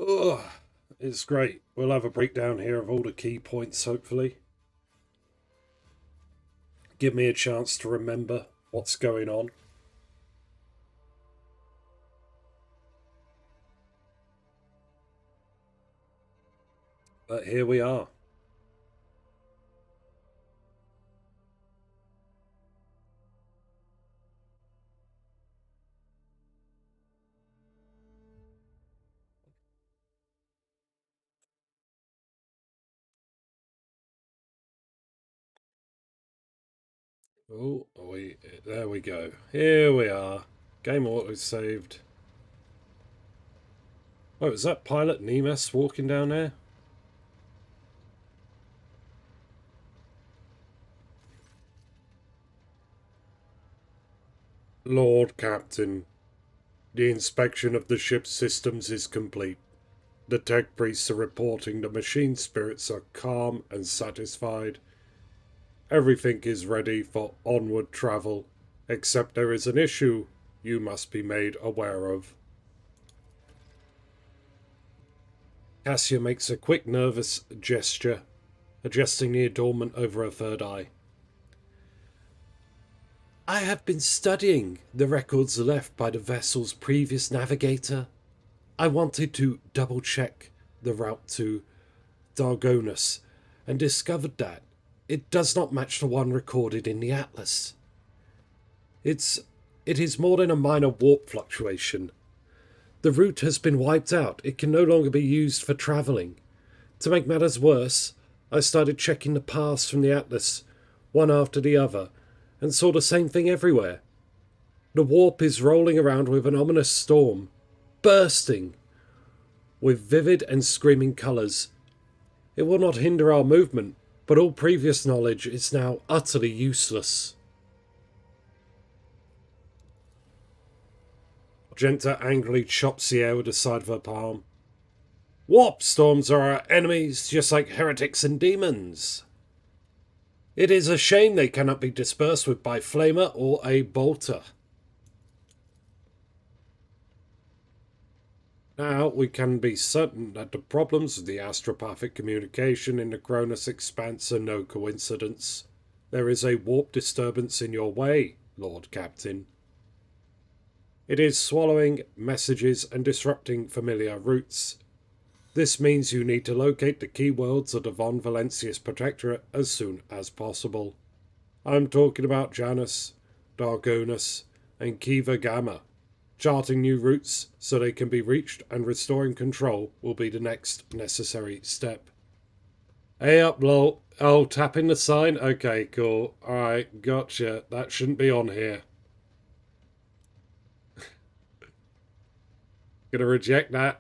Ugh, it's great. We'll have a breakdown here of all the key points, hopefully. Give me a chance to remember what's going on. But here we are. Oh, there we go. Here we are. Game auto saved. Oh, is that Pilot Nemes walking down there? Lord Captain, the inspection of the ship's systems is complete. The tech priests are reporting the machine spirits are calm and satisfied. Everything is ready for onward travel, except there is an issue you must be made aware of. Cassia makes a quick nervous gesture, adjusting the adornment over her third eye. I have been studying the records left by the vessel's previous navigator. I wanted to double-check the route to Dargonus and discovered that it does not match the one recorded in the atlas. It is more than a minor warp fluctuation. The route has been wiped out. It can no longer be used for travelling. To make matters worse, I started checking the paths from the atlas, one after the other, and saw the same thing everywhere. The warp is rolling around with an ominous storm, bursting with vivid and screaming colours. It will not hinder our movement, but all previous knowledge is now utterly useless. Genta angrily chops the air with the side of her palm. Warp storms are our enemies, just like heretics and demons. It is a shame they cannot be dispersed with by flamer or a bolter. Now we can be certain that the problems of the astropathic communication in the Cronus expanse are no coincidence. There is a warp disturbance in your way, Lord Captain. It is swallowing messages and disrupting familiar routes. This means you need to locate the key worlds of the Von Valentius Protectorate as soon as possible. I'm talking about Janus, Dargonus, and Kiva Gamma. Charting new routes so they can be reached and restoring control will be the next necessary step. Hey up, lol. Oh, tapping the sign? Okay, cool. Alright, gotcha. That shouldn't be on here. Gonna reject that.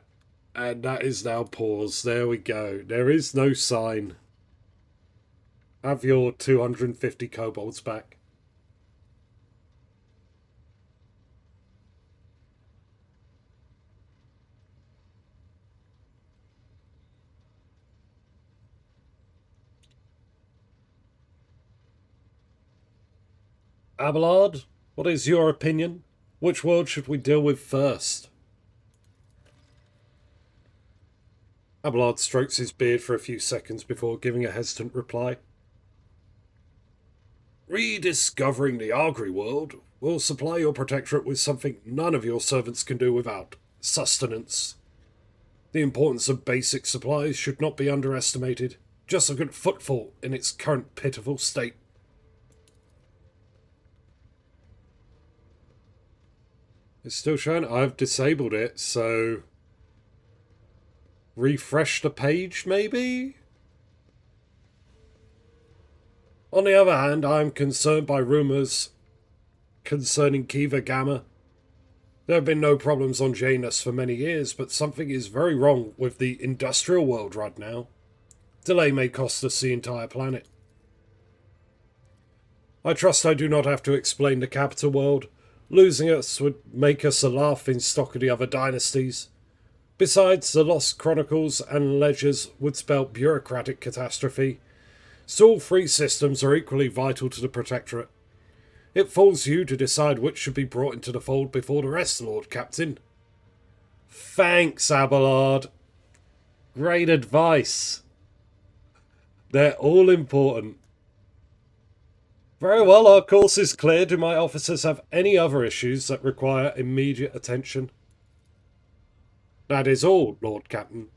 And that is now paused. There we go. There is no sign. Have your 250 kobolds back. Abelard, what is your opinion? Which world should we deal with first? Abelard strokes his beard for a few seconds before giving a hesitant reply. Rediscovering the Argry world will supply your protectorate with something none of your servants can do without: sustenance. The importance of basic supplies should not be underestimated. Just look at Footfall in its current pitiful state. It's still showing. I've disabled it, so refresh the page, maybe? On the other hand, I am concerned by rumours concerning Kiva Gamma. There have been no problems on Janus for many years, but something is very wrong with the industrial world right now. Delay may cost us the entire planet. I trust I do not have to explain the capital world. Losing us would make us a laughing stock of the other dynasties. Besides, the Lost Chronicles and Ledgers would spell bureaucratic catastrophe. So all three systems are equally vital to the Protectorate. It falls to you to decide which should be brought into the fold before the rest, Lord Captain. Thanks, Abelard. Great advice. They're all important. Very well, our course is clear. Do my officers have any other issues that require immediate attention? That is all, Lord Captain.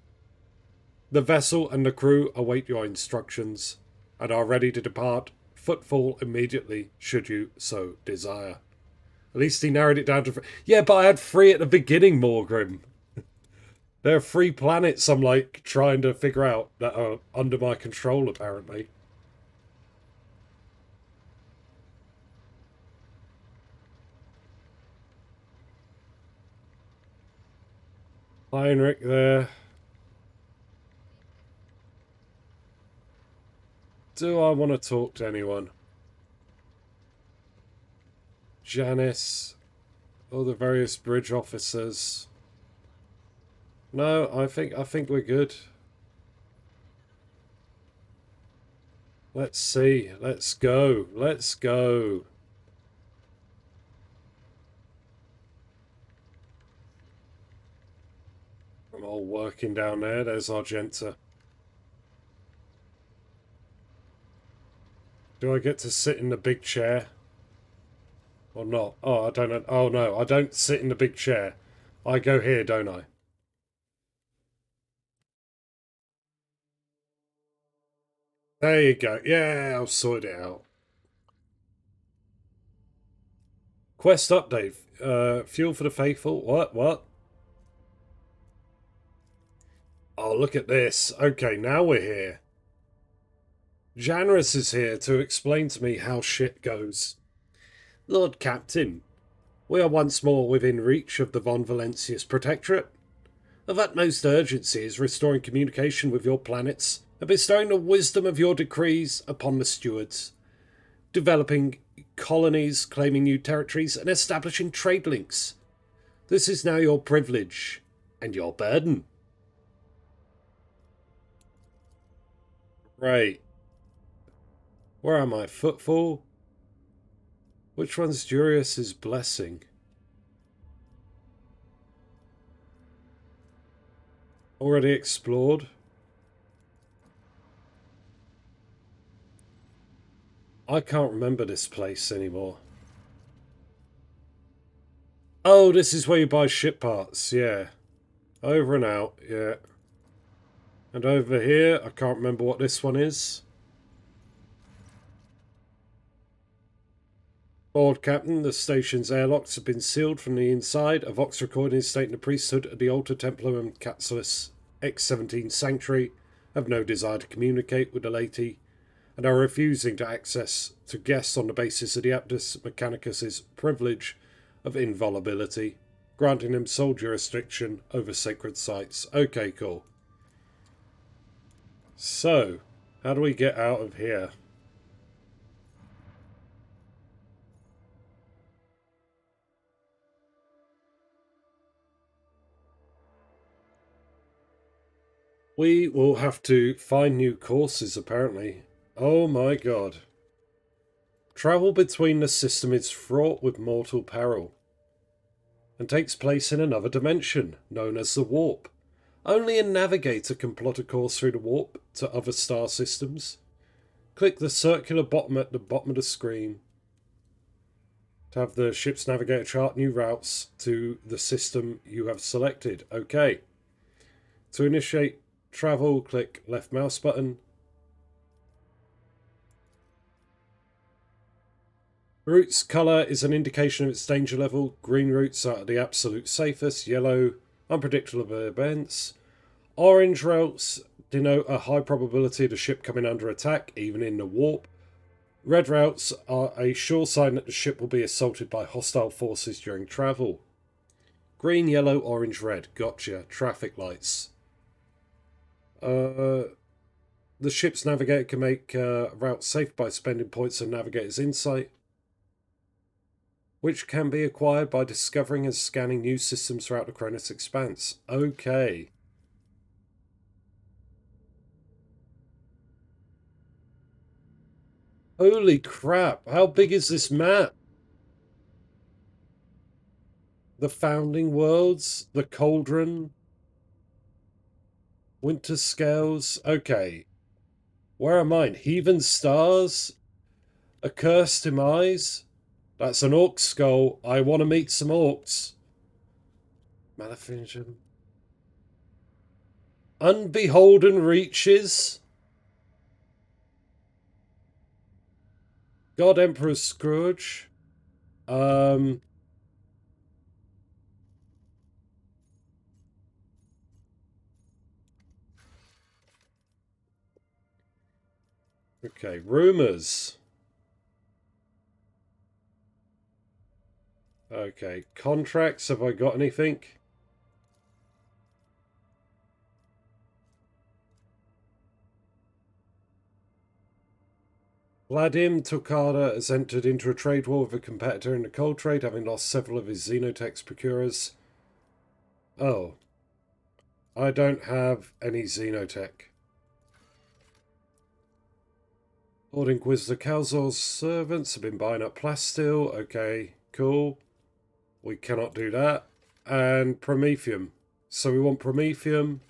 The vessel and the crew await your instructions and are ready to depart. Footfall immediately, should you so desire. At least he narrowed it down to... Yeah, but I had 3 at the beginning, Morgrim. There are 3 planets I'm, like, trying to figure out that are under my control, apparently. Heinrich there. Do I want to talk to anyone? Janice. All the various bridge officers. No, I think we're good. Let's see. Let's go. Let's go. I'm all working down there. There's Argenta. Do I get to sit in the big chair? Or not? Oh, I don't know. Oh, no. I don't sit in the big chair. I go here, don't I? There you go. Yeah, I'll sort it out. Quest update. Fuel for the faithful. What? Oh, look at this. Okay, now we're here. Janus is here to explain to me how shit goes. Lord Captain, we are once more within reach of the Von Valentius Protectorate. Of utmost urgency is restoring communication with your planets and bestowing the wisdom of your decrees upon the stewards, developing colonies, claiming new territories, and establishing trade links. This is now your privilege and your burden. Right. Where am I? Footfall? Which one's Jurius's blessing? Already explored? I can't remember this place anymore. Oh, this is where you buy ship parts, yeah. Over and out, yeah. And over here, I can't remember what this one is. Lord Captain, the station's airlocks have been sealed from the inside. A Vox recording stating the priesthood of the Altar Templum Capsulis X17 Sanctuary have no desire to communicate with the laity and are refusing to access to guests on the basis of the Aptus Mechanicus's privilege of inviolability, granting them sole jurisdiction over sacred sites. Okay, cool. So, how do we get out of here? We will have to find new courses, apparently. Oh my god. Travel between the system is fraught with mortal peril and takes place in another dimension, known as the Warp. Only a navigator can plot a course through the Warp to other star systems. Click the circular button at the bottom of the screen to have the ship's navigator chart new routes to the system you have selected. Okay. To initiate travel, click left mouse button. Route's colour is an indication of its danger level. Green routes are the absolute safest. Yellow, unpredictable events. Orange routes denote a high probability of the ship coming under attack, even in the warp. Red routes are a sure sign that the ship will be assaulted by hostile forces during travel. Green, yellow, orange, red. Gotcha. Traffic lights. The ship's navigator can make routes safe by spending points of navigator's insight, which can be acquired by discovering and scanning new systems throughout the Cronus Expanse. Okay. Holy crap, how big is this map? The Founding Worlds, the Cauldron. Winter Scales. Okay. Where are mine? Heathen Stars? Accursed Demise? That's an orc skull. I want to meet some orcs. Maleficent. Unbeholden Reaches? God Emperor Scrooge? Okay, rumors. Okay, contracts. Have I got anything? Vladim Tokada has entered into a trade war with a competitor in the coal trade, having lost several of his Xenotex procurers. Oh. I don't have any Xenotech. Lord Inquisitor Calzor's servants have been buying up plasteel. Okay, cool. We cannot do that. And Promethium. So we want Promethium,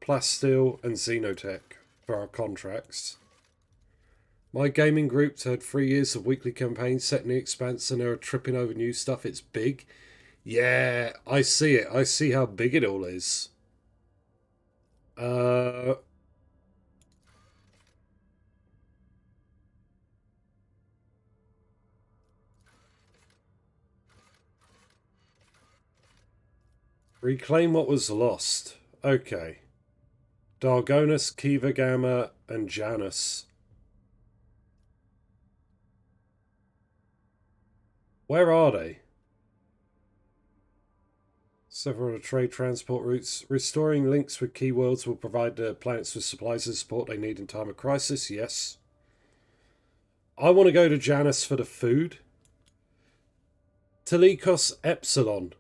plasteel, and Xenotech for our contracts. My gaming group's had 3 years of weekly campaigns set in the Expanse and they're tripping over new stuff. It's big. Yeah, I see it. I see how big it all is. Reclaim what was lost. Okay. Dargonus, Kiva Gamma, and Janus. Where are they? Several trade transport routes. Restoring links with key worlds will provide the planets with supplies and support they need in time of crisis. Yes. I want to go to Janus for the food. Telikos Epsilon.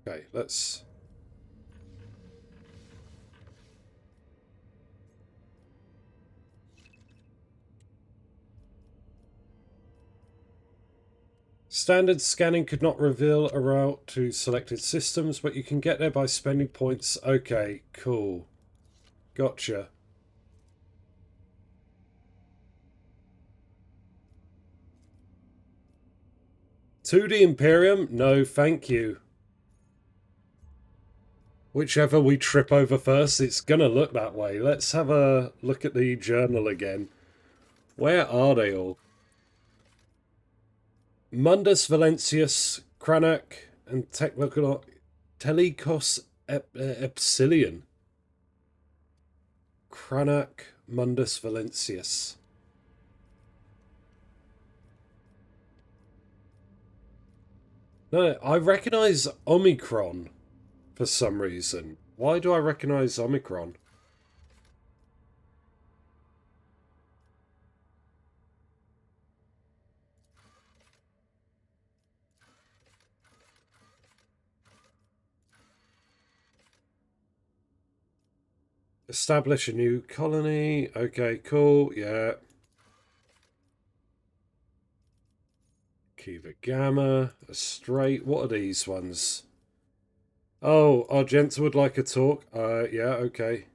Okay, let's... Standard scanning could not reveal a route to selected systems, but you can get there by spending points. Okay, cool. Gotcha. To the Imperium? No, thank you. Whichever we trip over first, it's gonna look that way. Let's have a look at the journal again. Where are they all? Mundus Valentius, Cranach, and Telikos Epsilon. Cranach, Mundus Valentius. No, I recognise Omicron for some reason. Why do I recognise Omicron? Establish a new colony. Okay, cool. Yeah. Kiva Gamma. A straight. What are these ones? Oh, Argenta would like a talk. Yeah, okay.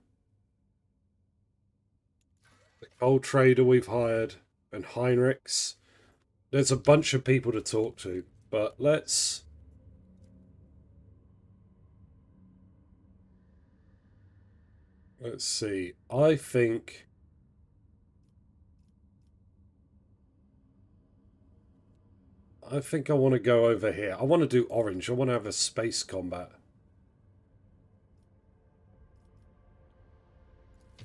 The coal trader we've hired. And Heinrichs. There's a bunch of people to talk to. But let's... Let's see. I think I want to go over here. I want to do orange. I want to have a space combat.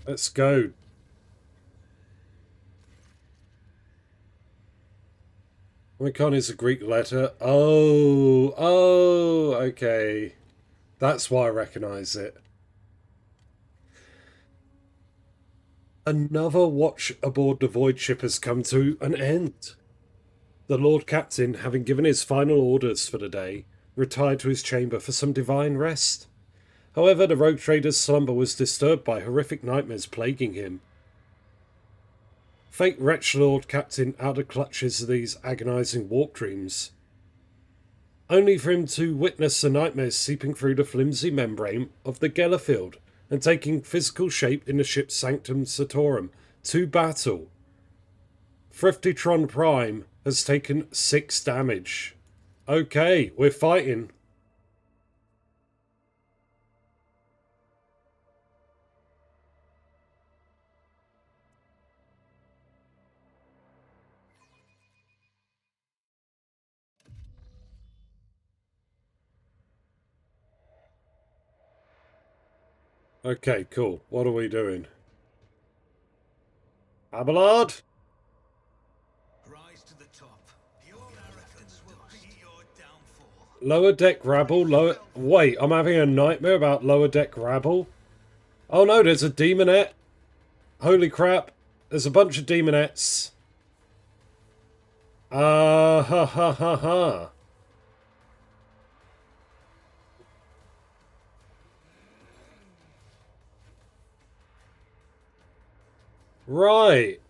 Let's go. Omicron is a Greek letter. Oh, okay. That's why I recognise it. Another watch aboard the void ship has come to an end. The Lord Captain, having given his final orders for the day, retired to his chamber for some divine rest. However, the rogue trader's slumber was disturbed by horrific nightmares plaguing him. Fate wrenched Lord Captain out of clutches of these agonising warp dreams. only for him to witness the nightmares seeping through the flimsy membrane of the Gellerfield and taking physical shape in the ship's Sanctum Sanctorum to battle. Thriftytron Prime has taken 6 damage. Okay, we're fighting. Okay, cool. What are we doing? Abelard? Rise to the top. Your arrogance will be your downfall. Lower deck rabble, lower... Wait, I'm having a nightmare about lower deck rabble? Oh no, there's a demonette. Holy crap. There's a bunch of demonettes. Ha ha ha ha. Right.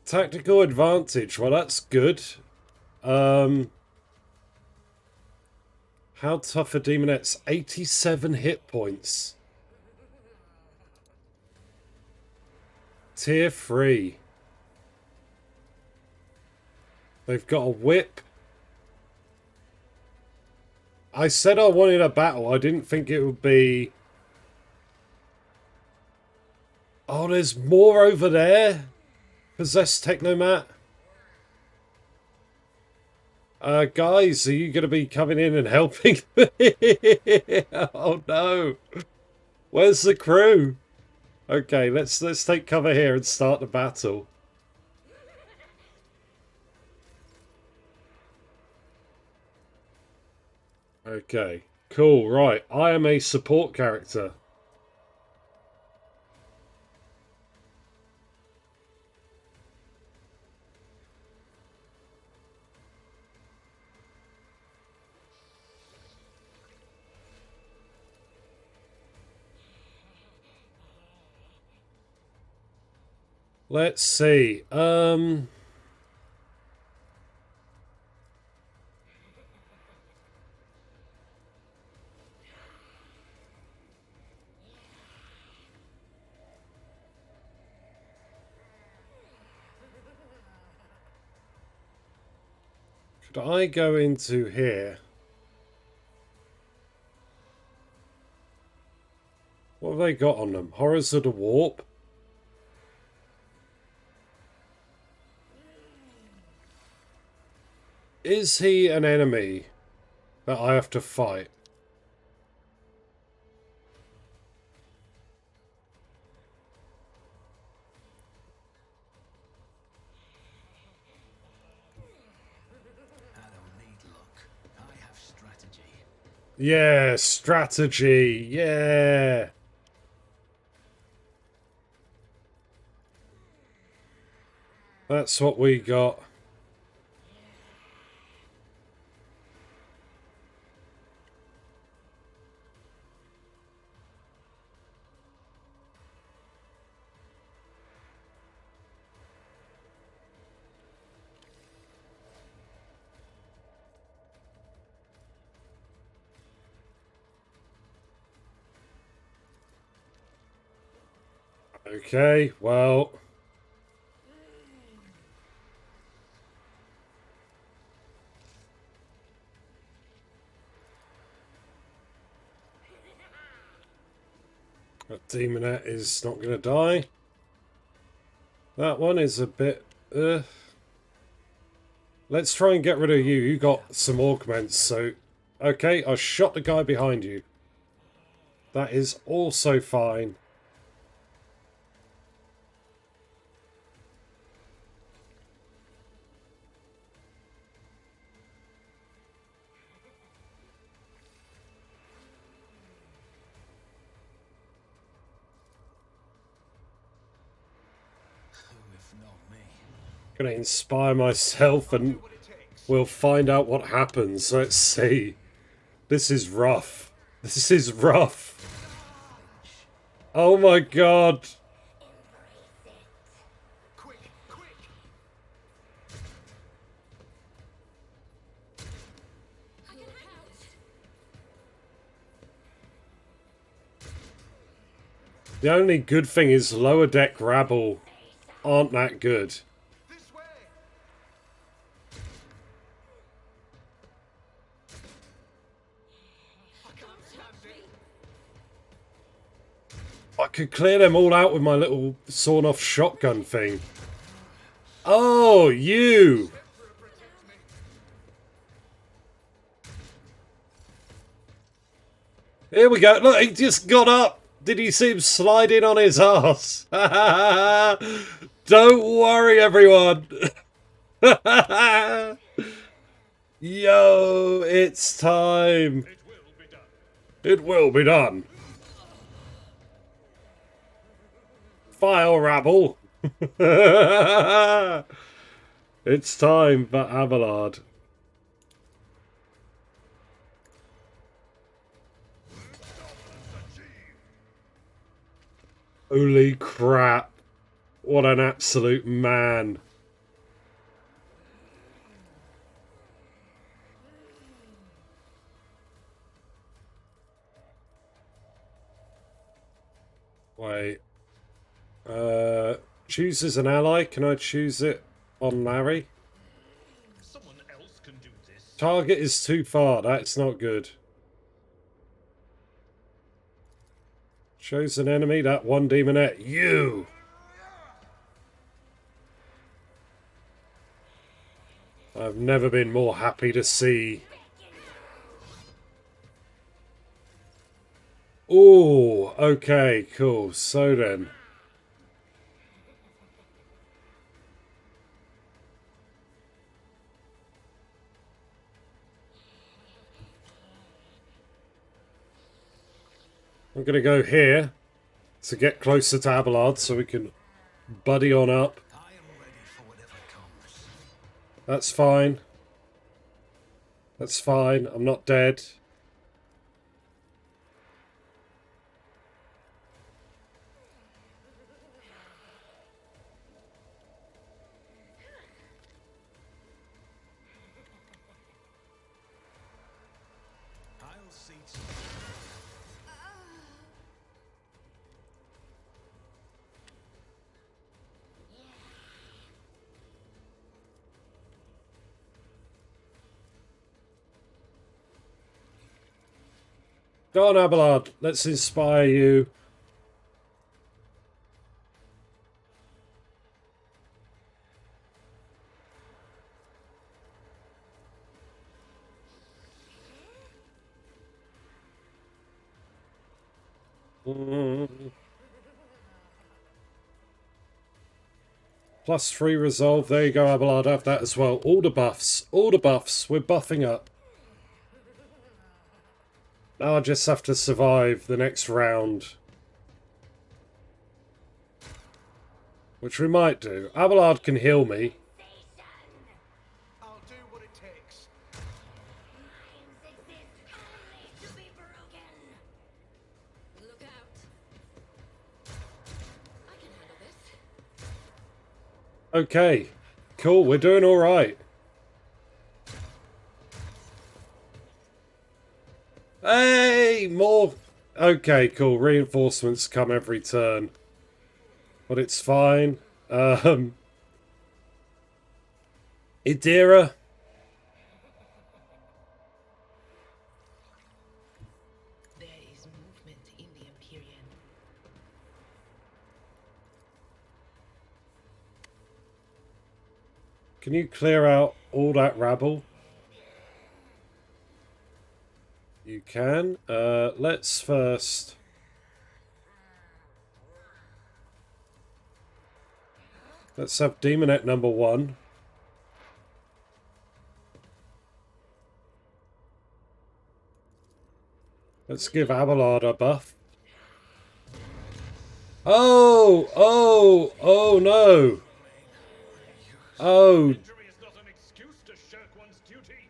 Tactical advantage. Well, that's good. How tough are demonettes? 87 hit points. Tier 3. They've got a whip. I said I wanted a battle. I didn't think it would be... Oh, there's more over there. Possessed Technomat. Guys, are you going to be coming in and helping me? Oh no. Where's the crew? Okay, let's take cover here and start the battle. Okay, cool, right. I am a support character. Let's see. Could I go into here? What have they got on them? Horrors of the Warp? Is he an enemy that I have to fight? I don't need luck. I have strategy. Yeah, strategy. Yeah. That's what we got. Okay, well... That demonette is not going to die. That one is a bit... Let's try and get rid of you. You got some augments, so... Okay, I shot the guy behind you. That is also fine. Gonna inspire myself and we'll find out what happens. Let's see. This is rough. This is rough. Oh my god. Quick, quick! The only good thing is lower deck rabble aren't that good. This way. I could clear them all out with my little sawn-off shotgun thing. Oh, you! Here we go. Look, he just got up. Did you see him sliding on his ass? Don't worry, everyone. Yo, it's time. It will be done. File rabble. It's time for Abelard. Holy crap. What an absolute man. Wait. Choose as an ally. Can I choose it on Larry? Someone else can do this. Target is too far. That's not good. Shows an enemy. That one demonette. You! I've never been more happy to see. Oh, okay, cool. So then. I'm going to go here to get closer to Abelard so we can buddy on up. I am ready for whatever comes. That's fine. That's fine. I'm not dead. I'll see to Go on, Abelard. Let's inspire you. +3 resolve. There you go, Abelard. Have that as well. All the buffs. All the buffs. We're buffing up. Now I just have to survive the next round. Which we might do. Abelard can heal me. I'll do what it takes. Minds exist only to be broken. Look out. I can handle this. Okay. Cool. We're doing alright. Hey! More... Okay, cool. Reinforcements come every turn. But it's fine. Idira. There is movement in the Empyrean. Can you clear out all that rabble? You can. Let's first... Let's have Demonette number 1. Let's give Abelard a buff. Oh! Oh! Oh no! Oh! Injury is not an excuse to shirk one's duty.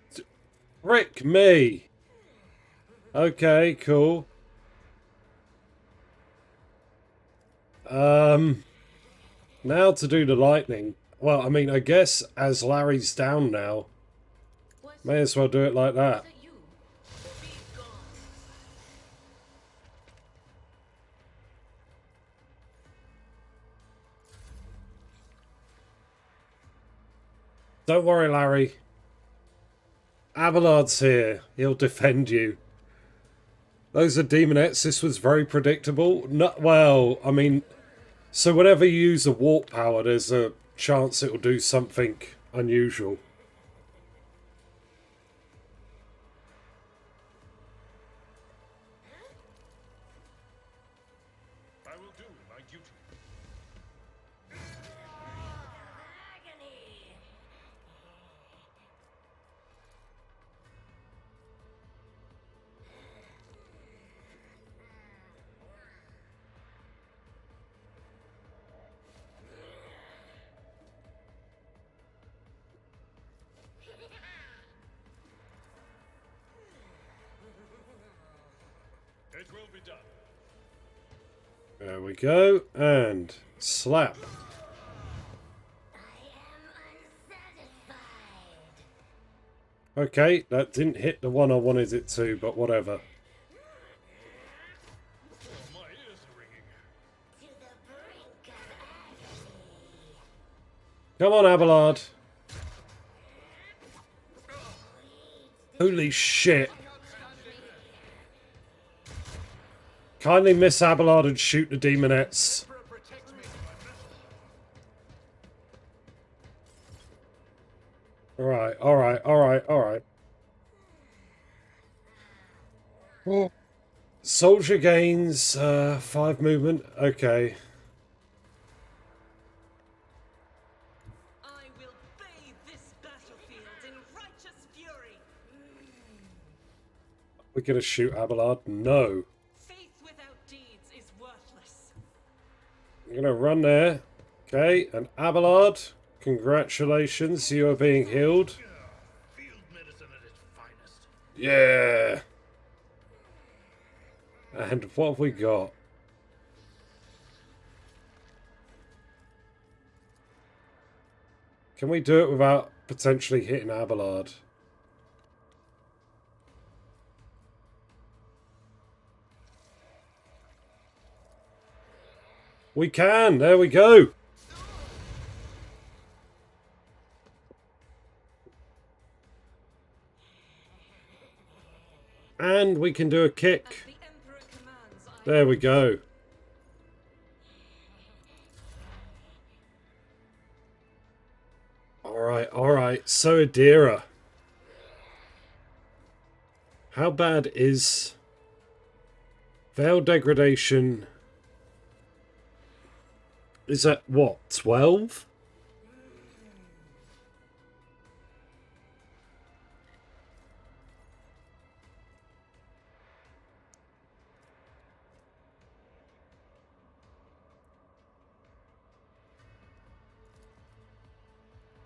Frick me! Okay, cool. Now to do the lightning. Well, I mean, I guess as Larry's down now, may as well do it like that. You be gone. Don't worry, Larry. Abelard's here. He'll defend you. Those are demonettes. This was very predictable. No, well, I mean, so whenever you use a warp power, there's a chance it'll do something unusual. I will do my duty. Agony. It will be done. There we go. And slap. I am unsatisfied. Okay, that didn't hit the one I wanted it to, but whatever. Oh, my ears are ringing. To the brink of agony. Come on, Abelard. Holy shit. Kindly miss Abelard and shoot the demonettes. Protect me. Alright, alright, alright, alright. Soldier gains 5 movement. Okay. I will bathe this battlefield in righteous fury. We're gonna shoot Abelard? No. Faith without deeds is worthless. I'm gonna run there. Okay, and Abelard, congratulations, you are being healed. Field medicine at its finest. Yeah. And what have we got? Can we do it without potentially hitting Abelard? We can! There we go! And we can do a As kick. the Emperor commands, I There we go. Alright, alright. So Adira. How bad is Veil Degradation? Is that what, 12?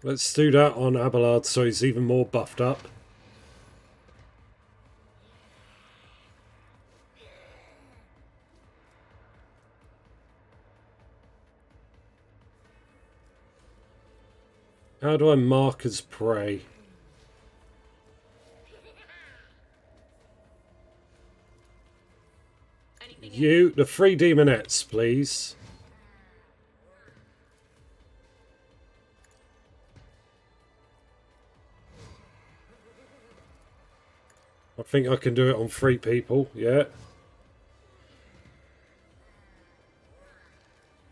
Let's do that on Abelard so he's even more buffed up. How do I mark as prey? anything You, the 3 demonettes, please. I think I can do it on 3 people, yeah.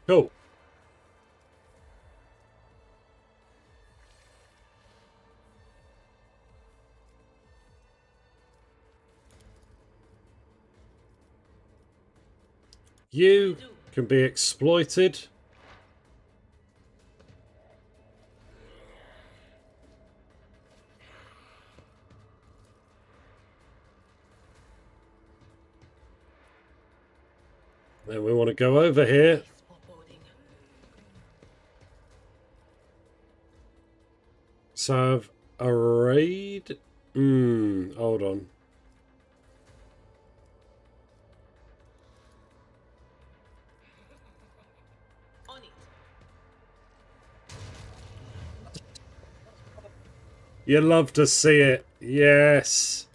Cool. You can be exploited. Then we want to go over here. is foreboding. So have a raid. Hold on. On it. You love to see it. Yes.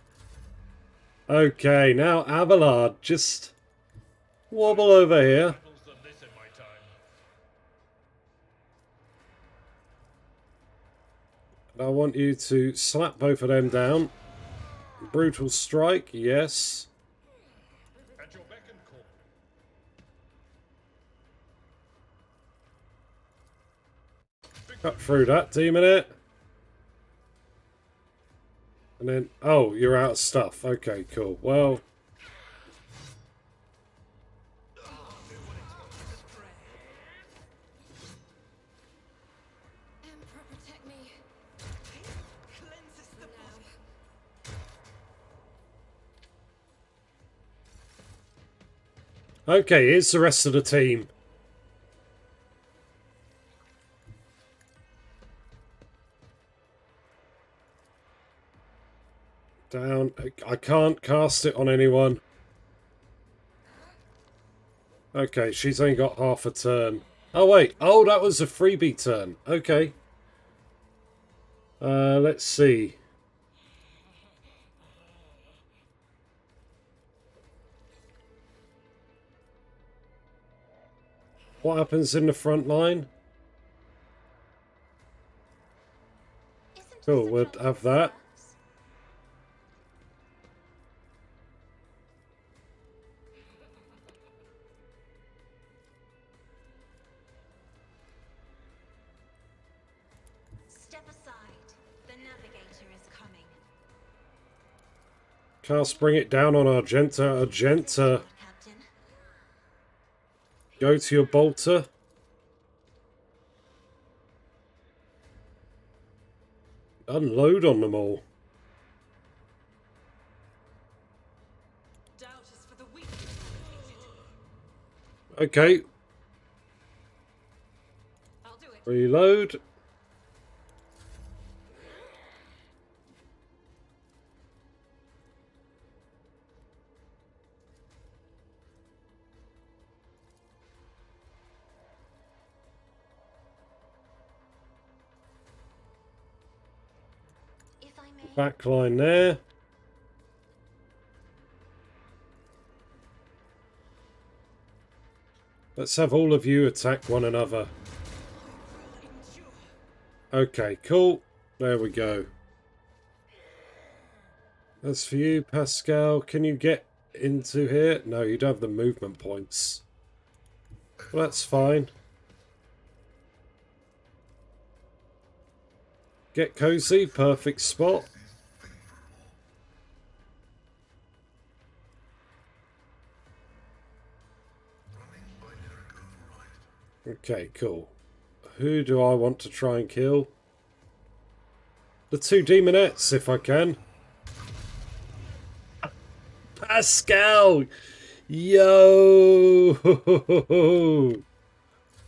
Okay, now Abelard, just wobble over here. Battles than this in my time. I want you to slap both of them down. Brutal strike, yes. At your beck and call. Cut through that, demon it. And then, oh, you're out of stuff. Okay, cool. Well, Emperor, protect me. Cleanses the body. okay, here's the rest of the team. Down. I can't cast it on anyone. Okay, she's only got half a turn. Oh, wait. Oh, that was a freebie turn. Okay. Let's see. What happens in the front line? Isn't Cool, this a we'll job have for that. serfs? Step aside. The navigator is coming. Cast bring it down on Argenta. Argenta, Captain. go to your bolter. Unload on them all. Doubt is for the weak. Okay, I'll do it. reload. If I may. Backline there. Let's have all of you attack one another. Okay, cool. There we go. As for you, Pascal, can you get into here? No, you don't have the movement points. Well, that's fine. Get cozy, perfect spot. Okay, cool. Who do I want to try and kill? The two demonettes, if I can. Pascal! Yo!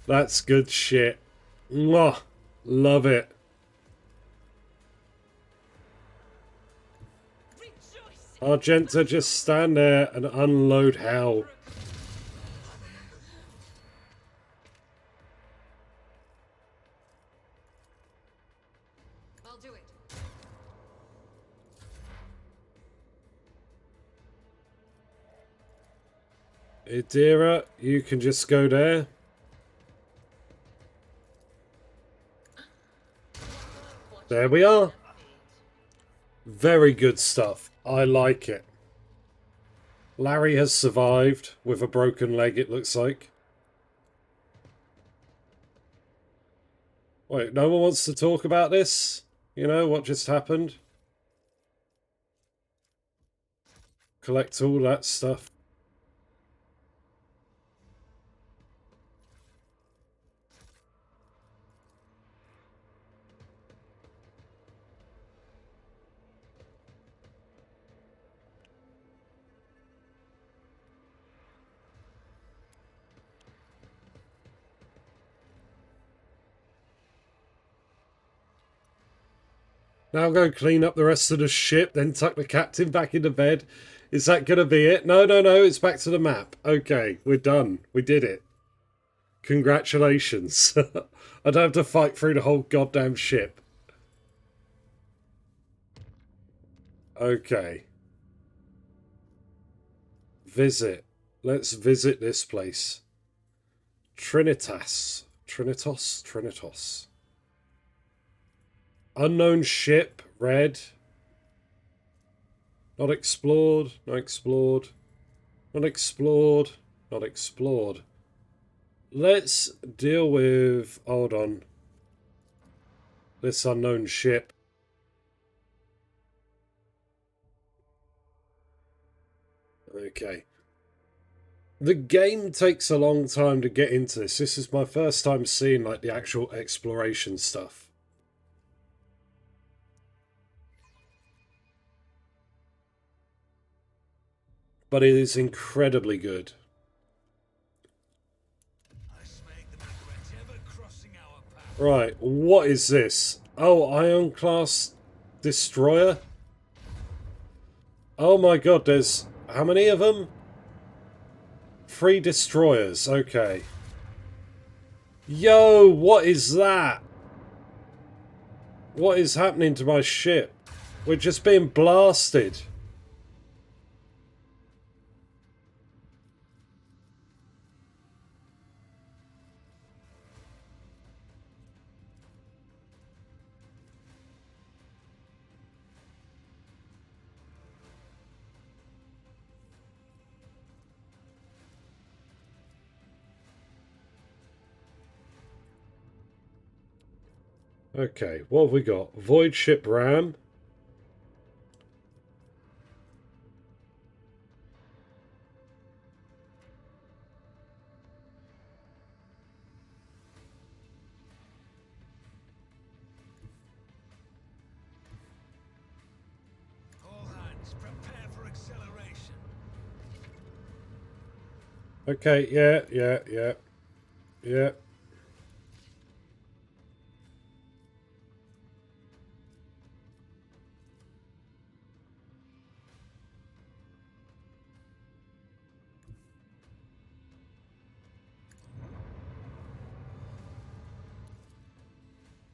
That's good shit. Mwah! Love it. Rejoice. Argenta, just stand there and unload hell. I'll do it. Idira, you can just go there. There we are. Very good stuff. I like it. Larry has survived with a broken leg, it looks like. Wait, no one wants to talk about this? You know, what just happened? Collect all that stuff. Now go clean up the rest of the ship, then tuck the captain back into bed. Is that going to be it? No, no, no, it's back to the map. Okay, we're done. We did it. Congratulations. I don't have to fight through the whole goddamn ship. Okay. Visit. Let's visit this place. Trinitas. Trinitos? Trinitos. Unknown ship, red. Not explored, not explored. Not explored, not explored. Let's deal with, hold on, this unknown ship. Okay. The game takes a long time to get into this. This is my first time seeing like the actual exploration stuff. But it is incredibly good. Right, what is this? Oh, Ion Class Destroyer? Oh my god, there's... how many of them? 3 destroyers, okay. Yo, what is that? What is happening to my ship? We're just being blasted. Okay, what have we got? Void Ship Ram. All hands, prepare for acceleration. Okay, yeah.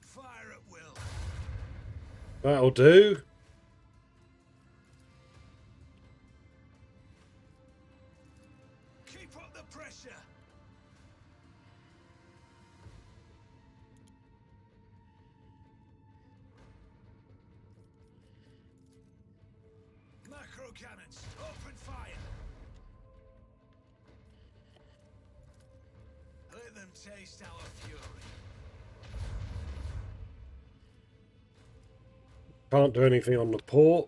Fire at will. That'll do. Keep up the pressure. Macro cannons, open fire. Let them taste our fury. Can't do anything on the port.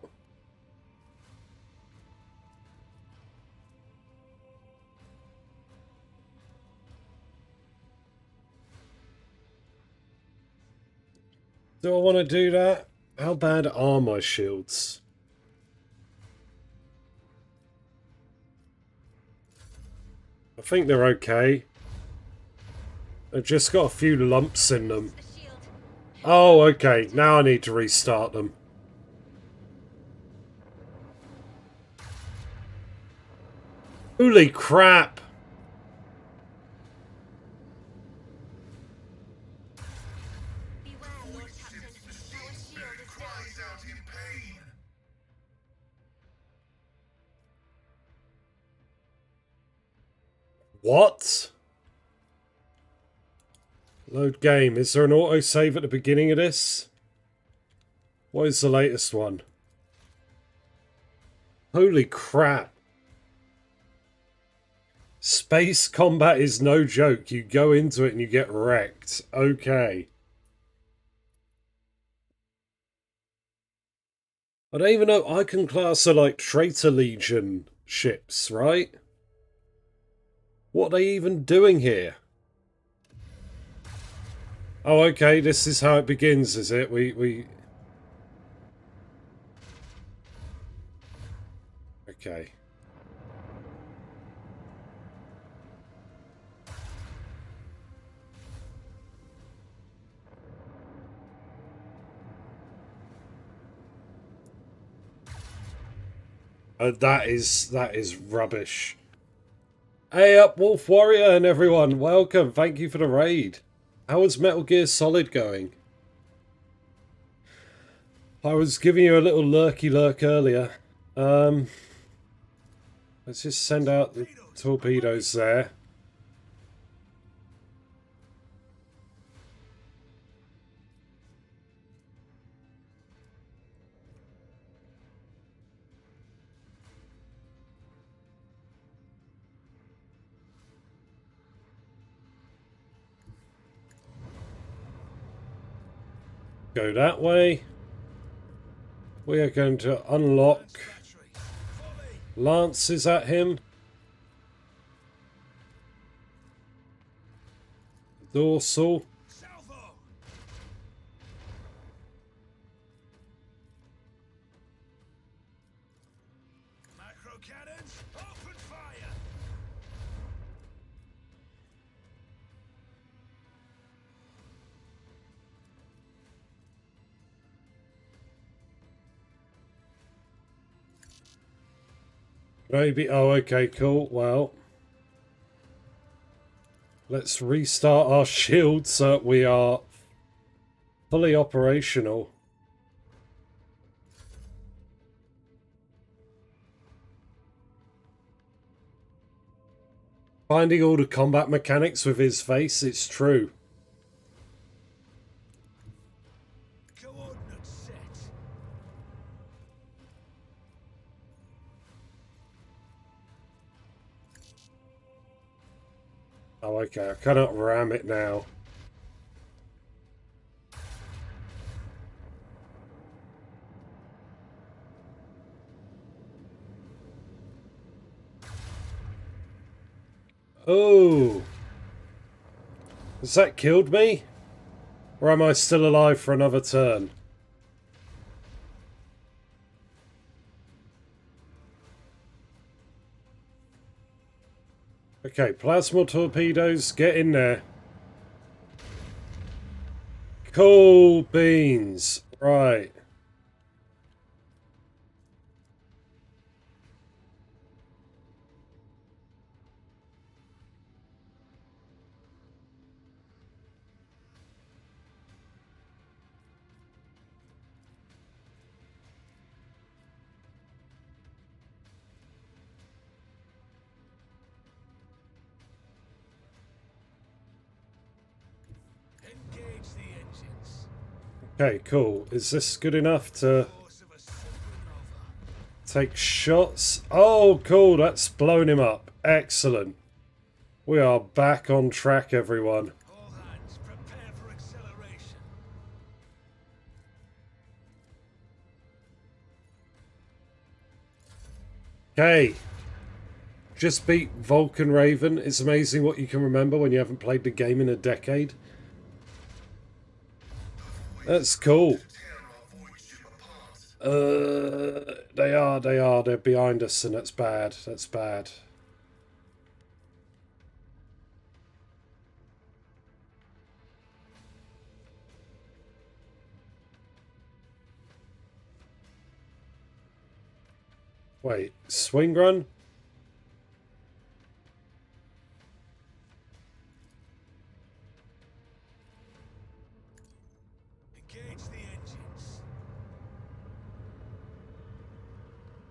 Do I want to do that? How bad are my shields? I think they're okay. They've just got a few lumps in them. A shield. Oh, okay. Now I need to restart them. Holy crap! Beware, Lord Captain. Our shield is down. What? Load game. Is there an autosave at the beginning of this? What is the latest one? Holy crap. Space combat is no joke. You go into it and you get wrecked. Okay. I don't even know. Icon class are like Traitor Legion ships, right? What are they even doing here? Oh, okay. This is how it begins, is it? We... Okay. That is rubbish. Hey up, Wolf Warrior and everyone. Welcome. Thank you for the raid. How is Metal Gear Solid going? I was giving you a little lurky lurk earlier. Let's just send out the torpedoes there. Go that way. We are going to unlock Battery. Fully. lances at him. Dorsal. Salvo. Macro cannons. Open fire. Maybe. Oh, okay, cool. Well, let's restart our shield so that we are fully operational. Finding all the combat mechanics with his face, it's true. Coordinates set. Oh, okay, I cannot ram it now. Oh! Has that killed me? Or am I still alive for another turn? Okay, plasma torpedoes, get in there. Cool beans. Right. Engage the engines. Okay, cool. Is this good enough to Force of a supernova. take shots? Oh, cool. That's blown him up. Excellent. We are back on track, everyone. All hands, prepare for acceleration. Okay. Just beat Vulcan Raven. It's amazing what you can remember when you haven't played the game in a decade. That's cool. They're behind us, and that's bad. That's bad. Wait, swing run? Engage the engines.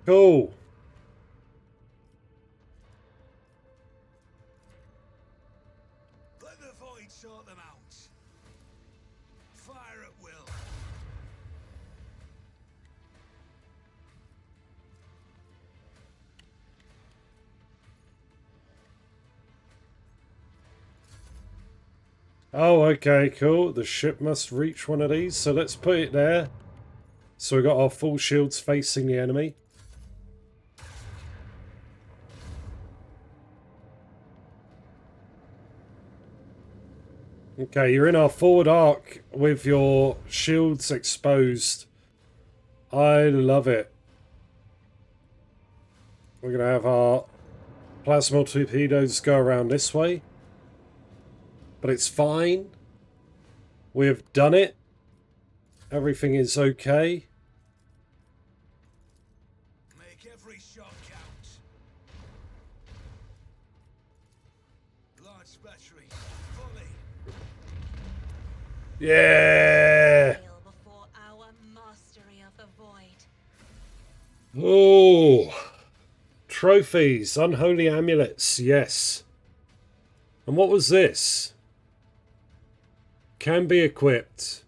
Cool. Let the void sort them out. Fire at will. Oh, okay, cool. The ship must reach one of these, so let's put it there. So we got our full shields facing the enemy. Okay, you're in our forward arc with your shields exposed. I love it. We're going to have our plasma torpedoes go around this way. But it's fine. We have done it. Everything is okay. Make every shot count. Large battery. Fully. Yeah! Fail before our mastery of the void. Oh! Trophies. Unholy amulets. Yes. And what was this? Can be equipped.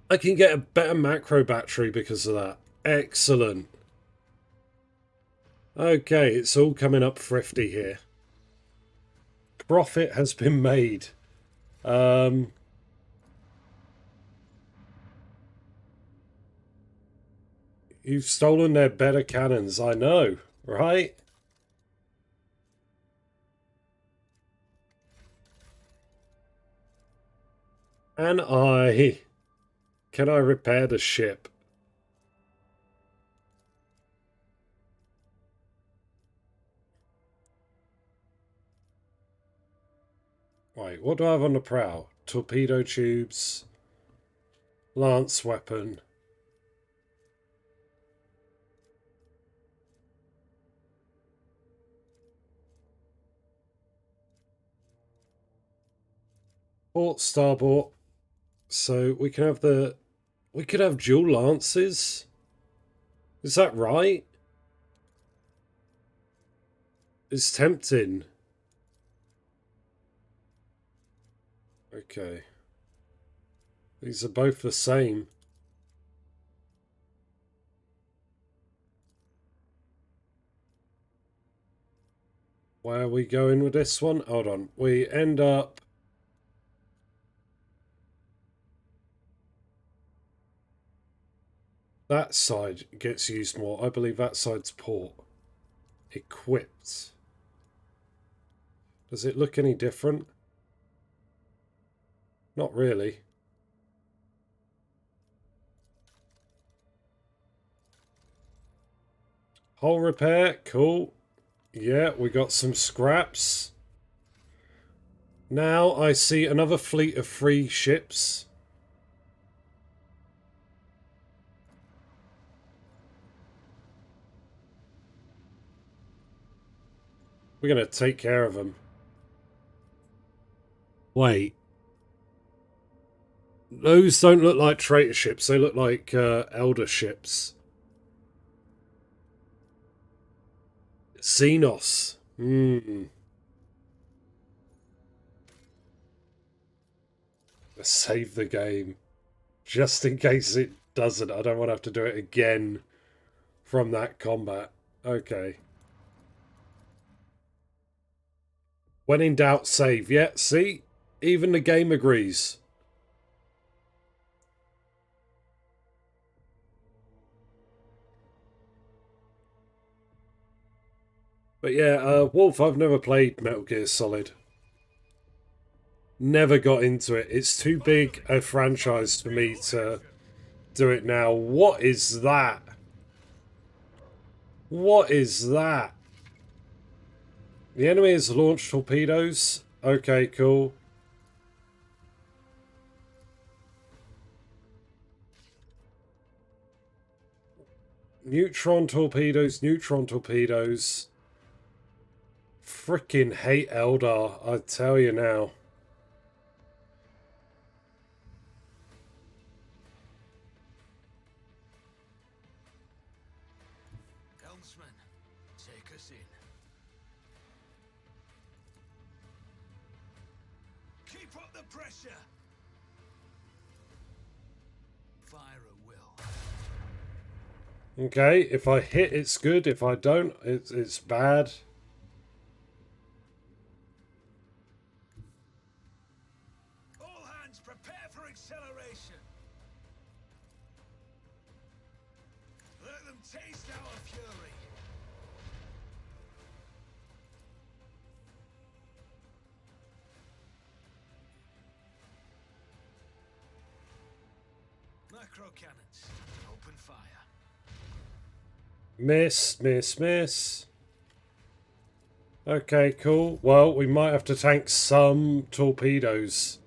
I can get a better macro battery because of that. Excellent. Okay, it's all coming up thrifty here. Profit has been made. You've stolen their better cannons, I know, right? And can I repair the ship? Wait, what do I have on the prow? Torpedo tubes, lance weapon. Port starboard. So we can have we could have dual lances. Is that right? It's tempting. Okay. These are both the same. Where are we going with this one? Hold on. We end up... That side gets used more. I believe that side's port. Equipped. Does it look any different? Not really. Hull repair, cool. Yeah, we got some scraps. Now I see another fleet of 3 ships. We're going to take care of them. Wait. Those don't look like traitor ships. They look like elder ships. Xenos. Let's save the game. Just in case it doesn't. I don't want to have to do it again from that combat. Okay. When in doubt, save. Yeah, see? Even the game agrees. But yeah, Wolf, I've never played Metal Gear Solid. Never got into it. It's too big a franchise for me to do it now. What is that? What is that? The enemy has launched torpedoes. Okay, cool. Neutron torpedoes, neutron torpedoes. Frickin' hate Eldar, I tell you now. Helmsman, take us in. Keep up the pressure. Fire at will. Okay, if I hit, it's good. If I don't, it's bad. All hands prepare for acceleration. Let them taste our fury. Macro cannons, open fire. Miss, miss, miss. Okay, cool. Well, we might have to tank some torpedoes.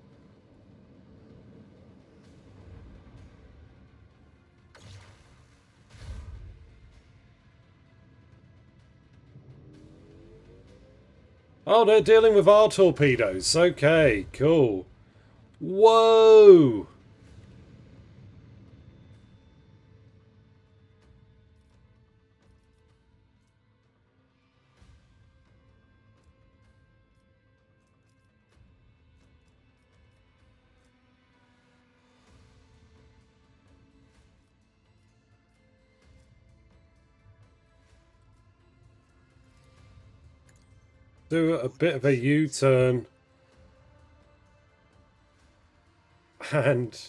Oh, they're dealing with our torpedoes. Okay, cool. Whoa! Do a bit of a U-turn. And...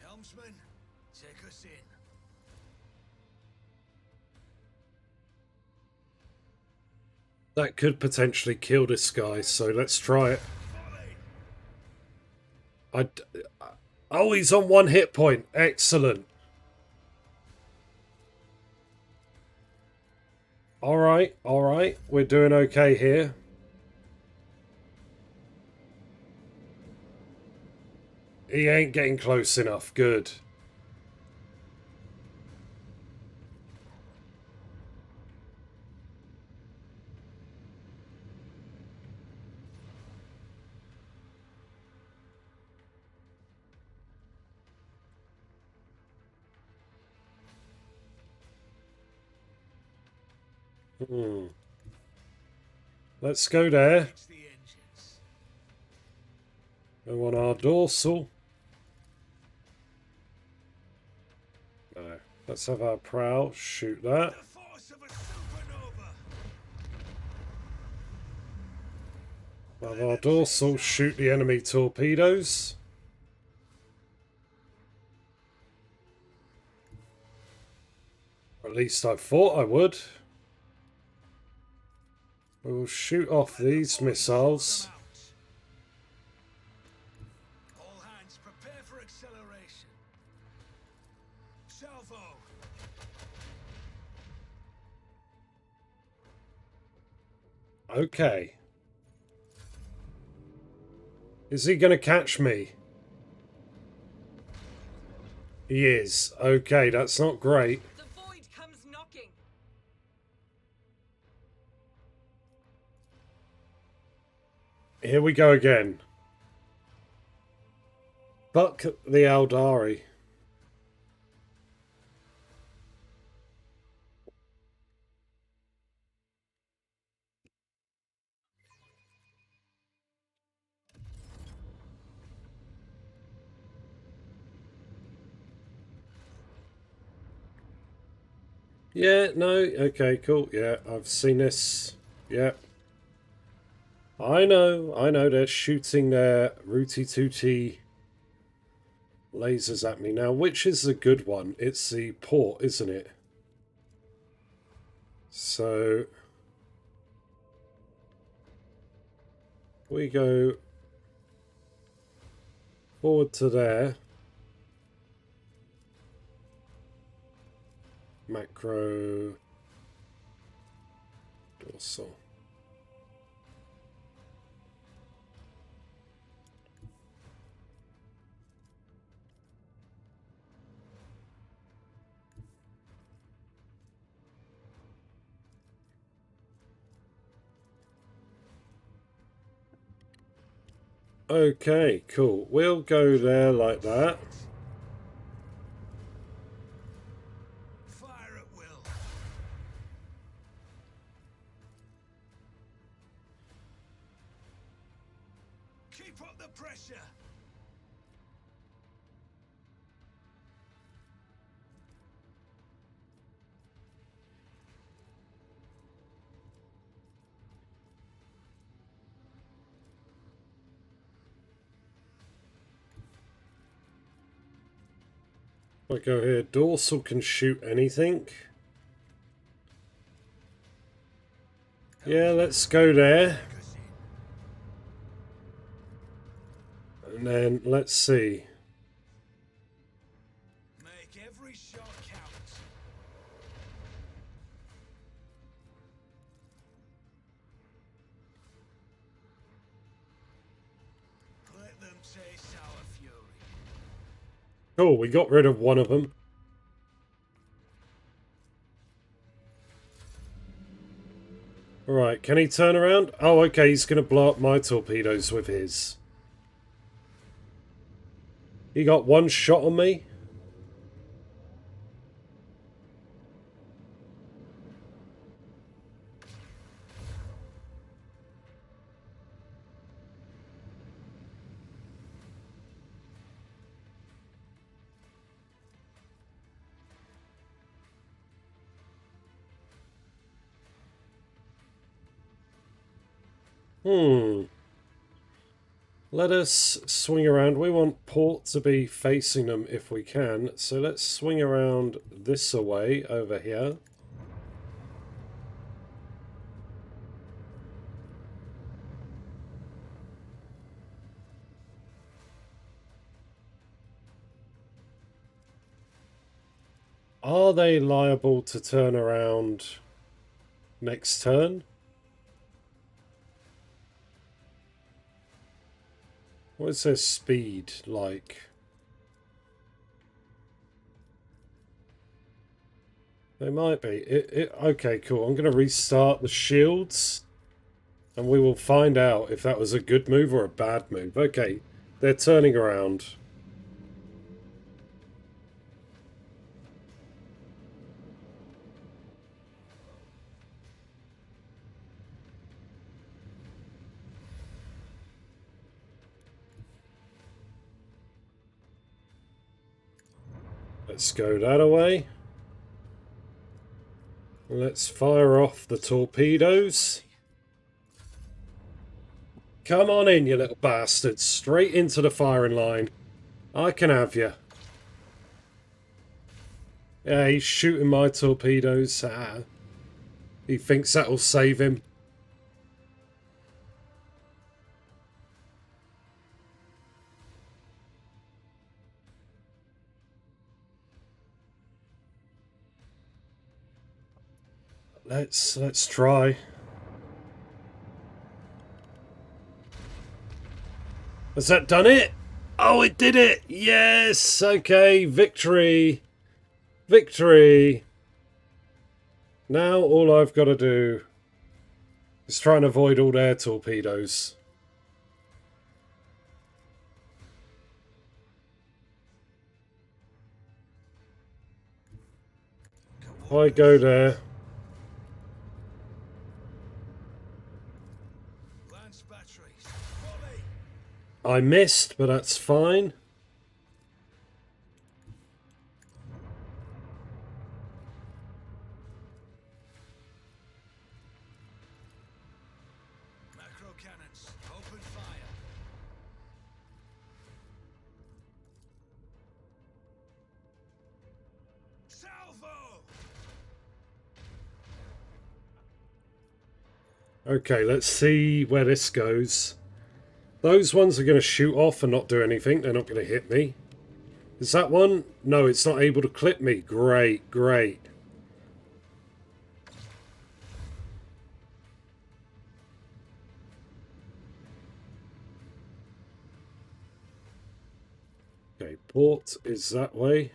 Helmsman, take us in. that could potentially kill this guy, so let's try it. Volley. Oh, he's on 1 hit point. Excellent. Alright, alright. We're doing okay here. He ain't getting close enough. Good. Let's go there. Fix the engines. Go on our dorsal. No. Let's have our prow. Shoot that. The force of a supernova. Have our dorsal. Shoot the enemy torpedoes. Or at least I thought I would. We'll shoot off these missiles. All hands prepare for acceleration. Salvo. Okay. Is he going to catch me? He is. Okay, that's not great. The void comes knocking. Here we go again. Fuck the Aldari. Yeah, no, okay, cool. Yeah, I've seen this. Yeah. I know, they're shooting their rooty-tooty lasers at me. Now, which is the good one? It's the port, isn't it? So... we go forward to there. Macro... dorsal. Okay, cool. We'll go there like that. Fire at will. Keep up the pressure. I go here. Dorsal can shoot anything. Yeah, let's go there. And then let's see. Make every shot count. Let them taste our fury. Oh, we got rid of one of them. Alright, can he turn around? Oh, okay, he's going to blow up my torpedoes with his. He got one shot on me. Let us swing around. We want port to be facing them if we can. So let's swing around this away over here. Are they liable to turn around next turn? What is their speed like? They might be. Okay, cool. I'm going to restart the shields. And we will find out if that was a good move or a bad move. Okay, they're turning around. Let's go that away. Let's fire off the torpedoes. Come on in, you little bastards. Straight into the firing line. I can have you. Yeah, he's shooting my torpedoes. He thinks that'll save him. Let's try. Has that done it? Oh, it did it! Yes! Okay, victory! Victory! Now all I've got to do is try and avoid all their torpedoes. If I go there... I missed, but that's fine. Macro cannons, open fire. Salvo! Okay, let's see where this goes. Those ones are going to shoot off and not do anything. They're not going to hit me. Is that one? No, it's not able to clip me. Great, great. Okay, port is that way.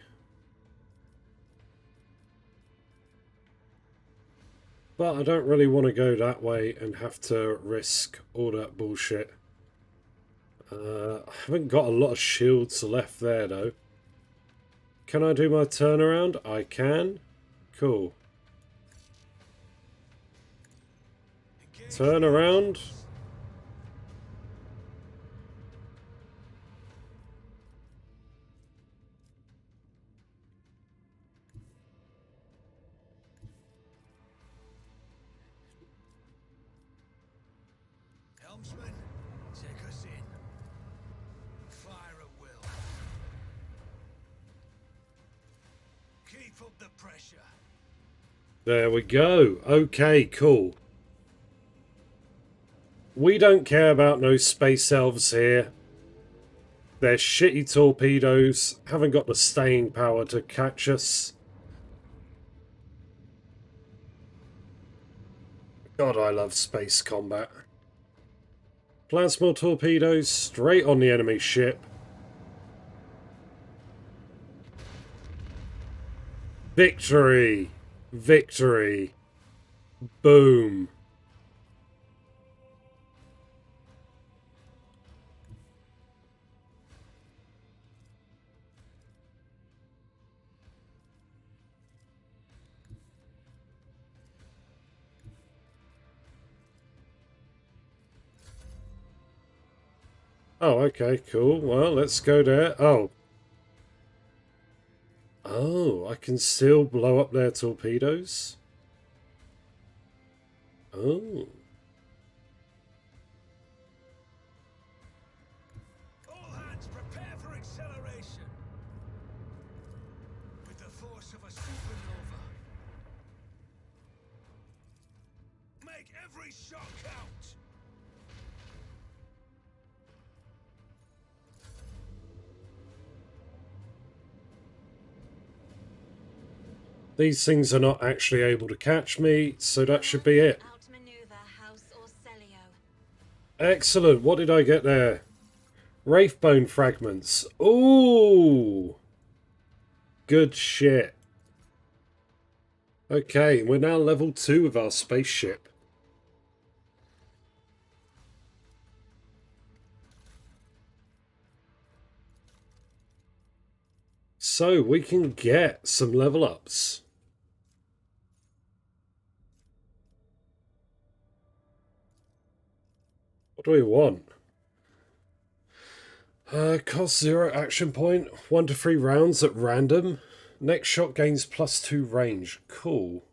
But I don't really want to go that way and have to risk all that bullshit. I haven't got a lot of shields left there, though. Can I do my turnaround? I can. Cool. Turn around. Helmsman, take us in. Fire at will. Keep up the pressure. There we go. Okay, cool. We don't care about no space elves here. Their shitty torpedoes haven't got the staying power to catch us. God, I love space combat. Plasma torpedoes straight on the enemy ship. Victory! Victory! Boom! Oh, okay, cool. Well, let's go there. Oh. Oh, I can still blow up their torpedoes? Oh. All hands prepare for acceleration. With the force of a supernova. Make every shot count. These things are not actually able to catch me, so that should be it. Outmaneuver House Orselio. Excellent. What did I get there? Wraithbone fragments. Ooh. Good shit. Okay, we're now level 2 of our spaceship. So we can get some level ups. What do we want? Cost 0 action point, 1 to 3 rounds at random. Next shot gains +2 range. Cool.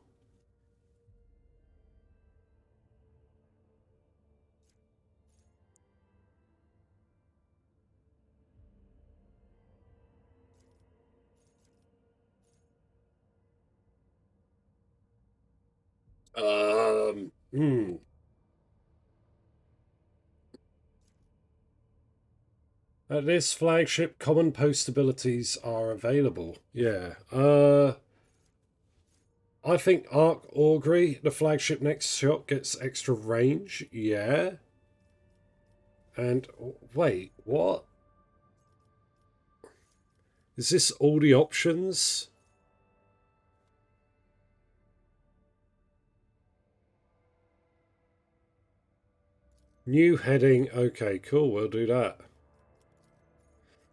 Hmm. At this flagship, common post abilities are available. Yeah. I think Arc Augury, the flagship next shot, gets extra range. Yeah. And wait, what? Is this all the options? New heading. Okay, cool. We'll do that.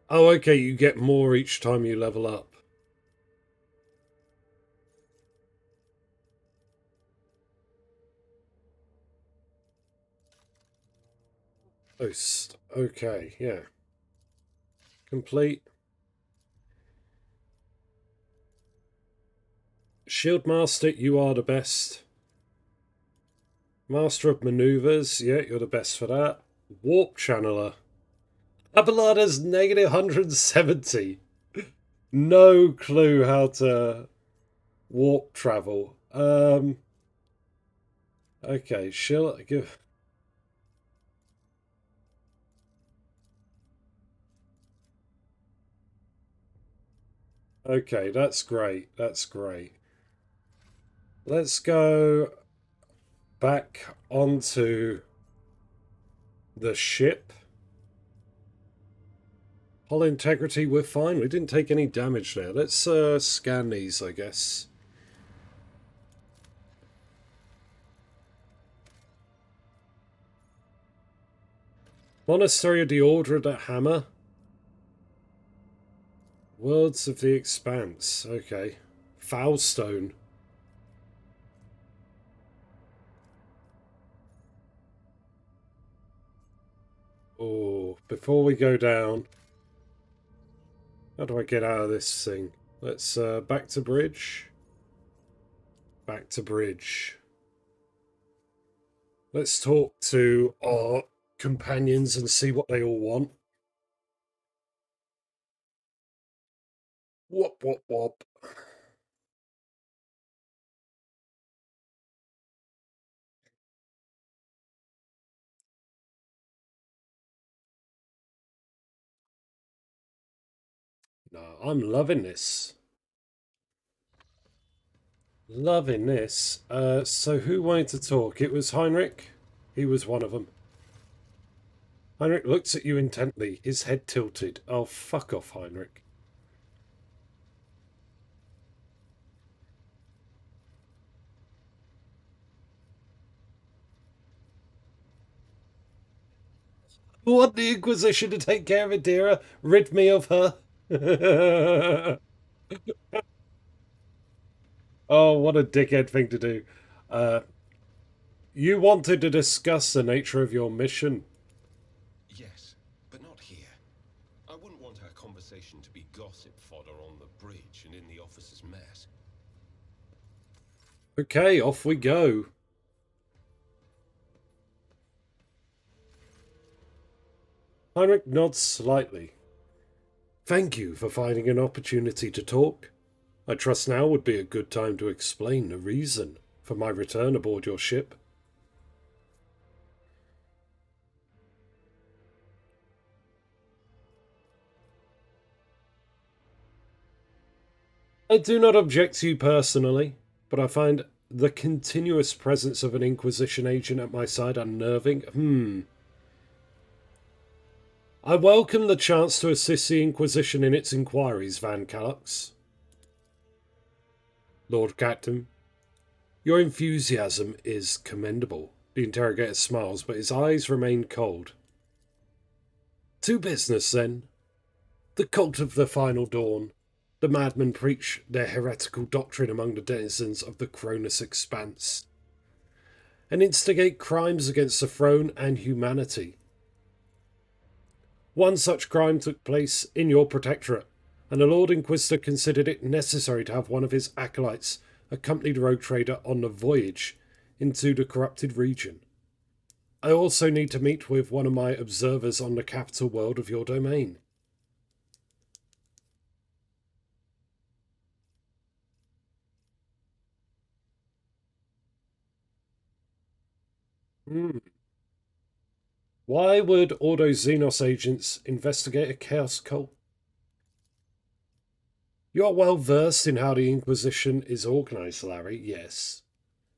Oh, okay. You get more each time you level up. Post. Okay, yeah. Complete. Shieldmaster, you are the best. Master of Maneuvers, yeah, you're the best for that. Warp Channeler. Abelardo's negative 170. No clue how to warp travel. Okay, shall I give... Okay, that's great. That's great. Let's go back onto the ship. Hull integrity, we're fine. We didn't take any damage there. Let's scan these, I guess. Monastery of the Order of the Hammer. Worlds of the Expanse. Okay. Foulstone. Oh, before we go down, how do I get out of this thing? Let's back to bridge. Back to bridge. Let's talk to our companions and see what they all want. Whoop, whoop, whoop. No, I'm loving this. Loving this. So who wanted to talk? It was Heinrich. He was one of them. Heinrich looks at you intently, his head tilted. Oh, fuck off, Heinrich. Want the Inquisition to take care of Adira? Rid me of her. Oh, what a dickhead thing to do. You wanted to discuss the nature of your mission. Yes, but not bridge and in the officer's mess. Okay, off we go. Heinrich nods slightly. Thank you for finding an opportunity to talk. I trust now would be a good time to explain the reason for my return aboard your ship. I do not object to you personally, but I find the continuous presence of an Inquisition agent at my side unnerving. I welcome the chance to assist the Inquisition in its inquiries, Van Callux. Lord Captain, your enthusiasm is commendable. The interrogator smiles, but his eyes remain cold. To business, then. The cult of the final dawn. The madmen preach their heretical doctrine among the denizens of the Cronus Expanse, and instigate crimes against the throne and humanity. One such crime took place in your protectorate, and the Lord Inquisitor considered it necessary to have one of his acolytes accompany the rogue trader on the voyage into the corrupted region. I also need to meet with one of my observers on the capital world of your domain. Why would Ordo Xenos agents investigate a chaos cult? You are well versed in how the Inquisition is organized, Larry, yes.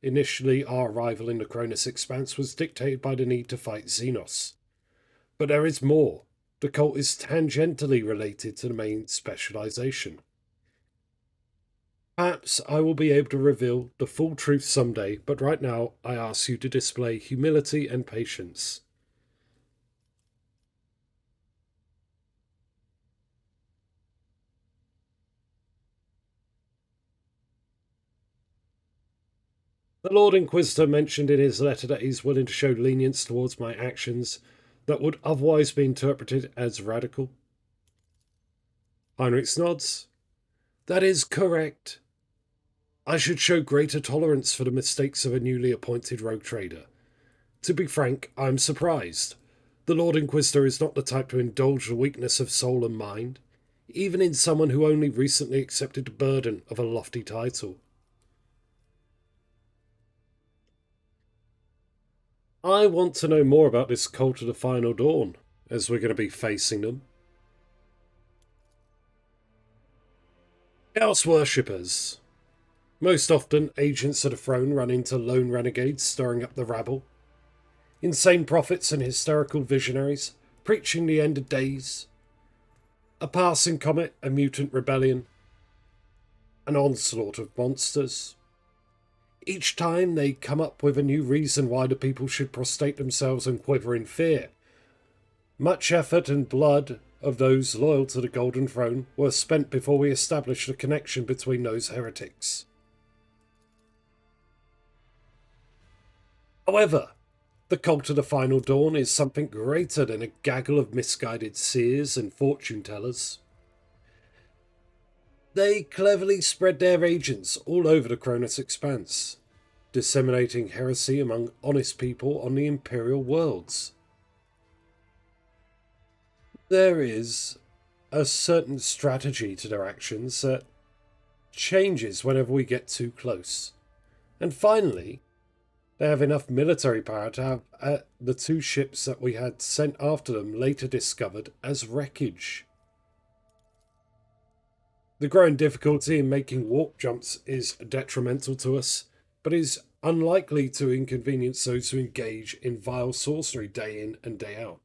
Initially, our arrival in the Cronus Expanse was dictated by the need to fight Xenos. But there is more. The cult is tangentially related to the main specialization. Perhaps I will be able to reveal the full truth someday, but right now I ask you to display humility and patience. The Lord Inquisitor mentioned in his letter that he's willing to show lenience towards my actions that would otherwise be interpreted as radical. Heinrich nods. That is correct. I should show greater tolerance for the mistakes of a newly appointed rogue trader. To be frank, I am surprised. The Lord Inquisitor is not the type to indulge the weakness of soul and mind, even in someone who only recently accepted the burden of a lofty title. I want to know more about this cult of the final dawn, as we're going to be facing them. Chaos worshippers. Most often, agents of the throne run into lone renegades stirring up the rabble. Insane prophets and hysterical visionaries, preaching the end of days. A passing comet, a mutant rebellion. An onslaught of monsters. Each time they come up with a new reason why the people should prostrate themselves and quiver in fear. Much effort and blood of those loyal to the Golden Throne were spent before we established a connection between those heretics. However, the cult of the final dawn is something greater than a gaggle of misguided seers and fortune-tellers. They cleverly spread their agents all over the Cronus Expanse, disseminating heresy among honest people on the Imperial worlds. There is a certain strategy to their actions that changes whenever we get too close. And finally, they have enough military power to have the two ships that we had sent after them later discovered as wreckage. The growing difficulty in making warp jumps is detrimental to us, but is unlikely to inconvenience those who engage in vile sorcery day in and day out.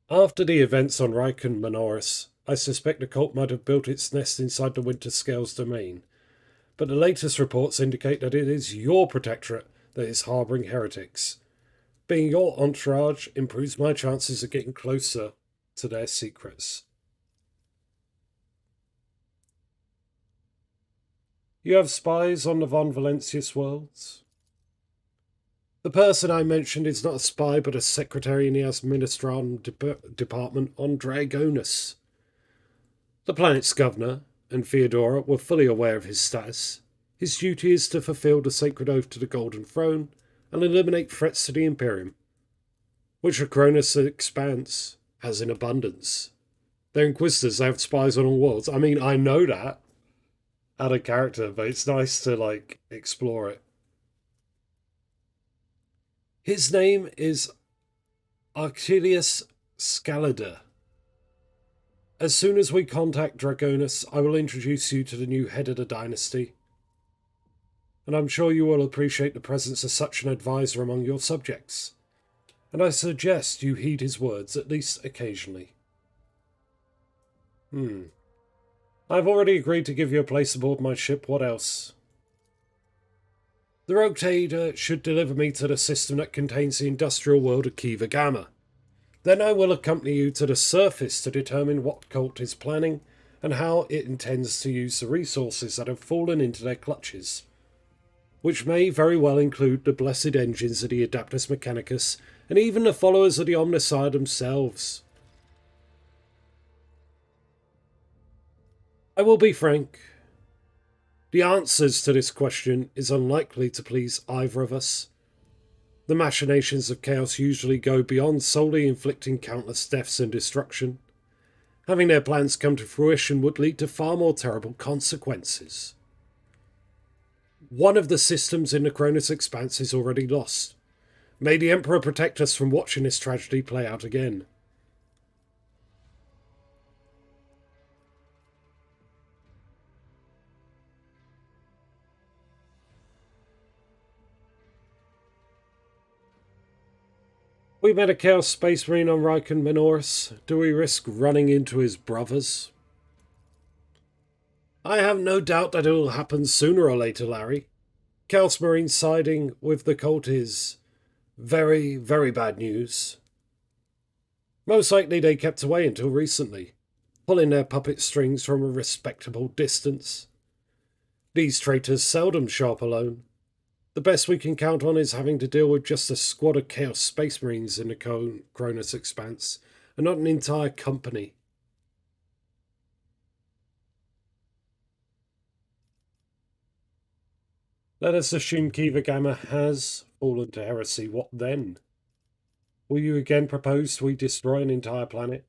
After the events on Rykon Manoris, I suspect the cult might have built its nest inside the Winter Scales domain, but the latest reports indicate that it is your protectorate that is harbouring heretics. Being your entourage improves my chances of getting closer to their secrets. You have spies on the Von Valentius worlds? The person I mentioned is not a spy, but a secretary in the Administration Department on Dragonus. The planet's governor and Theodora were fully aware of his status. His duty is to fulfill the sacred oath to the Golden Throne and eliminate threats to the Imperium, which the Cronus Expanse has in abundance. They're Inquisitors, they have spies on all worlds. I mean, I know that out of character, but it's nice to, explore it. His name is Archelius Scaliger. As soon as we contact Dragonus, I will introduce you to the new head of the dynasty. And I'm sure you will appreciate the presence of such an advisor among your subjects. And I suggest you heed his words, at least occasionally. I've already agreed to give you a place aboard my ship. What else? The rotator should deliver me to the system that contains the industrial world of Kiva Gamma. Then I will accompany you to the surface to determine what cult is planning and how it intends to use the resources that have fallen into their clutches, which may very well include the blessed engines of the Adaptus Mechanicus and even the followers of the Omnissiah themselves. I will be frank. The answers to this question is unlikely to please either of us. The machinations of chaos usually go beyond solely inflicting countless deaths and destruction. Having their plans come to fruition would lead to far more terrible consequences. One of the systems in the Cronus Expanse is already lost. May the Emperor protect us from watching this tragedy play out again. We met a Chaos Space Marine on Ryken Minoris. Do we risk running into his brothers? I have no doubt that it will happen sooner or later, Larry. Chaos Marine siding with the cult is very, very bad news. Most likely they kept away until recently, pulling their puppet strings from a respectable distance. These traitors seldom show up alone. The best we can count on is having to deal with just a squad of Chaos Space Marines in the Cronus Expanse, and not an entire company. Let us assume Kiva Gamma has fallen to heresy. What then? Will you again propose we destroy an entire planet?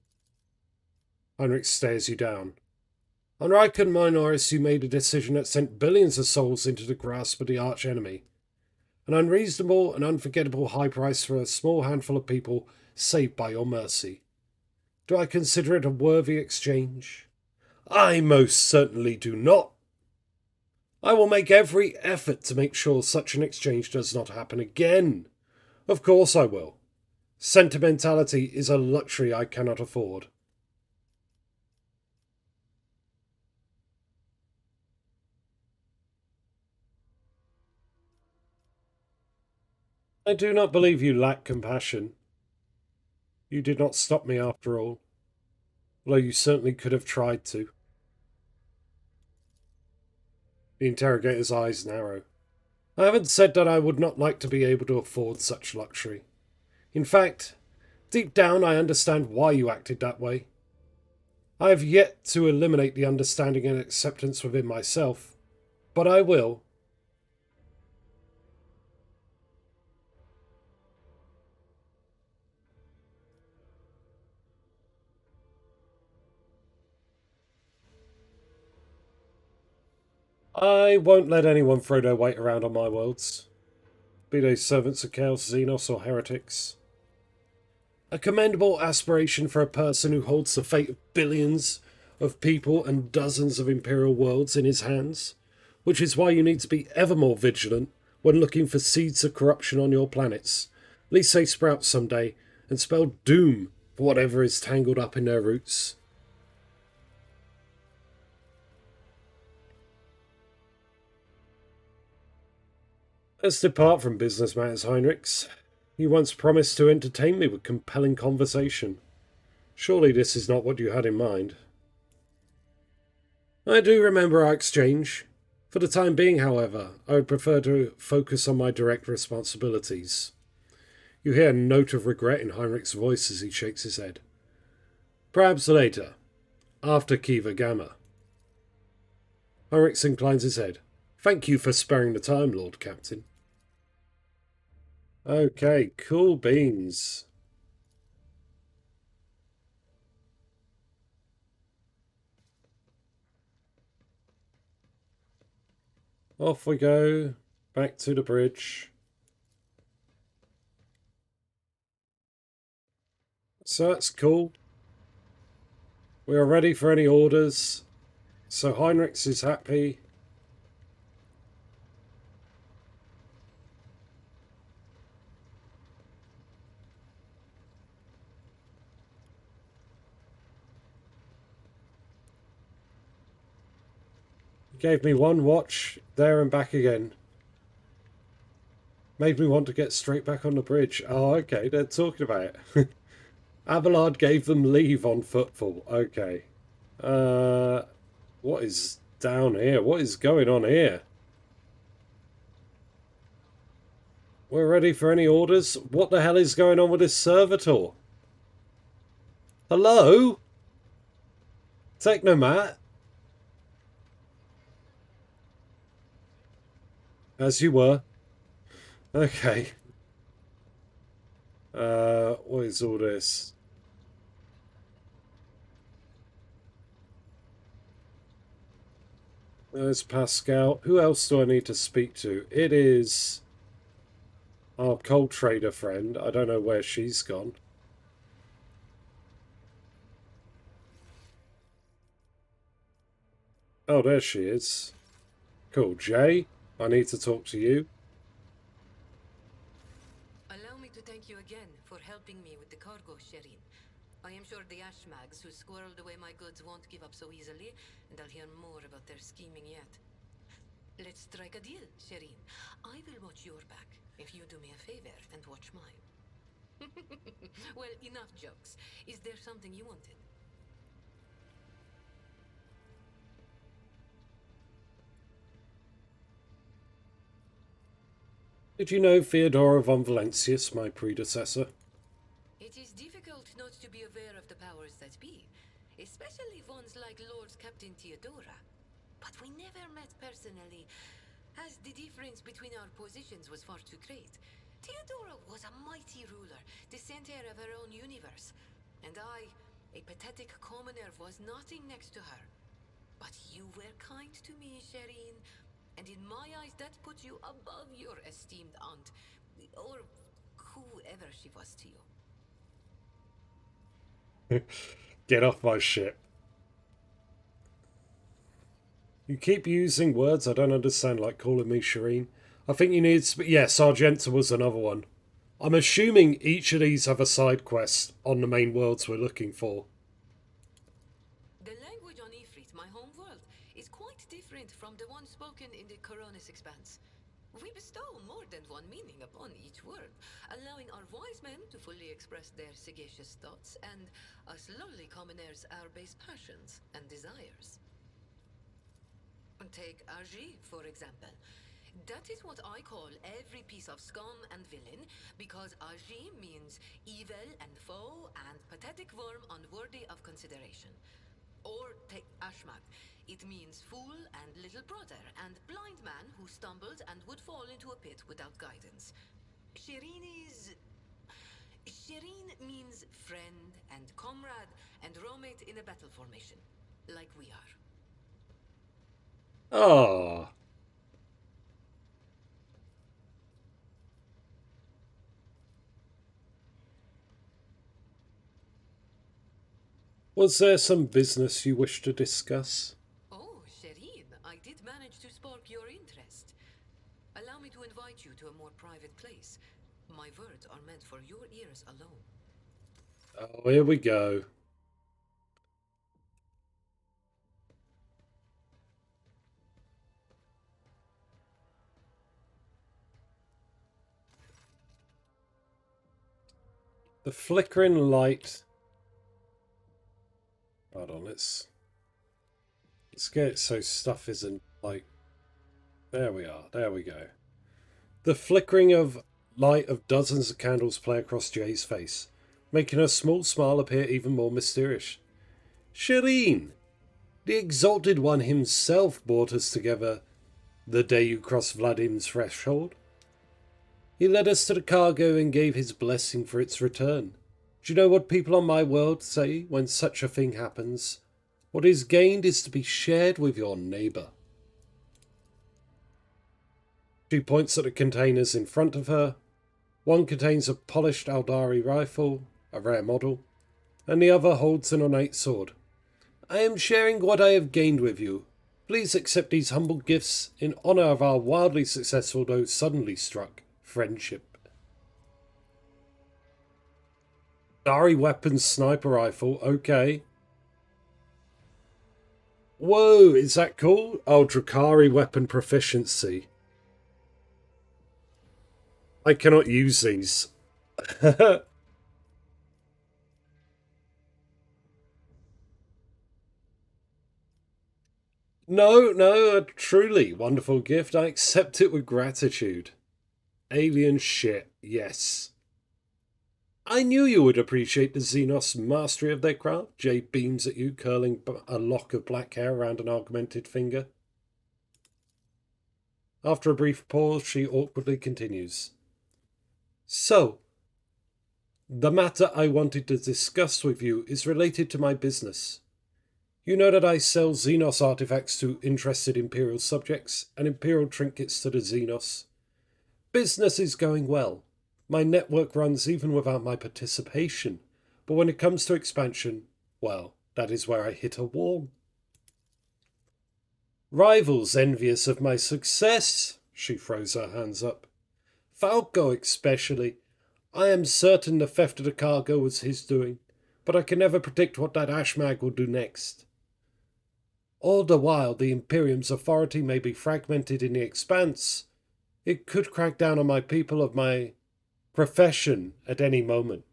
Heinrich stares you down. On Ryken Minoris, you made a decision that sent billions of souls into the grasp of the arch-enemy. An unreasonable and unforgettable high price for a small handful of people saved by your mercy. Do I consider it a worthy exchange? I most certainly do not. I will make every effort to make sure such an exchange does not happen again. Of course I will. Sentimentality is a luxury I cannot afford. I do not believe you lack compassion. You did not stop me after all, although you certainly could have tried to. The interrogator's eyes narrow. I haven't said that I would not like to be able to afford such luxury. In fact, deep down I understand why you acted that way. I have yet to eliminate the understanding and acceptance within myself, but I will. I won't let anyone throw their weight around on my worlds, be they servants of Chaos, Xenos, or heretics. A commendable aspiration for a person who holds the fate of billions of people and dozens of Imperial worlds in his hands, which is why you need to be ever more vigilant when looking for seeds of corruption on your planets, lest they sprout someday and spell doom for whatever is tangled up in their roots. Let's depart from business matters, Heinrichs. You once promised to entertain me with compelling conversation. Surely this is not what you had in mind. I do remember our exchange. For the time being, however, I would prefer to focus on my direct responsibilities. You hear a note of regret in Heinrich's voice as he shakes his head. Perhaps later, after Kiva Gamma. Heinrich inclines his head. Thank you for sparing the time, Lord Captain. Okay, cool beans. Off we go, back to the bridge. So that's cool. We are ready for any orders. So Heinrichs is happy. He gave me one watch, there and back again. Made me want to get straight back on the bridge. Oh, okay, they're talking about it. Abelard gave them leave on footfall. Okay. What is down here? What is going on here? We're ready for any orders. What the hell is going on with this servitor? Hello? Technomat? As you were. Okay. What is all this? There's Pascal. Who else do I need to speak to? It is our coal trader friend. I don't know where she's gone. Oh, there she is. Cool. Jay, I need to talk to you. Allow me to thank you again for helping me with the cargo, Sherin. I am sure the Ashmags who squirreled away my goods won't give up so easily, and I'll hear more about their scheming yet. Let's strike a deal, Sherin. I will watch your back if you do me a favor and watch mine. Well, enough jokes. Is there something you wanted? Did you know Theodora von Valentius, my predecessor? It is difficult not to be aware of the powers that be, especially ones like Lord Captain Theodora. But we never met personally, as the difference between our positions was far too great. Theodora was a mighty ruler, the center of her own universe, and I, a pathetic commoner, was nothing next to her. But you were kind to me, Sherin, and in my eyes that put you above your esteemed aunt, or whoever she was to you. Get off my ship. You keep using words I don't understand, like calling me Shireen. I think you need to... Yeah, Sargenta was another one. I'm assuming each of these have a side quest on the main worlds we're looking for. The language on Ifrit, my home world, is quite different from the one spoken in the Coronis Expanse. We bestow more than one meaning upon each word, allowing our wise men to fully express their sagacious thoughts, and us lowly commoners our base passions and desires. Take Agi, for example. That is what I call every piece of scum and villain, because Agi means evil and foe and pathetic worm unworthy of consideration. Or take Ashmag. It means fool and little brother and blind man who stumbled and would fall into a pit without guidance. Shireen means friend and comrade and roommate in a battle formation, like we are. Ah. Was there some business you wish to discuss? Oh, Shireen, I did manage to spark your interest. Allow me to invite you to a more private place. My words are meant for your ears alone. Oh, here we go. The flickering light. Hold on, let's get it so stuff isn't like There we are. There we go. The flickering of light of dozens of candles play across Jay's face, making her small smile appear even more mysterious. Shireen, the Exalted One himself brought us together the day you crossed Vladim's threshold. He led us to the cargo and gave his blessing for its return. Do you know what people on my world say when such a thing happens? What is gained is to be shared with your neighbour. She points at the containers in front of her. One contains a polished Aldari rifle, a rare model, and the other holds an ornate sword. I am sharing what I have gained with you. Please accept these humble gifts in honour of our wildly successful, though suddenly struck, friendship. Dari weapons sniper rifle, okay. Whoa, is that cool? Oh, Drakari weapon proficiency. I cannot use these. No, a truly wonderful gift. I accept it with gratitude. Alien shit, yes. I knew you would appreciate the Xenos mastery of their craft. Jay beams at you, curling a lock of black hair around an augmented finger. After a brief pause, she awkwardly continues. So, the matter I wanted to discuss with you is related to my business. You know that I sell Xenos artifacts to interested Imperial subjects and Imperial trinkets to the Xenos. Business is going well. My network runs even without my participation, but when it comes to expansion, well, that is where I hit a wall. Rivals envious of my success, she throws her hands up. Falco especially. I am certain the theft of the cargo was his doing, but I can never predict what that Ashmag will do next. All the while, the Imperium's authority may be fragmented in the expanse. It could crack down on my people of my profession at any moment.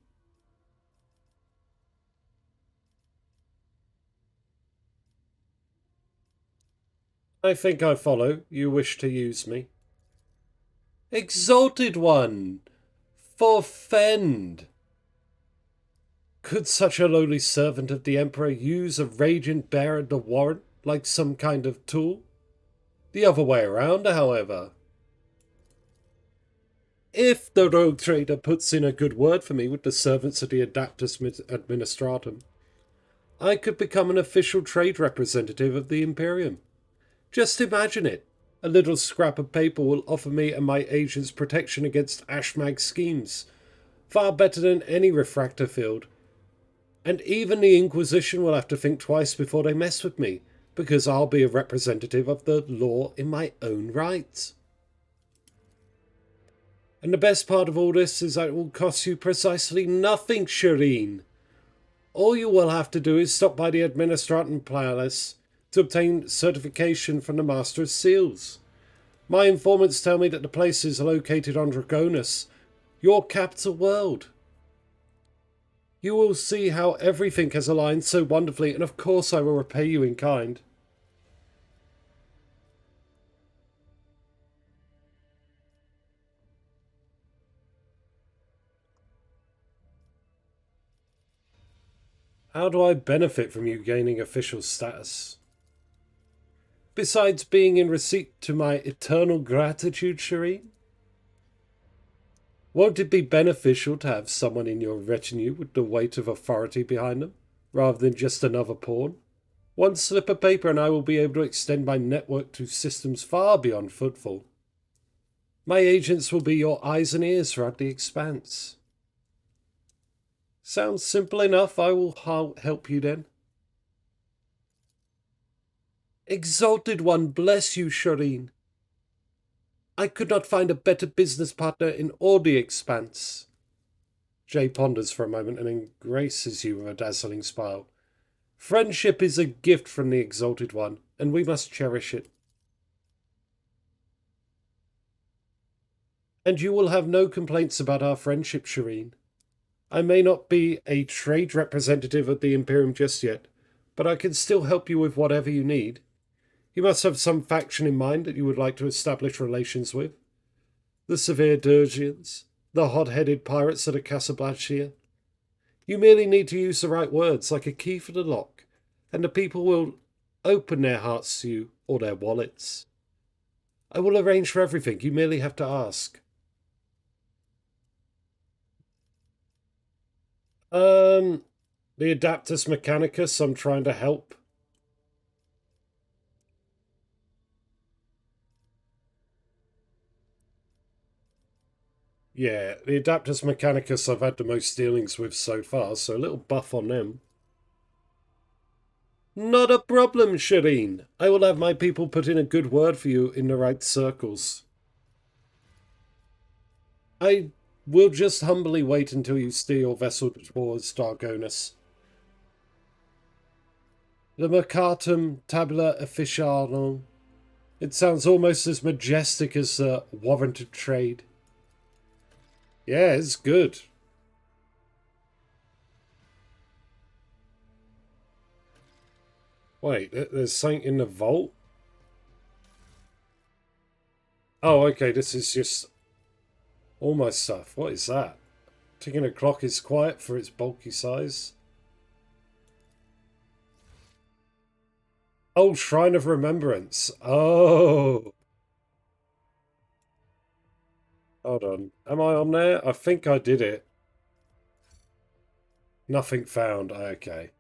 I think I follow. You wish to use me. Exalted One! Forfend! Could such a lowly servant of the Emperor use a radiant bearer the warrant like some kind of tool? The other way around, however. If the rogue trader puts in a good word for me with the servants of the Adaptus Administratum, I could become an official trade representative of the Imperium. Just imagine it. A little scrap of paper will offer me and my agents protection against Ashmag schemes, far better than any refractor field. And even the Inquisition will have to think twice before they mess with me, because I'll be a representative of the law in my own right. And the best part of all this is that it will cost you precisely nothing, Shireen. All you will have to do is stop by the Administratum Palace to obtain certification from the Master of Seals. My informants tell me that the place is located on Dragonus, your capital world. You will see how everything has aligned so wonderfully, and of course I will repay you in kind. How do I benefit from you gaining official status? Besides being in receipt to my eternal gratitude, Shireen? Won't it be beneficial to have someone in your retinue with the weight of authority behind them, rather than just another pawn? One slip of paper and I will be able to extend my network to systems far beyond footfall. My agents will be your eyes and ears throughout the expanse. Sounds simple enough. I will help you then. Exalted One, bless you, Shireen. I could not find a better business partner in all the expanse. Jay ponders for a moment and then graces you with a dazzling smile. Friendship is a gift from the Exalted One, and we must cherish it. And you will have no complaints about our friendship, Shireen. I may not be a trade representative of the Imperium just yet, but I can still help you with whatever you need. You must have some faction in mind that you would like to establish relations with. The severe Dirgians, the hot-headed pirates at Casablanca. You merely need to use the right words, like a key for the lock, and the people will open their hearts to you, or their wallets. I will arrange for everything, you merely have to ask. The Adaptus Mechanicus, I'm trying to help. Yeah, the Adaptus Mechanicus I've had the most dealings with so far, so a little buff on them. Not a problem, Shireen. I will have my people put in a good word for you in the right circles. I will just humbly wait until you steer your vessel towards Dargonus. The Mercatum Tabula Officialum. It sounds almost as majestic as the warranted trade. Yeah, it's good. Wait, there's something in the vault? Oh, okay, this is just all my stuff. What is that? Ticking a clock is quiet for its bulky size. Oh, Shrine of Remembrance. Oh. Hold on. Am I on there? I think I did it. Nothing found. Okay.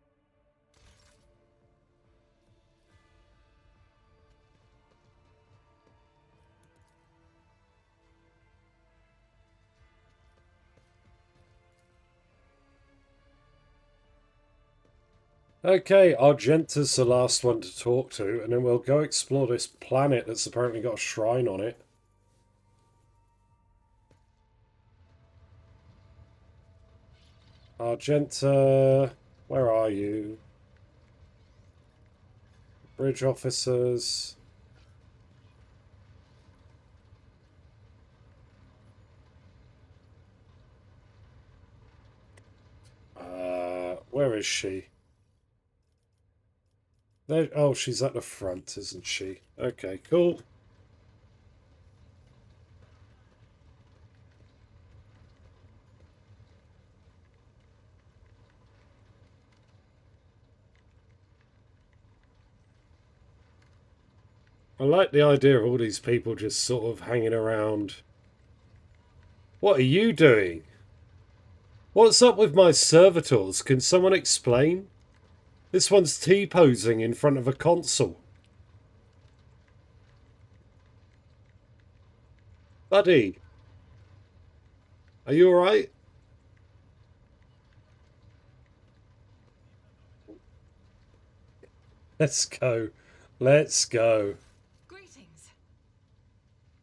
Okay, Argenta's the last one to talk to, and then we'll go explore this planet that's apparently got a shrine on it. Argenta, where are you? Bridge officers. Where is she? There, oh, she's at the front, isn't she? Okay, cool. I like the idea of all these people just sort of hanging around. What are you doing? What's up with my servitors? Can someone explain? This one's T-posing in front of a console. Buddy. Are you alright? Let's go. Let's go. Greetings.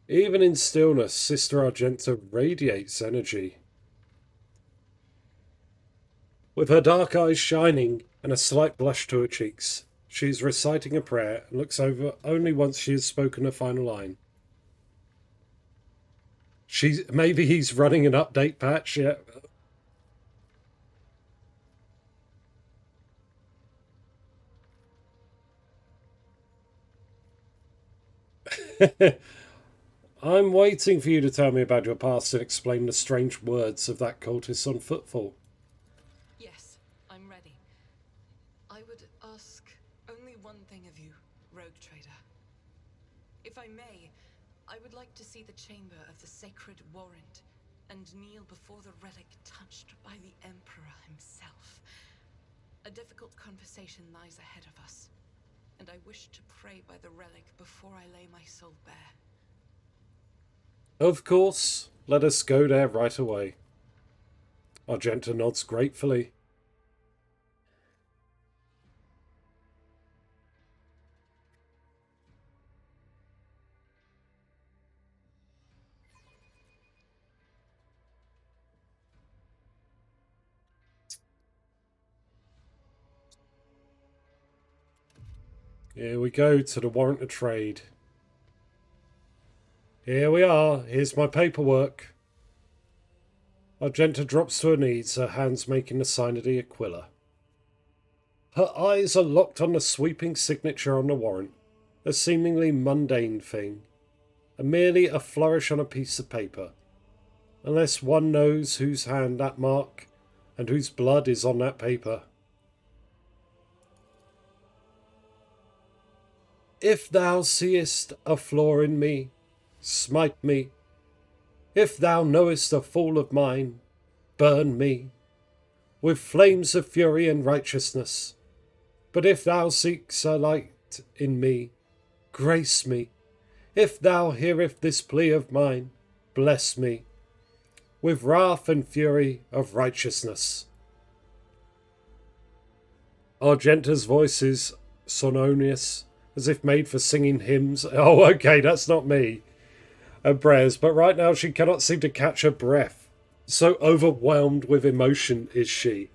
Even in stillness, Sister Argenta radiates energy. With her dark eyes shining and a slight blush to her cheeks, she is reciting a prayer and looks over only once she has spoken a final line. Maybe he's running an update patch, yeah. I'm waiting for you to tell me about your past and explain the strange words of that cultist on footfall. Yes, I'm ready. I would ask only one thing of you, rogue trader. If I may, I would like to see the chamber of the sacred warrant and kneel before the relic touched by the Emperor himself. A difficult conversation lies ahead of us, and I wish to pray by the relic before I lay my soul bare. Of course, let us go there right away. Argenta nods gratefully. Here we go to the warrant of trade. Here we are. Here's my paperwork. Argenta drops to her knees, her hands making the sign of the Aquila. Her eyes are locked on the sweeping signature on the warrant. a seemingly mundane thing, and merely a flourish on a piece of paper, unless one knows whose hand that mark and whose blood is on that paper. If thou seest a flaw in me, smite me. If thou knowest a fall of mine, burn me with flames of fury and righteousness. But if thou seek'st a light in me, grace me. If thou hearest this plea of mine, bless me with wrath and fury of righteousness. Argenta's voice is sonorious, as if made for singing hymns. Oh, okay, that's not me. And prayers, but right now she cannot seem to catch her breath. So overwhelmed with emotion is she.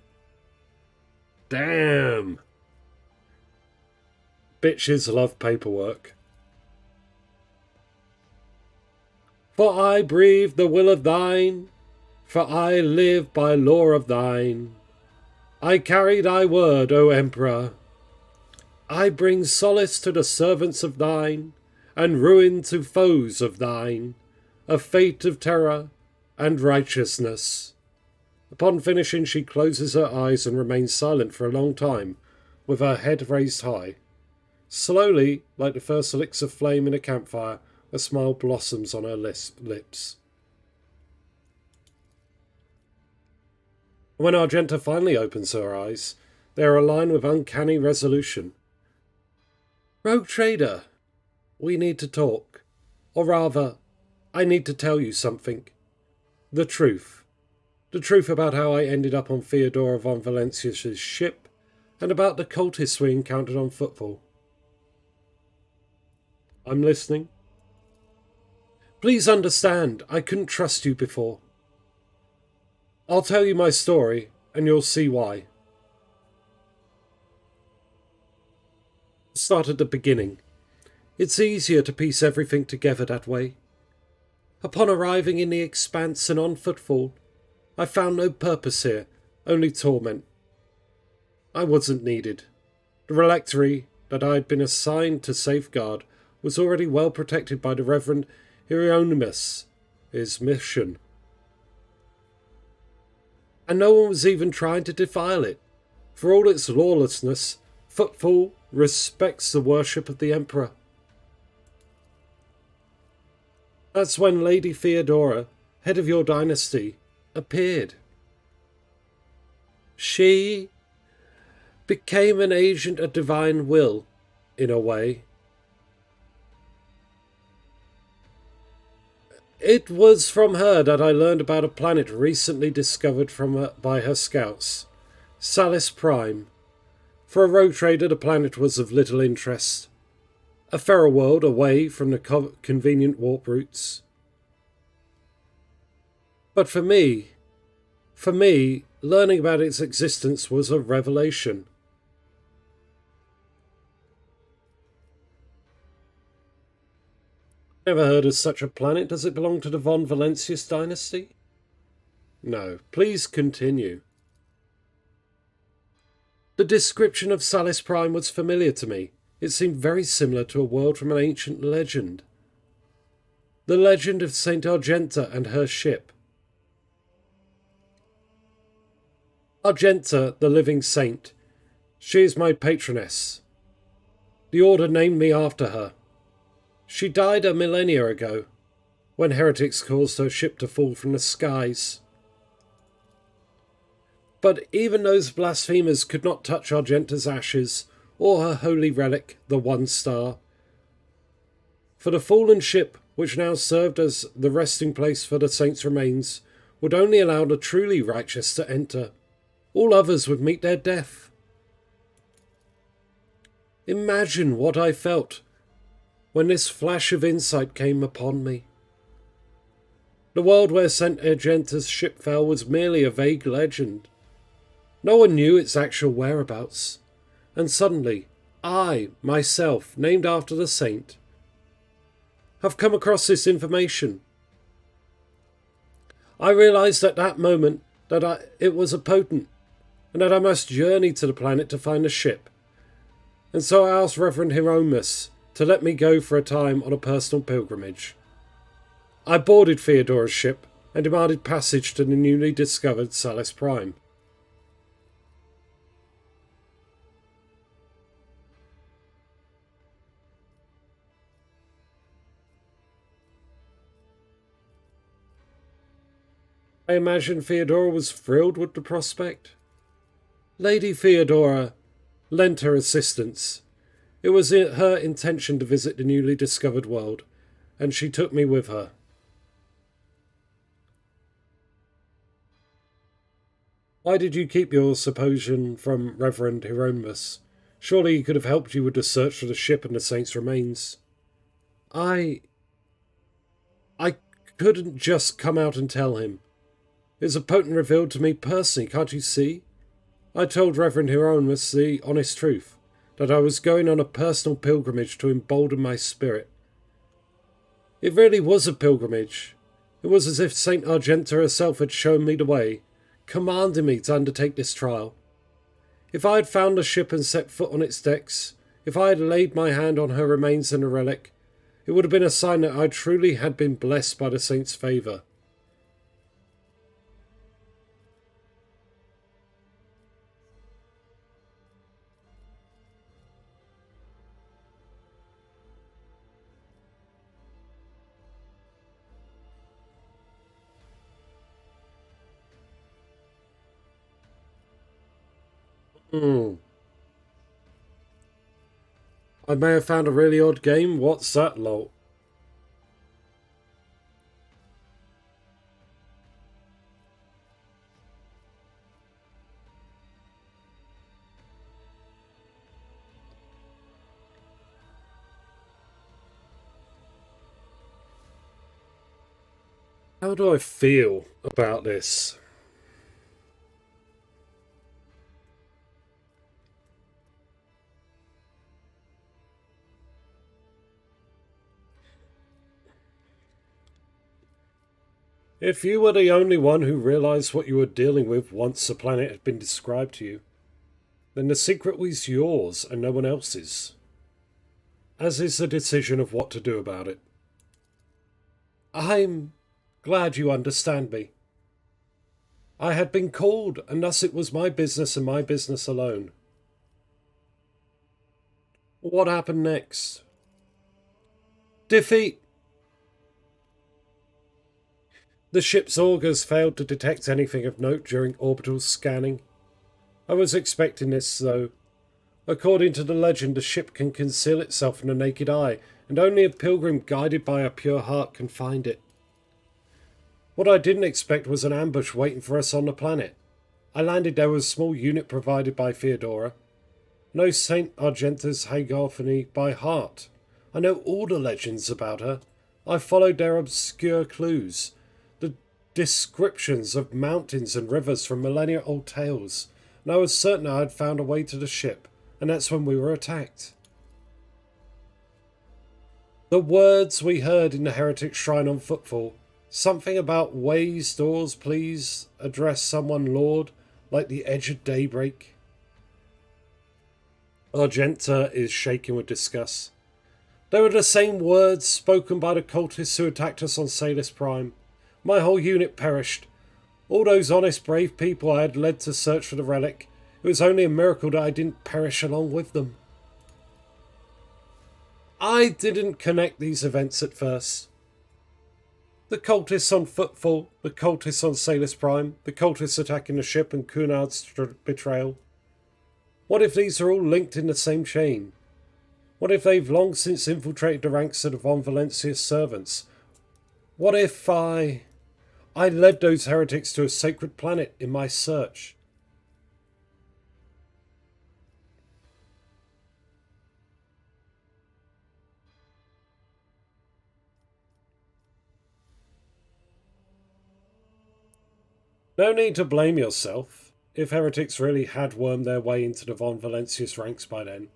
Damn. Bitches love paperwork. For I breathe the will of thine, for I live by law of thine. I carry thy word, O Emperor. I bring solace to the servants of thine, and ruin to foes of thine, a fate of terror and righteousness. Upon finishing, she closes her eyes and remains silent for a long time, with her head raised high. Slowly, like the first licks of flame in a campfire, a smile blossoms on her lips. When Argenta finally opens her eyes, they are aligned with uncanny resolution. Rogue Trader, we need to talk. Or rather, I need to tell you something. The truth. The truth about how I ended up on Theodora von Valencius's ship, and about the cultists we encountered on Footfall. I'm listening. Please understand, I couldn't trust you before. I'll tell you my story, and you'll see why. Start at the beginning. It's easier to piece everything together that way. Upon arriving in the Expanse and on Footfall, I found no purpose here, only torment. I wasn't needed. The relictory that I had been assigned to safeguard was already well protected by the Reverend Hieronymus, his mission. And no one was even trying to defile it. For all its lawlessness, Footfall respects the worship of the Emperor. That's when Lady Theodora, head of your dynasty, appeared. She became an agent of divine will, in a way. It was from her that I learned about a planet recently discovered by her scouts, Salis Prime. For a rogue trader, the planet was of little interest. A fairer world away from the convenient warp routes. But for me, learning about its existence was a revelation. Never heard of such a planet. Does it belong to the von Valencius dynasty? No. Please continue. The description of Salis Prime was familiar to me. It seemed very similar to a world from an ancient legend. The legend of Saint Argenta and her ship. Argenta, the living saint. She is my patroness. The order named me after her. She died a millennia ago, when heretics caused her ship to fall from the skies. But even those blasphemers could not touch Argenta's ashes, or her holy relic, the One Star. For the fallen ship, which now served as the resting place for the saints' remains, would only allow the truly righteous to enter. All others would meet their death. Imagine what I felt when this flash of insight came upon me. The world where Saint Argenta's ship fell was merely a vague legend. No one knew its actual whereabouts. And suddenly, I, myself, named after the saint, have come across this information. I realised at that moment that it was a potent, and that I must journey to the planet to find the ship. And so I asked Reverend Hieronymus to let me go for a time on a personal pilgrimage. I boarded Theodora's ship and demanded passage to the newly discovered Salus Prime. I imagine Theodora was thrilled with the prospect. Lady Theodora lent her assistance. It was her intention to visit the newly discovered world, and she took me with her. Why did you keep your supposition from Reverend Hieronymus? Surely he could have helped you with the search for the ship and the saint's remains. I couldn't just come out and tell him. It was a potent reveal to me personally, can't you see? I told Reverend Hieronymus the honest truth, that I was going on a personal pilgrimage to embolden my spirit. It really was a pilgrimage. It was as if Saint Argenta herself had shown me the way, commanding me to undertake this trial. If I had found the ship and set foot on its decks, if I had laid my hand on her remains and a relic, it would have been a sign that I truly had been blessed by the saint's favour. I may have found a really odd game. What's that, lol? How do I feel about this? If you were the only one who realised what you were dealing with once the planet had been described to you, then the secret was yours and no one else's. As is the decision of what to do about it. I'm glad you understand me. I had been called, and thus it was my business and my business alone. What happened next? Defeat. The ship's augers failed to detect anything of note during orbital scanning. I was expecting this, though. According to the legend, the ship can conceal itself from the naked eye, and only a pilgrim guided by a pure heart can find it. What I didn't expect was an ambush waiting for us on the planet. I landed there with a small unit provided by Theodora. Know Saint Argenta's Hagophany by heart. I know all the legends about her. I followed their obscure clues. Descriptions of mountains and rivers from millennia-old tales, and I was certain I had found a way to the ship, and that's when we were attacked. The words we heard in the heretic shrine on footfall, something about ways, doors, please, address someone, Lord, like the edge of daybreak. Argenta is shaking with disgust. They were the same words spoken by the cultists who attacked us on Salus Prime. My whole unit perished. All those honest, brave people I had led to search for the relic. It was only a miracle that I didn't perish along with them. I didn't connect these events at first. The cultists on Footfall, the cultists on Salus Prime, the cultists attacking the ship and Cunard's betrayal. What if these are all linked in the same chain? What if they've long since infiltrated the ranks of the Von Valencia's servants? What if I led those heretics to a sacred planet in my search? No need to blame yourself. If heretics really had wormed their way into the Von Valencia's ranks by then,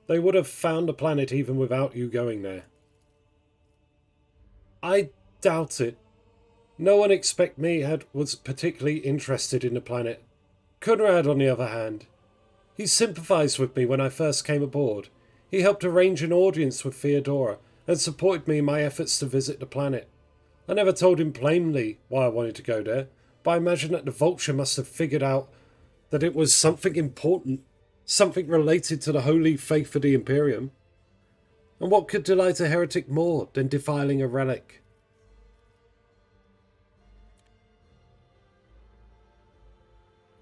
they would have found the planet even without you going there. I doubt it. No one except me was particularly interested in the planet. Conrad, on the other hand, he sympathised with me when I first came aboard. He helped arrange an audience with Theodora and supported me in my efforts to visit the planet. I never told him plainly why I wanted to go there, but I imagine that the Vulture must have figured out that it was something important, something related to the holy faith of the Imperium. And what could delight a heretic more than defiling a relic?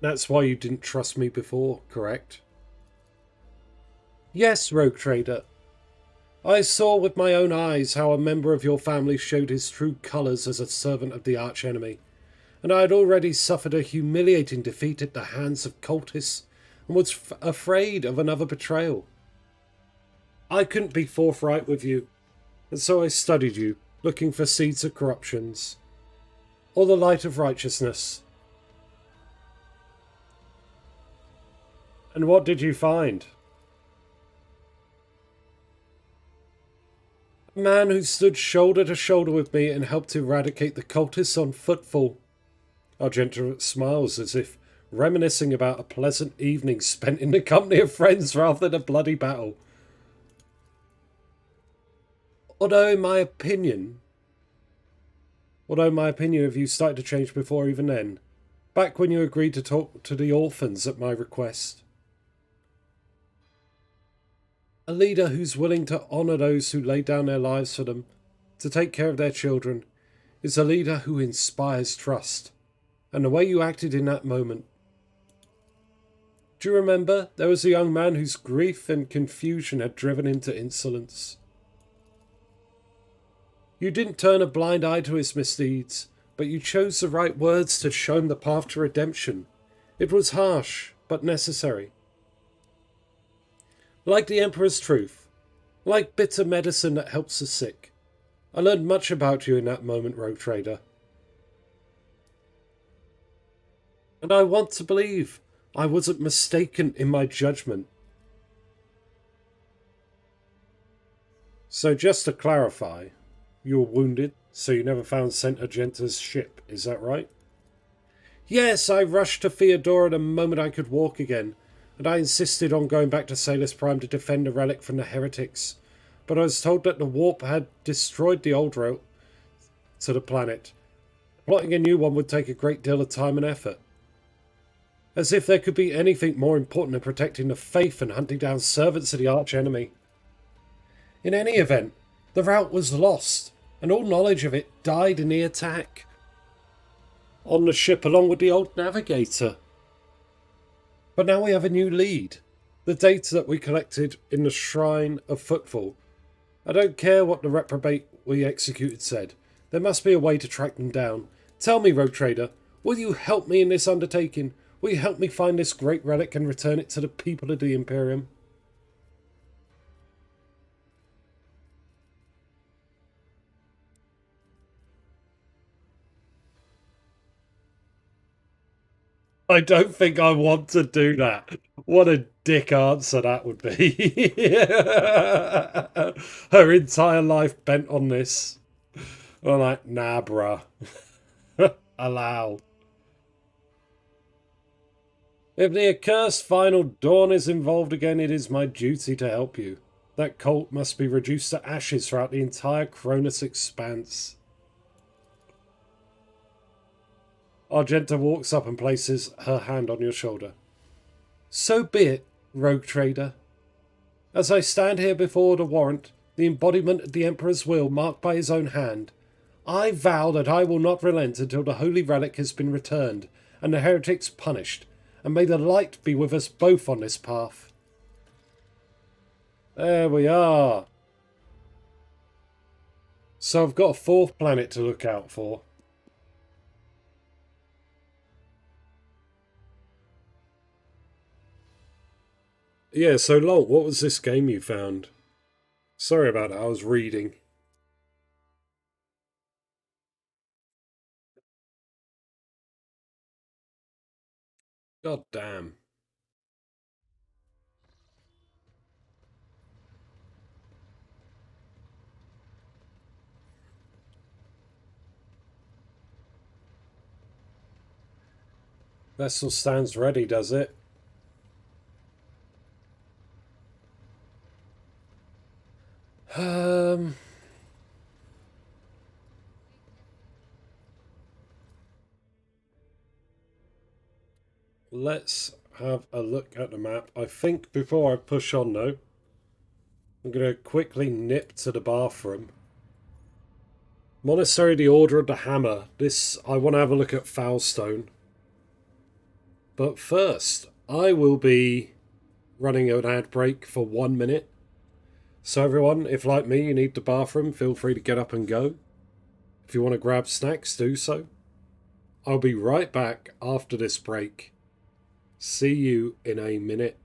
That's why you didn't trust me before, correct? Yes, Rogue Trader. I saw with my own eyes how a member of your family showed his true colours as a servant of the archenemy, and I had already suffered a humiliating defeat at the hands of cultists and was afraid of another betrayal. I couldn't be forthright with you, and so I studied you, looking for seeds of corruptions, or the light of righteousness. And what did you find? A man who stood shoulder to shoulder with me and helped eradicate the cultists on footfall. Argenta smiles as if reminiscing about a pleasant evening spent in the company of friends rather than a bloody battle. Although my opinion of you started to change before even then, back when you agreed to talk to the orphans at my request. A leader who's willing to honour those who lay down their lives for them, to take care of their children, is a leader who inspires trust. And the way you acted in that moment. Do you remember? There was a young man whose grief and confusion had driven him to insolence. You didn't turn a blind eye to his misdeeds, but you chose the right words to show him the path to redemption. It was harsh, but necessary. Like the Emperor's truth, like bitter medicine that helps the sick. I learned much about you in that moment, Rogue Trader. And I want to believe I wasn't mistaken in my judgment. So just to clarify, you were wounded, so you never found St. Argenta's ship, is that right? Yes, I rushed to Theodora the moment I could walk again, and I insisted on going back to Salus Prime to defend the relic from the heretics. But I was told that the warp had destroyed the old route to the planet. Plotting a new one would take a great deal of time and effort. As if there could be anything more important than protecting the faith and hunting down servants of the archenemy. In any event, the route was lost, and all knowledge of it died in the attack. On the ship along with the old navigator. But now we have a new lead. The data that we collected in the Shrine of Footfall. I don't care what the reprobate we executed said. There must be a way to track them down. Tell me, Rogue Trader, will you help me in this undertaking? Will you help me find this great relic and return it to the people of the Imperium? I don't think I want to do that. What a dick answer that would be. Her entire life bent on this. I'm like, nah, bruh. Allow. If the accursed final dawn is involved again, it is my duty to help you. That cult must be reduced to ashes throughout the entire Cronus expanse. Argenta walks up and places her hand on your shoulder. So be it, Rogue Trader. As I stand here before the warrant, the embodiment of the Emperor's will marked by his own hand, I vow that I will not relent until the holy relic has been returned and the heretics punished, and may the light be with us both on this path. There we are. So I've got a fourth planet to look out for. Yeah, so Lol, what was this game you found? Sorry about that, I was reading. God damn. Vessel stands ready, does it? Um, let's have a look at the map. I think before I push on though, I'm going to quickly nip to the bathroom. Monastery of the Order of the Hammer. This, I want to have a look at Foulstone. But first, I will be running an ad break for 1 minute. So everyone, if like me you need the bathroom, feel free to get up and go. If you want to grab snacks, do so. I'll be right back after this break. See you in a minute.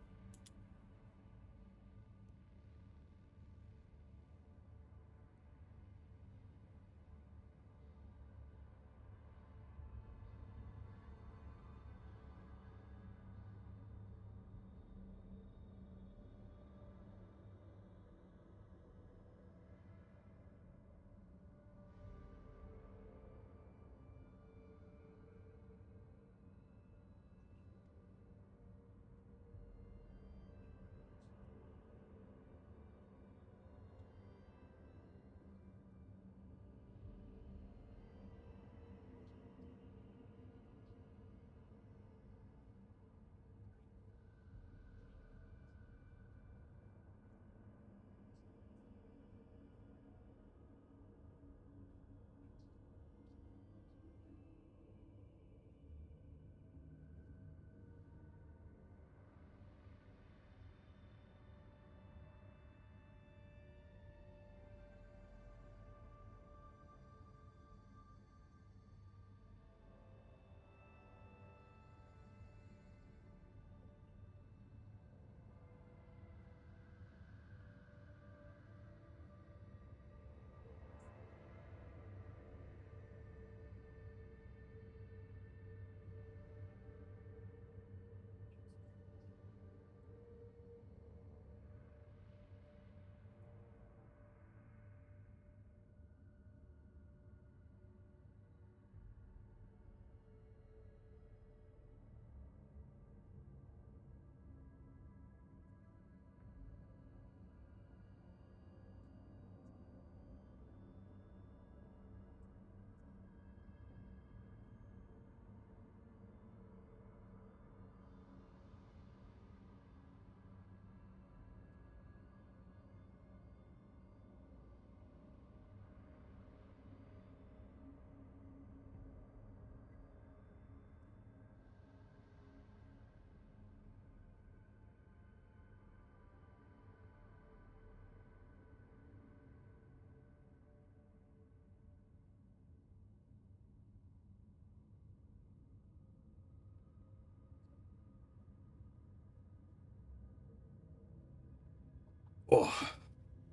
Oh,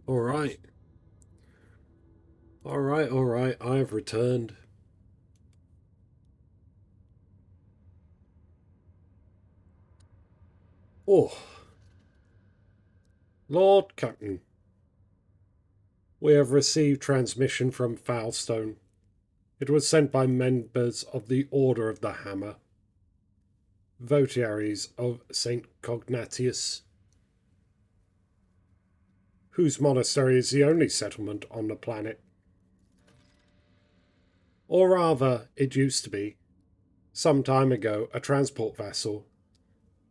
all right. All right, all right. I have returned. Oh, Lord Captain, we have received transmission from Foulstone. It was sent by members of the Order of the Hammer, votaries of St. Cognatius, whose monastery is the only settlement on the planet. Or rather, it used to be. Some time ago, a transport vessel,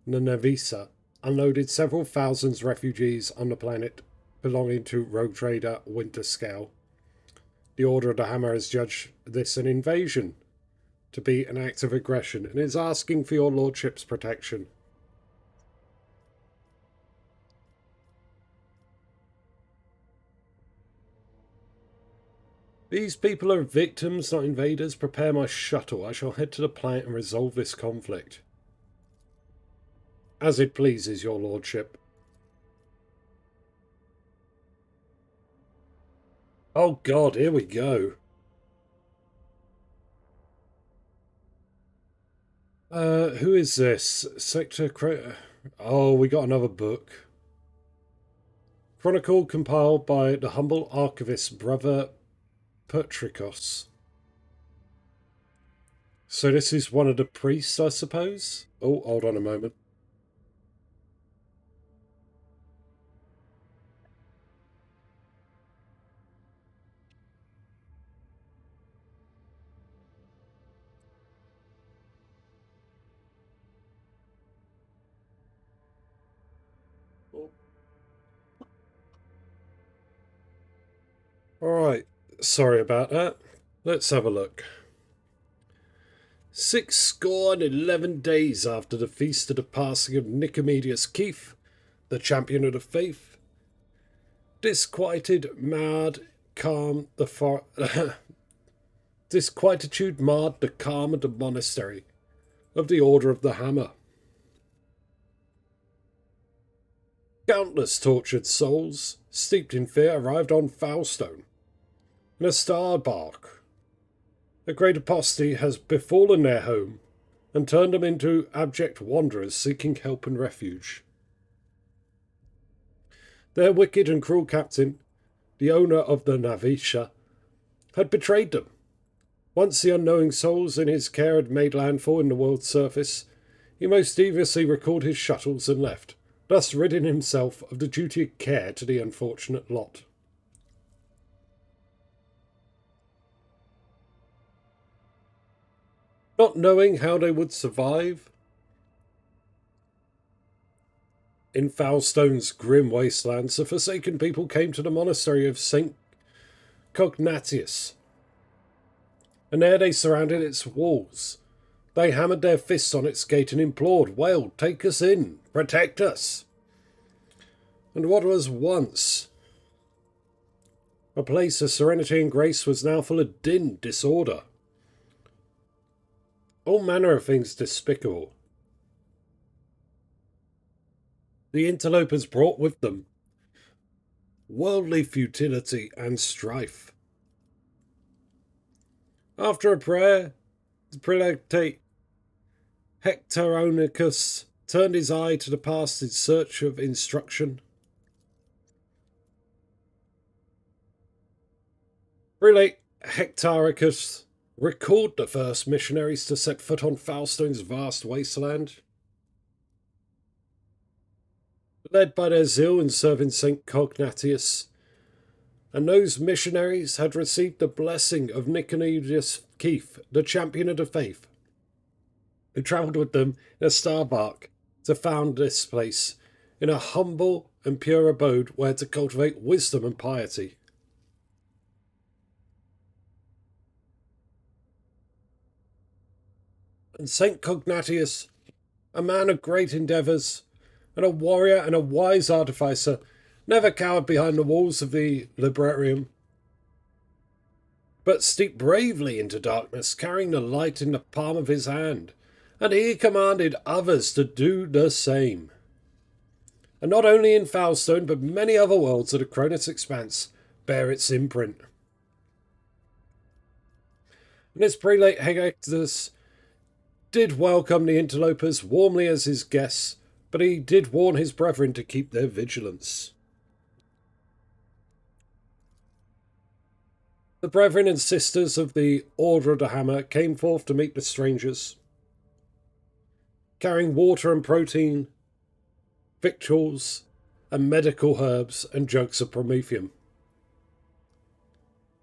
the Navisa, unloaded several thousand refugees on the planet belonging to rogue trader Winterscale. The Order of the Hammer has judged this an invasion to be an act of aggression and is asking for your lordship's protection. These people are victims, not invaders. Prepare my shuttle. I shall head to the planet and resolve this conflict. As it pleases your lordship. Oh God, here we go. Who is this? Oh, we got another book. Chronicle compiled by the humble archivist Brother Petrikos. So this is one of the priests, I suppose? Oh, hold on a moment. Alright, sorry about that. Let's have a look. 11 days after the feast of the passing of Nicomedes Keith, the champion of the faith, disquietude marred the calm of the monastery of the Order of the Hammer. Countless tortured souls, steeped in fear, arrived on Foulstone in a star bark. A great apostasy has befallen their home and turned them into abject wanderers seeking help and refuge. Their wicked and cruel captain, the owner of the Navisha, had betrayed them. Once the unknowing souls in his care had made landfall in the world's surface, he most deviously recalled his shuttles and left, thus ridding himself of the duty of care to the unfortunate lot. Not knowing how they would survive in Foulstone's grim wastelands, the forsaken people came to the monastery of St. Cognatius, and there they surrounded its walls. They hammered their fists on its gate and implored, wailed, "Take us in, protect us." And what was once a place of serenity and grace was now full of din, disorder, all manner of things despicable. The interlopers brought with them worldly futility and strife. After a prayer, the prelate Hectoronicus turned his eye to the past in search of instruction. Prelate Hectoricus recalled the first missionaries to set foot on Foulstone's vast wasteland. Led by their zeal in serving St. Cognatius, and those missionaries had received the blessing of Nicomedes Keith, the champion of the faith, who travelled with them in a star bark to found this place in a humble and pure abode where to cultivate wisdom and piety. And St. Cognatius, a man of great endeavours, and a warrior and a wise artificer, never cowered behind the walls of the librarium, but stepped bravely into darkness, carrying the light in the palm of his hand, and he commanded others to do the same. And not only in Foulstone, but many other worlds of the Cronus Expanse bear its imprint. And this prelate Hectus did welcome the interlopers warmly as his guests, but he did warn his brethren to keep their vigilance. The brethren and sisters of the Order of the Hammer came forth to meet the strangers, carrying water and protein, victuals, and medical herbs, and jugs of promethium.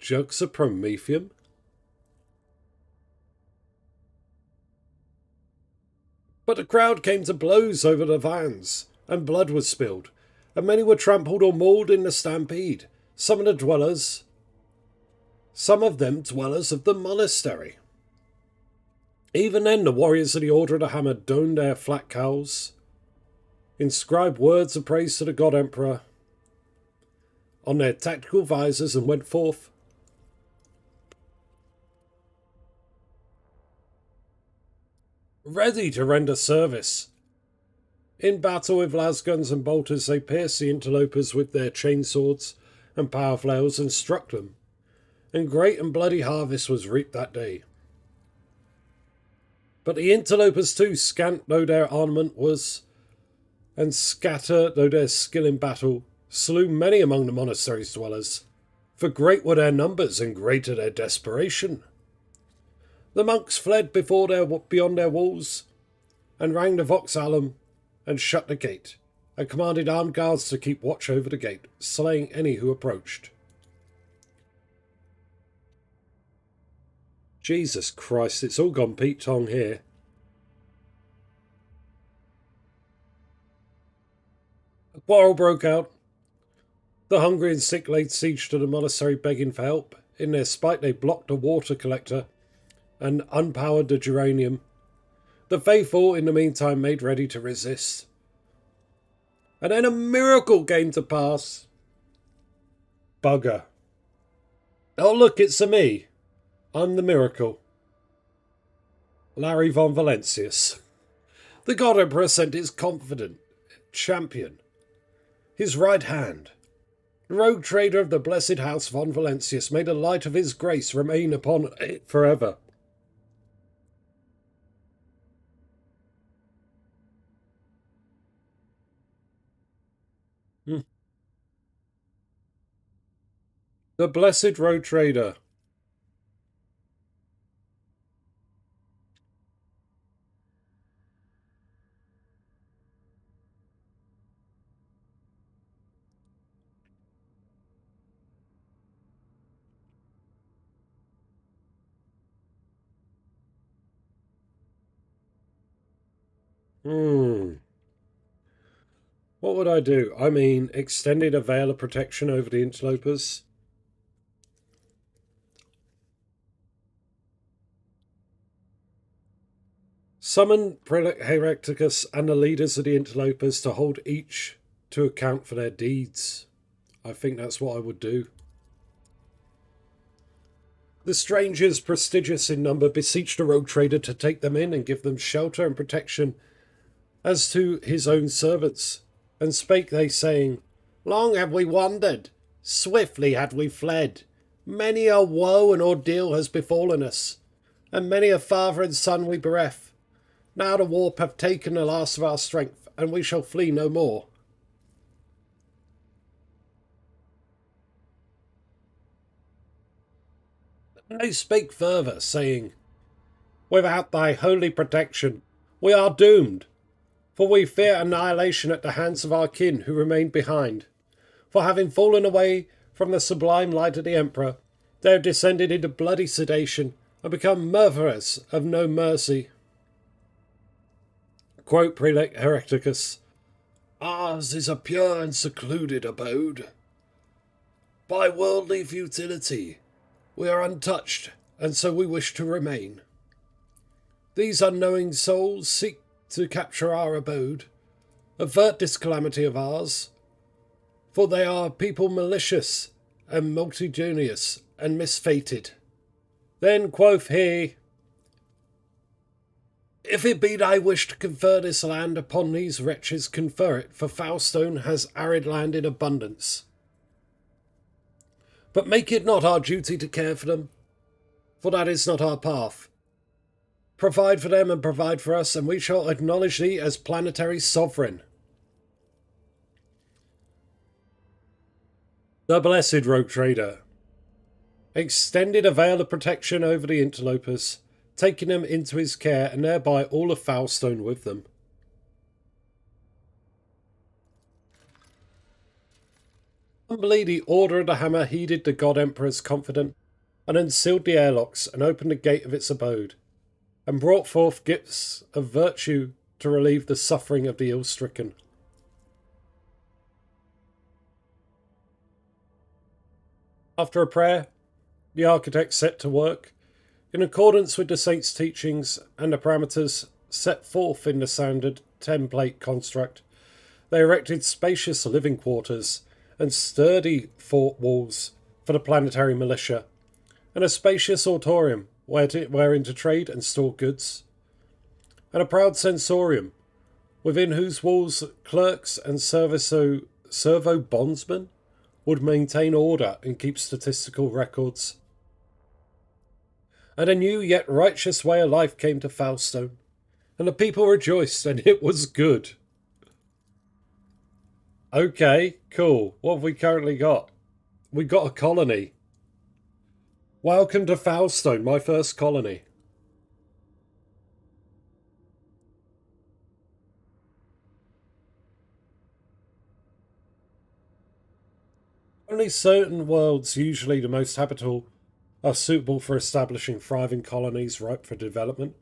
Jugs of promethium? But the crowd came to blows over the vans, and blood was spilled, and many were trampled or mauled in the stampede, some of them dwellers of the monastery. Even then the warriors of the Order of the Hammer donned their flat cowls, inscribed words of praise to the God Emperor on their tactical visors, and went forth. Ready to render service. In battle with lasguns and bolters, they pierced the interlopers with their chainswords and power flails and struck them, and great and bloody harvest was reaped that day. But the interlopers too, scant though their armament was, and scatter though their skill in battle, slew many among the monastery's dwellers, for great were their numbers and greater their desperation. The monks fled beyond their walls, and rang the vox alum, and shut the gate, and commanded armed guards to keep watch over the gate, slaying any who approached. Jesus Christ, it's all gone Pete Tong here. A quarrel broke out. The hungry and sick laid siege to the monastery begging for help. In their spite they blocked the water collector and unpowered the geranium. The faithful in the meantime made ready to resist. And then a miracle came to pass. Bugger. Oh look, it's a me. I'm the miracle. Larry von Valentius. The God Emperor sent his confident champion, his right hand. The rogue trader of the blessed house von Valentius made a light of his grace remain upon it forever. The blessed rogue trader. What would I do? I mean, extended a veil of protection over the interlopers. Summon Prelate Herecticus and the leaders of the interlopers to hold each to account for their deeds. I think that's what I would do. The strangers, prestigious in number, beseeched the rogue trader to take them in and give them shelter and protection as to his own servants. And spake they, saying, Long have we wandered, swiftly have we fled. Many a woe and ordeal has befallen us, and many a father and son we bereft. Now the warp hath taken the last of our strength, and we shall flee no more. And they spake further, saying, Without thy holy protection, we are doomed. For we fear annihilation at the hands of our kin who remain behind. For having fallen away from the sublime light of the Emperor, they have descended into bloody sedation and become murderers of no mercy. Quote Prelate Herecticus, Ours is a pure and secluded abode. By worldly futility, we are untouched, and so we wish to remain. These unknowing souls seek to capture our abode, avert this calamity of ours, for they are people malicious and multitudinous and misfated. Then quoth he, If it be thy wish to confer this land upon these wretches, confer it, for Foulstone has arid land in abundance. But make it not our duty to care for them, for that is not our path. Provide for them and provide for us, and we shall acknowledge thee as planetary sovereign. The blessed rogue trader extended a veil of protection over the interlopers, taking them into his care, and thereby all of Foulstone with them. Humbly the Order of the Hammer heeded the God Emperor's confidence, and unsealed the airlocks and opened the gate of its abode, and brought forth gifts of virtue to relieve the suffering of the ill-stricken. After a prayer, the architect set to work, in accordance with the saint's teachings and the parameters set forth in the standard template construct. They erected spacious living quarters and sturdy fort walls for the planetary militia, and a spacious auditorium wherein to trade and store goods, and a proud sensorium, within whose walls clerks and servo bondsmen would maintain order and keep statistical records. And a new yet righteous way of life came to Foulstone, and the people rejoiced, and it was good. Okay, cool. What have we currently got? We got a colony. Welcome to Foulstone, my first colony. Only certain worlds, usually the most habitable, are suitable for establishing thriving colonies ripe for development.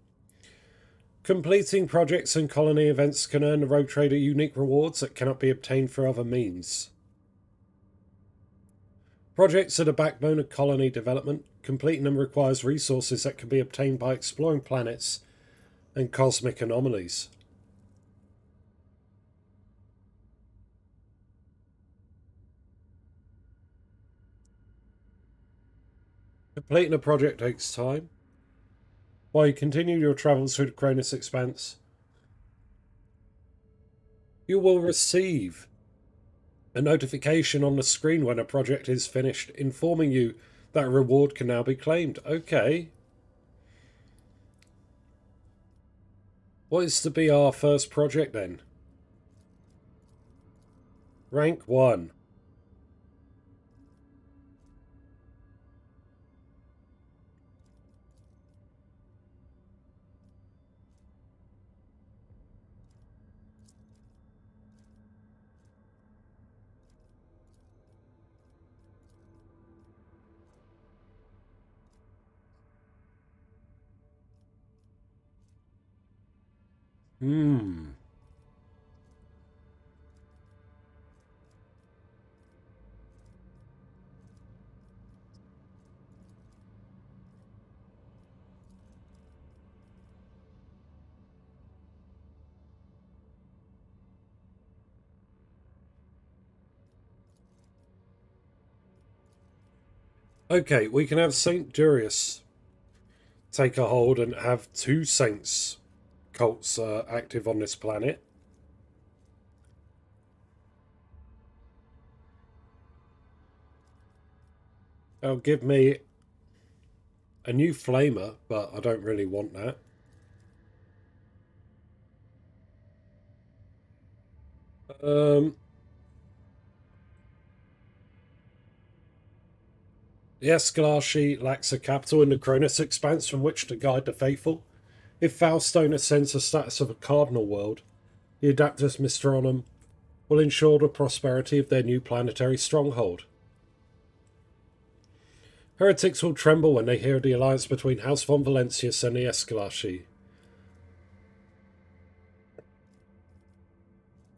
Completing projects and colony events can earn the rogue trader unique rewards that cannot be obtained through other means. Projects are the backbone of colony development. Completing them requires resources that can be obtained by exploring planets and cosmic anomalies. Completing a project takes time. While you continue your travels through the Cronus Expanse, you will receive a notification on the screen when a project is finished, informing you that a reward can now be claimed. Okay. What is to be our first project then? Rank 1. Okay, we can have Saint Durius take a hold and have 2 Saints cults active on this planet. That'll give me a new Flamer, but I don't really want that. The Escalashi lacks a capital in the Cronus Expanse from which to guide the faithful. If Faustone ascends the status of a cardinal world, the Adaptus Mystronum will ensure the prosperity of their new planetary stronghold. Heretics will tremble when they hear of the alliance between House von Valentius and the Escalashi.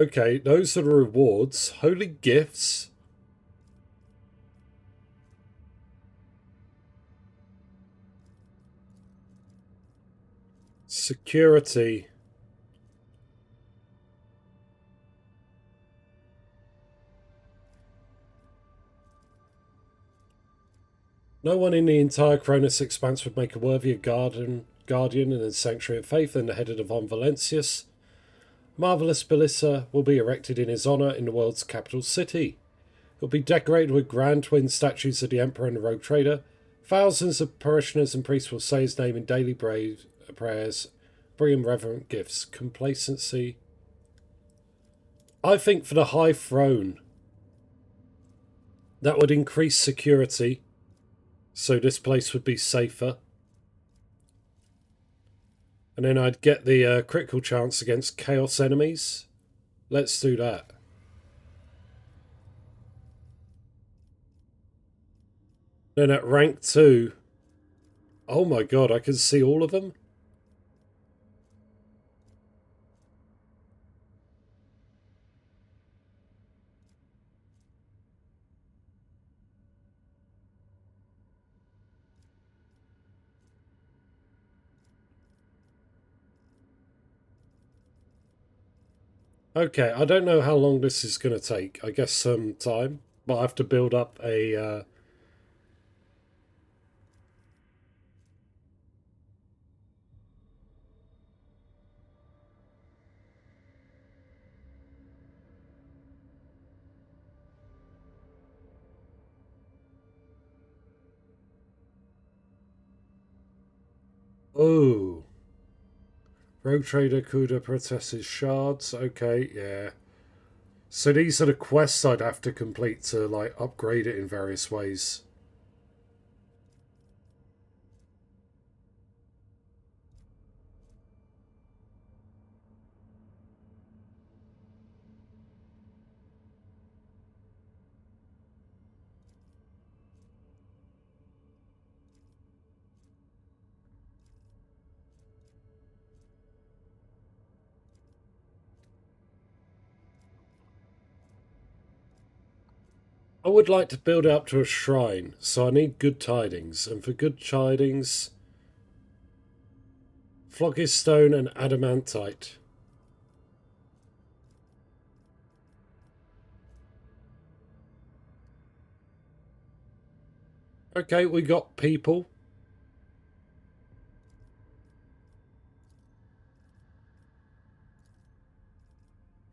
Okay, those are the rewards. Holy gifts. Security. No one in the entire Cronus Expanse would make a worthier guardian in the Sanctuary of Faith than the head of the Von Valentius. Marvelous Ballista will be erected in his honour in the world's capital city. It will be decorated with grand twin statues of the Emperor and the Rogue Trader. Thousands of parishioners and priests will say his name in daily prayers, bring him reverent gifts. Complacency. I think for the High Throne, that would increase security, so this place would be safer. And then I'd get the critical chance against Chaos enemies. Let's do that. Then at rank 2... Oh my god, I can see all of them? Okay, I don't know how long this is going to take. I guess some time. But I have to build up a... Oh. Rogue Trader Kuda protested shards. Okay, yeah. So these are the quests I'd have to complete to, like, upgrade it in various ways. I would like to build it up to a shrine, so I need good tidings. And for good tidings, phlogiston and adamantite. Okay, we got people.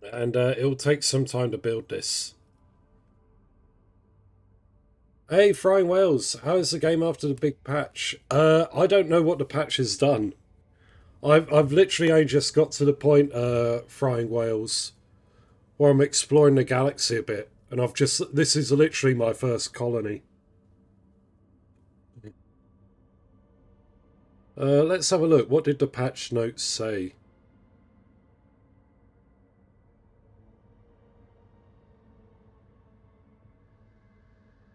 And it'll take some time to build this. Hey, Frying Whales, how is the game after the big patch? I don't know what the patch has done. I've literally only just got to the point, Frying Whales, where I'm exploring the galaxy a bit. And this is literally my first colony. Let's have a look. What did the patch notes say?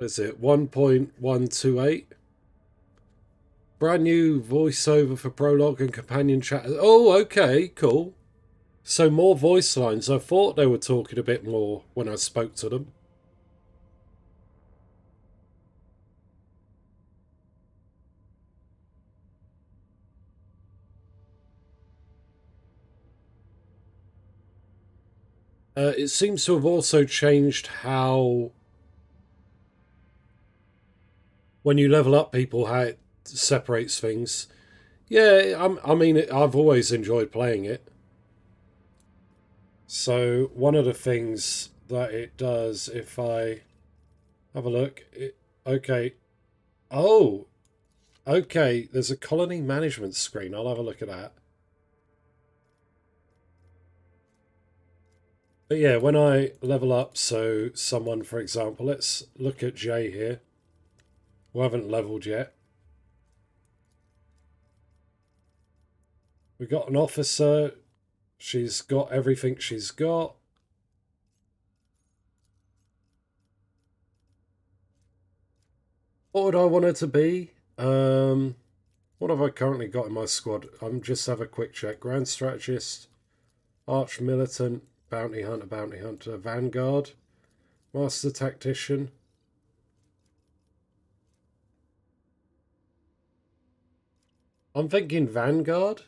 Is it 1.128? Brand new voiceover for prologue and companion chat. Oh, okay, cool. So more voice lines. I thought they were talking a bit more when I spoke to them. It seems to have also changed how, when you level up people, how it separates things. Yeah, I mean, I've always enjoyed playing it. So one of the things that it does, if I have a look, okay. Oh, okay, there's a colony management screen. I'll have a look at that. But yeah, when I level up, so someone, for example, let's look at Jay here, who haven't leveled yet. We got an officer. She's got everything she's got. What would I want her to be? What have I currently got in my squad? I'm just have a quick check. Grand Strategist, Arch Militant, Bounty Hunter, Vanguard, Master Tactician. I'm thinking Vanguard.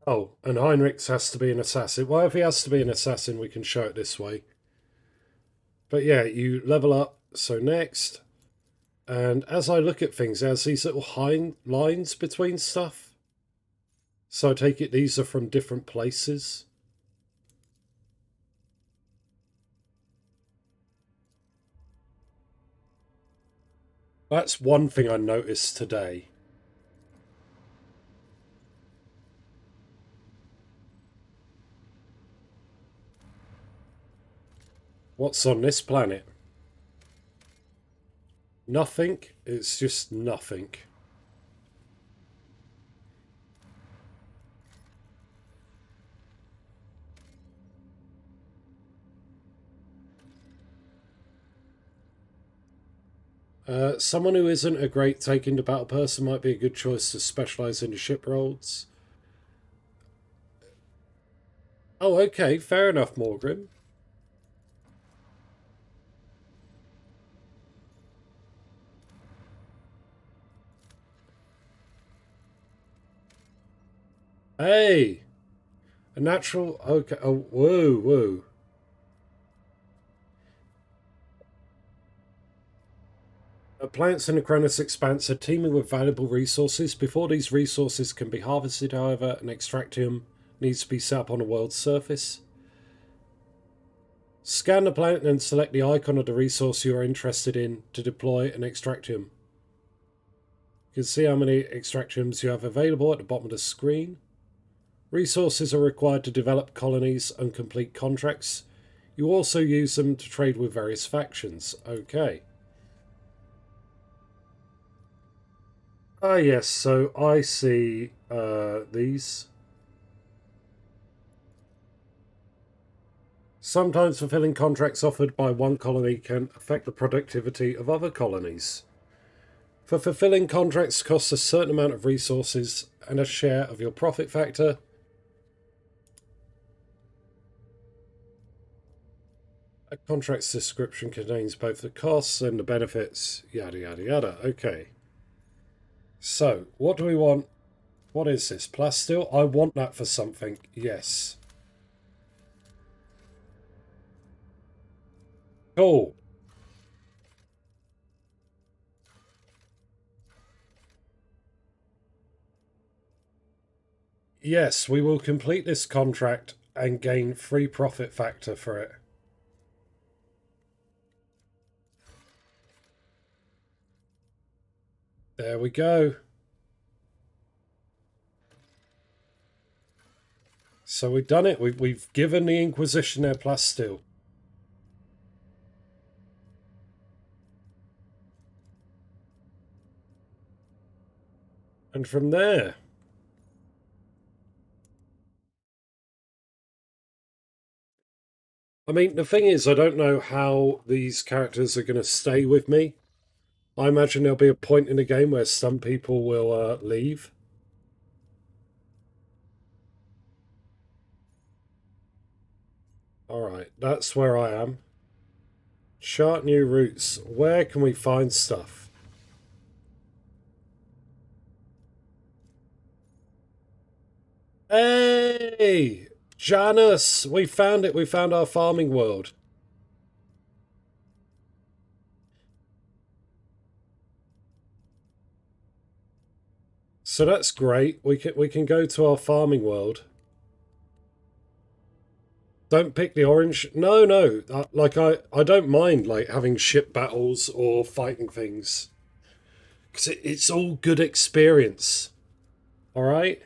Oh, and Heinrichs has to be an assassin. Well, if he has to be an assassin, we can show it this way. But yeah, you level up. So next. And as I look at things, there's these little lines between stuff. So I take it these are from different places. That's one thing I noticed today. What's on this planet? Nothing. It's just nothing. Someone who isn't a great taking to battle person might be a good choice to specialise in the ship roles. Oh, okay, fair enough, Morgrim. Hey! A natural... Okay, oh, whoa. Plants in the Cronus Expanse are teeming with valuable resources. Before these resources can be harvested, however, an extractium needs to be set up on the world's surface. Scan the planet and select the icon of the resource you are interested in to deploy an extractium. You can see how many extractiums you have available at the bottom of the screen. Resources are required to develop colonies and complete contracts. You also use them to trade with various factions. Okay. Ah, yes, so I see these. Sometimes fulfilling contracts offered by one colony can affect the productivity of other colonies. For fulfilling contracts costs a certain amount of resources and a share of your profit factor. A contract's description contains both the costs and the benefits, yada yada yada. Okay. So, what do we want? What is this? Plasteel? I want that for something. Yes. Cool. Yes, we will complete this contract and gain free profit factor for it. There we go. So we've done it. We've given the Inquisition their plasteel. And from there... I mean, the thing is, I don't know how these characters are going to stay with me. I imagine there'll be a point in the game where some people will leave. Alright, that's where I am. Chart new routes. Where can we find stuff? Hey! Janus! We found it! We found our farming world. So that's great. We can go to our farming world. Don't pick the orange. No, no. I don't mind like having ship battles or fighting things. Because it's all good experience. Alright?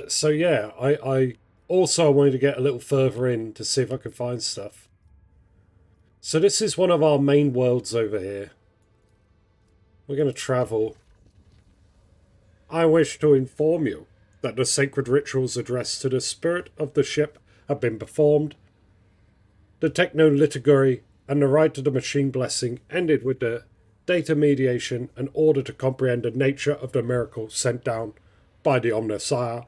So yeah, I also wanted to get a little further in to see if I could find stuff. So this is one of our main worlds over here. We're going to travel. I wish to inform you that the sacred rituals addressed to the spirit of the ship have been performed. The techno-liturgy and the rite of the machine blessing ended with the data mediation in order to comprehend the nature of the miracle sent down by the Omnissiah.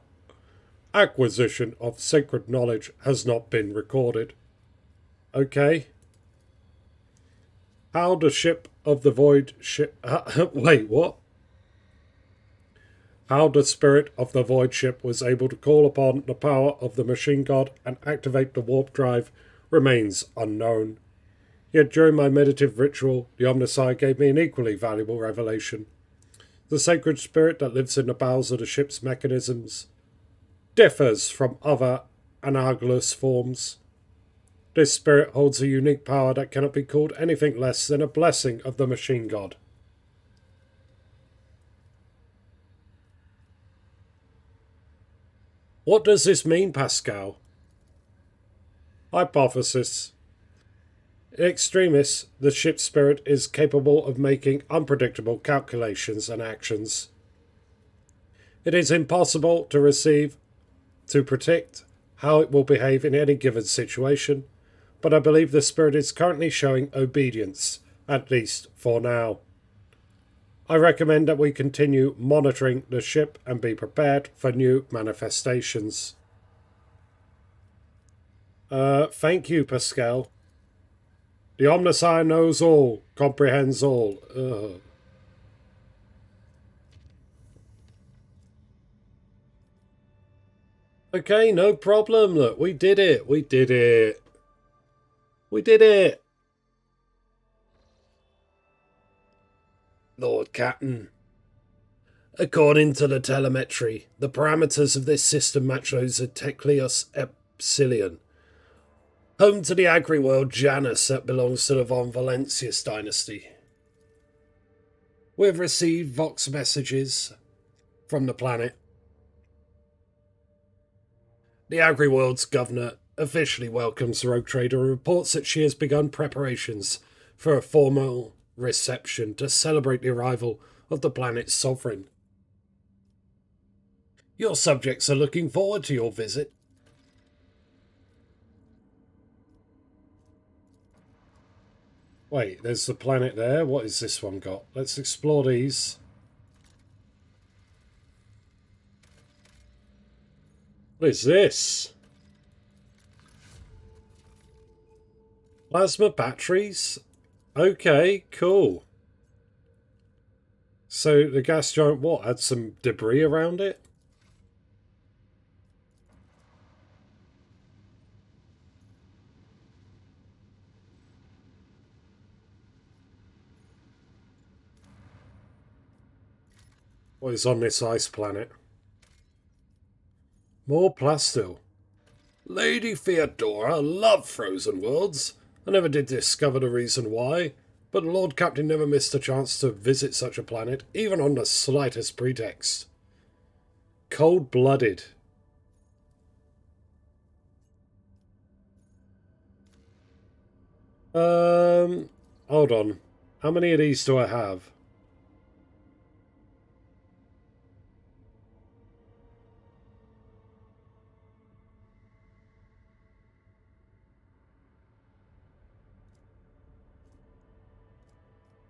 Acquisition of sacred knowledge has not been recorded. Okay. How the ship of the void ship... Wait, what? How the spirit of the void ship was able to call upon the power of the machine god and activate the warp drive remains unknown. Yet during my meditative ritual, the Omnissiah gave me an equally valuable revelation. The sacred spirit that lives in the bowels of the ship's mechanisms differs from other analogous forms. This spirit holds a unique power that cannot be called anything less than a blessing of the machine god. What does this mean, Pascal? Hypothesis. In extremis, the ship's spirit is capable of making unpredictable calculations and actions. It is impossible to predict how it will behave in any given situation, but I believe the spirit is currently showing obedience, at least for now. I recommend that we continue monitoring the ship and be prepared for new manifestations. Thank you, Pascal. The Omnissiah knows all, comprehends all. Okay, no problem. Look, we did it. We did it. We did it. Lord Captain. According to the telemetry, the parameters of this system match those of Tecleus Epsilon, home to the agri-world Janus that belongs to the Von Valentius dynasty. We've received Vox messages from the planet. The agri-world's governor officially welcomes the rogue trader and reports that she has begun preparations for a formal reception to celebrate the arrival of the planet's sovereign. Your subjects are looking forward to your visit. Wait, there's the planet there. What is this one got? Let's explore these. What is this? Plasma batteries? Okay, cool. So the gas giant, what, had some debris around it? What is on this ice planet? More plastil. Lady Theodora loved frozen worlds. I never did discover the reason why, but the Lord Captain never missed a chance to visit such a planet, even on the slightest pretext. Cold-blooded. Hold on. How many of these do I have?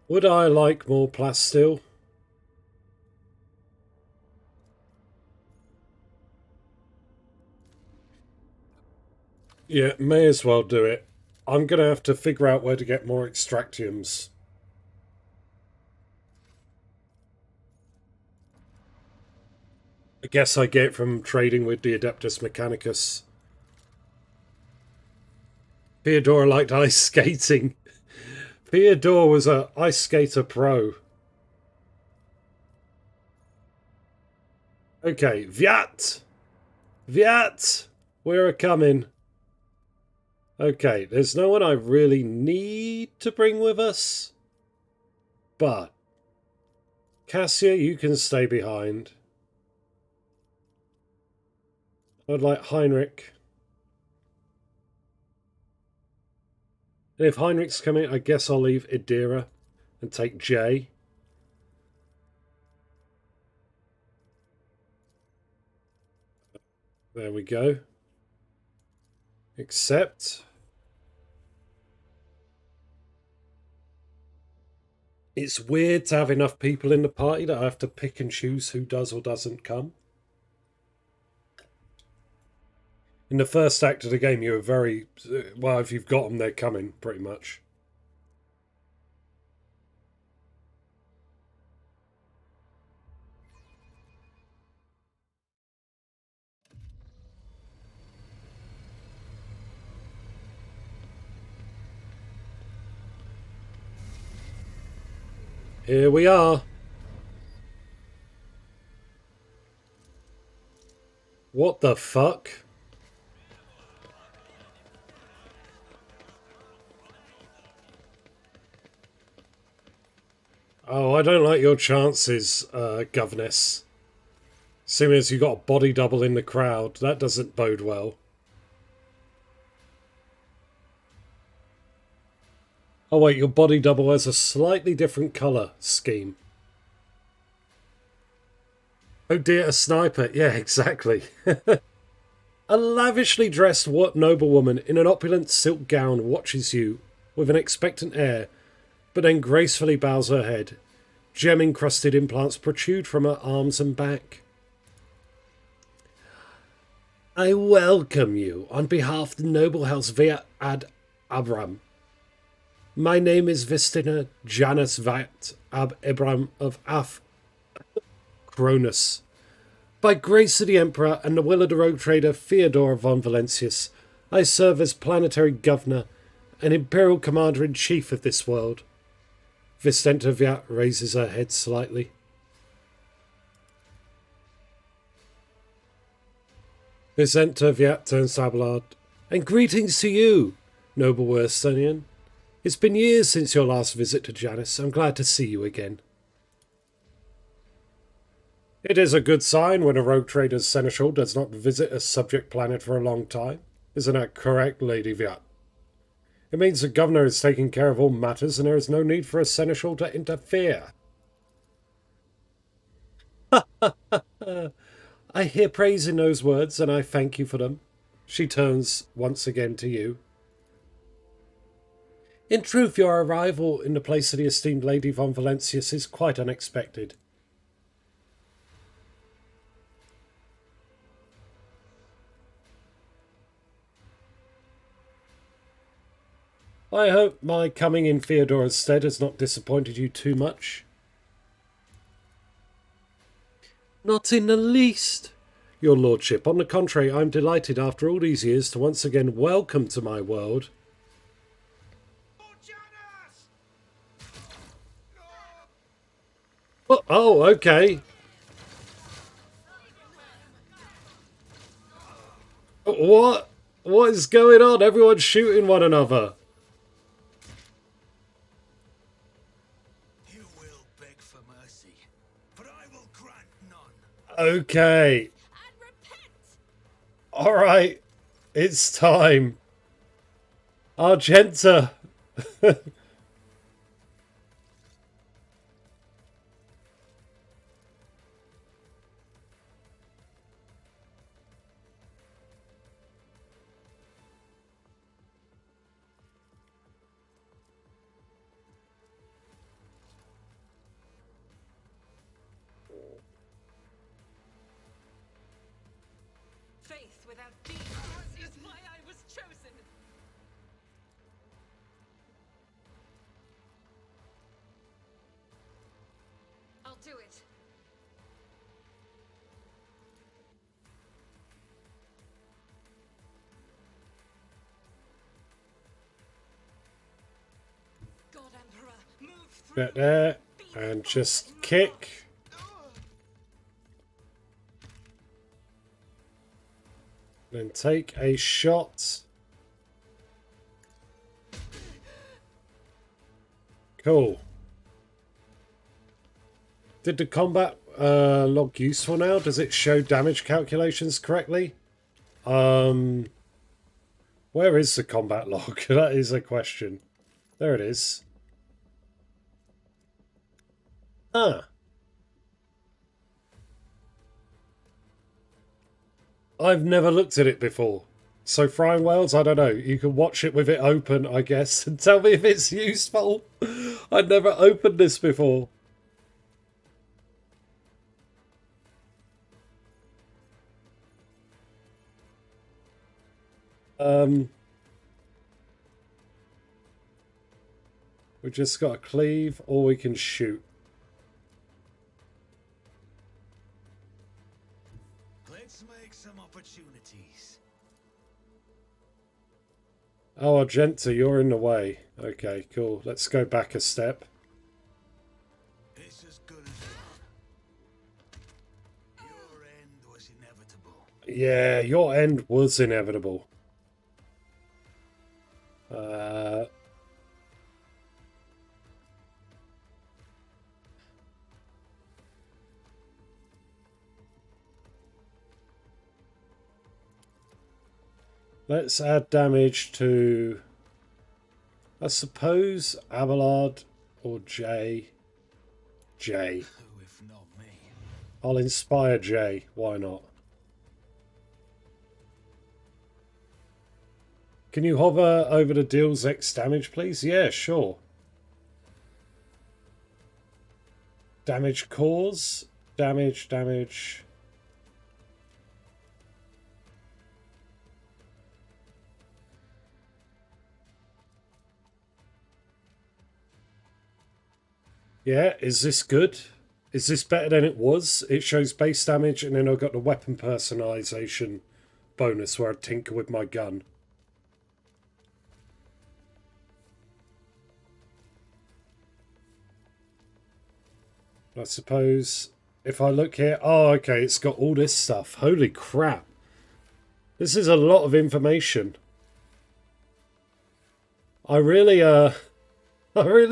Would I like more plastil? Yeah, may as well do it. I'm going to have to figure out where to get more extractiums. I guess I get it from trading with the Adeptus Mechanicus. Theodora liked ice skating. Theodore was a ice skater pro. Okay, Vyat! Vyat! We're a-coming. Okay, there's no one I really need to bring with us. But Cassia, you can stay behind. I'd like Heinrich. And if Heinrich's coming, I guess I'll leave Idira and take Jay. There we go. Except it's weird to have enough people in the party that I have to pick and choose who does or doesn't come. In the first act of the game, you were very... well, if you've got them, they're coming, pretty much. Here we are. What the fuck? Oh, I don't like your chances, governess. Seeing as you got a body double in the crowd, that doesn't bode well. Oh wait, your body double has a slightly different colour scheme. Oh dear, a sniper. Yeah, exactly. A lavishly dressed noblewoman in an opulent silk gown watches you with an expectant air, but then gracefully bows her head. Gem-encrusted implants protrude from her arms and back. I welcome you on behalf of the noble house Via ad Abram. My name is Vistina Janus Vat ab Ibram of Af Cronus. By grace of the Emperor and the will of the rogue trader Theodore von Valentius, I serve as planetary governor and imperial commander-in-chief of this world. Vicenta Viat raises her head slightly. Vicenta Viat turns to Abelard. And greetings to you, noble Worstonian. It's been years since your last visit to Janus. I'm glad to see you again. It is a good sign when a rogue trader's seneschal does not visit a subject planet for a long time. Isn't that correct, Lady Viat? It means the governor is taking care of all matters and there is no need for a seneschal to interfere. I hear praise in those words and I thank you for them. She turns once again to you. In truth, your arrival in the place of the esteemed Lady von Valentius is quite unexpected. I hope my coming in Theodora's stead has not disappointed you too much. Not in the least, your lordship. On the contrary, I am delighted after all these years to once again welcome to my world. Oh, okay. What? What is going on? Everyone's shooting one another. You will beg for mercy, but I will grant none. Okay. All right. It's time. Argenta. Faith without deeds is why I was chosen. I'll do it. God Emperor, move through. Get there and just kick. Then take a shot. Cool. Did the combat log useful now? Does it show damage calculations correctly? Where is the combat log? That is a question. There it is. Ah. I've never looked at it before. So Frying Whales, I don't know. You can watch it with it open, I guess, and tell me if it's useful. I'd never opened this before. We just got to cleave, or we can shoot. Let's make some opportunities. Oh, Argenta, you're in the way. Okay, cool. Let's go back a step. It's as good as done. Your end was inevitable. Yeah, your end was inevitable. Let's add damage to, I suppose, Abelard or Jay. Jay. Who, if not me? I'll inspire Jay. Why not? Can you hover over the deals X damage, please? Yeah, sure. Damage cause. Damage. Yeah, is this good? Is this better than it was? It shows base damage and then I've got the weapon personalization bonus where I tinker with my gun. I suppose if I look here... Oh, okay, it's got all this stuff. Holy crap. This is a lot of information. I really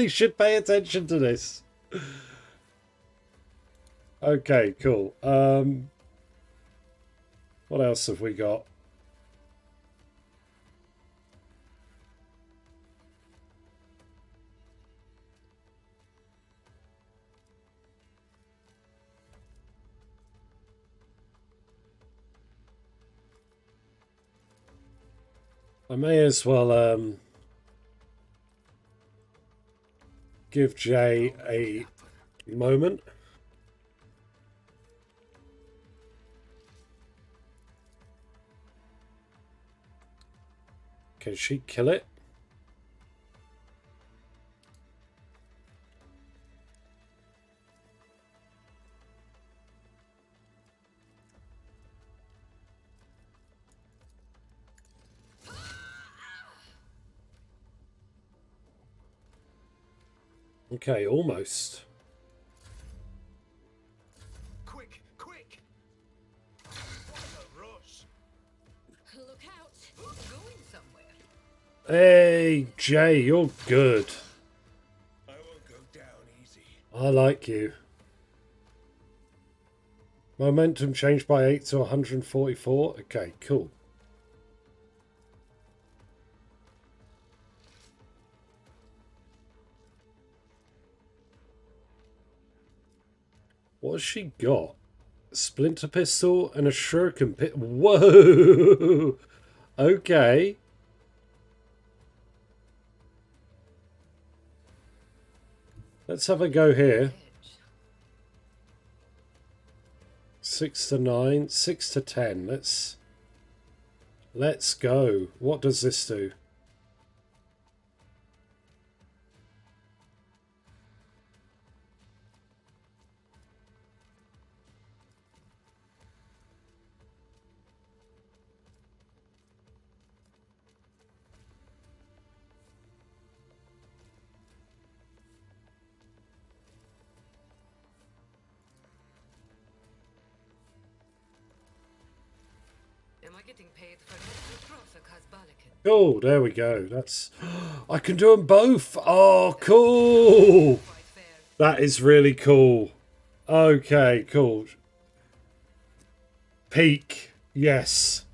should pay attention to this. Okay, cool. What else have we got? I may as well Give Jay a moment. Can she kill it? Okay, almost. Quick, quick! What a rush! Look out! Going somewhere. Hey, Jay, you're good. I won't go down easy. I like you. Momentum changed by 8 to 144. Okay, cool. What has she got? A splinter pistol and a shuriken pit. Whoa! Okay. Let's have a go here. 6 to 9, 6 to 10. Let's go. What does this do? Am I getting paid for this across a Kazbalikan? Oh, there we go. That's... I can do them both. Oh, cool. Quite fair. That is really cool. Okay, cool. Peak. Yes.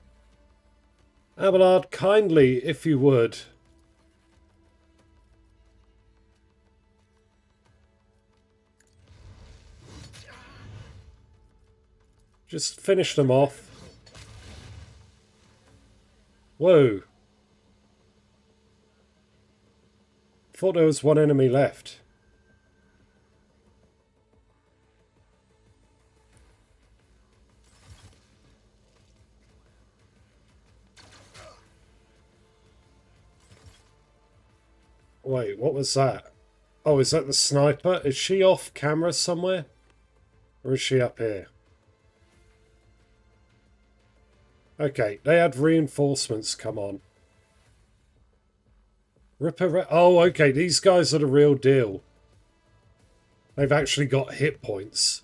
Abelard, kindly, if you would. Just finish them off. Whoa. Thought there was one enemy left. Wait, what was that? Oh, is that the sniper? Is she off camera somewhere? Or is she up here? Okay, they had reinforcements come on. Oh, okay, these guys are the real deal. They've actually got hit points.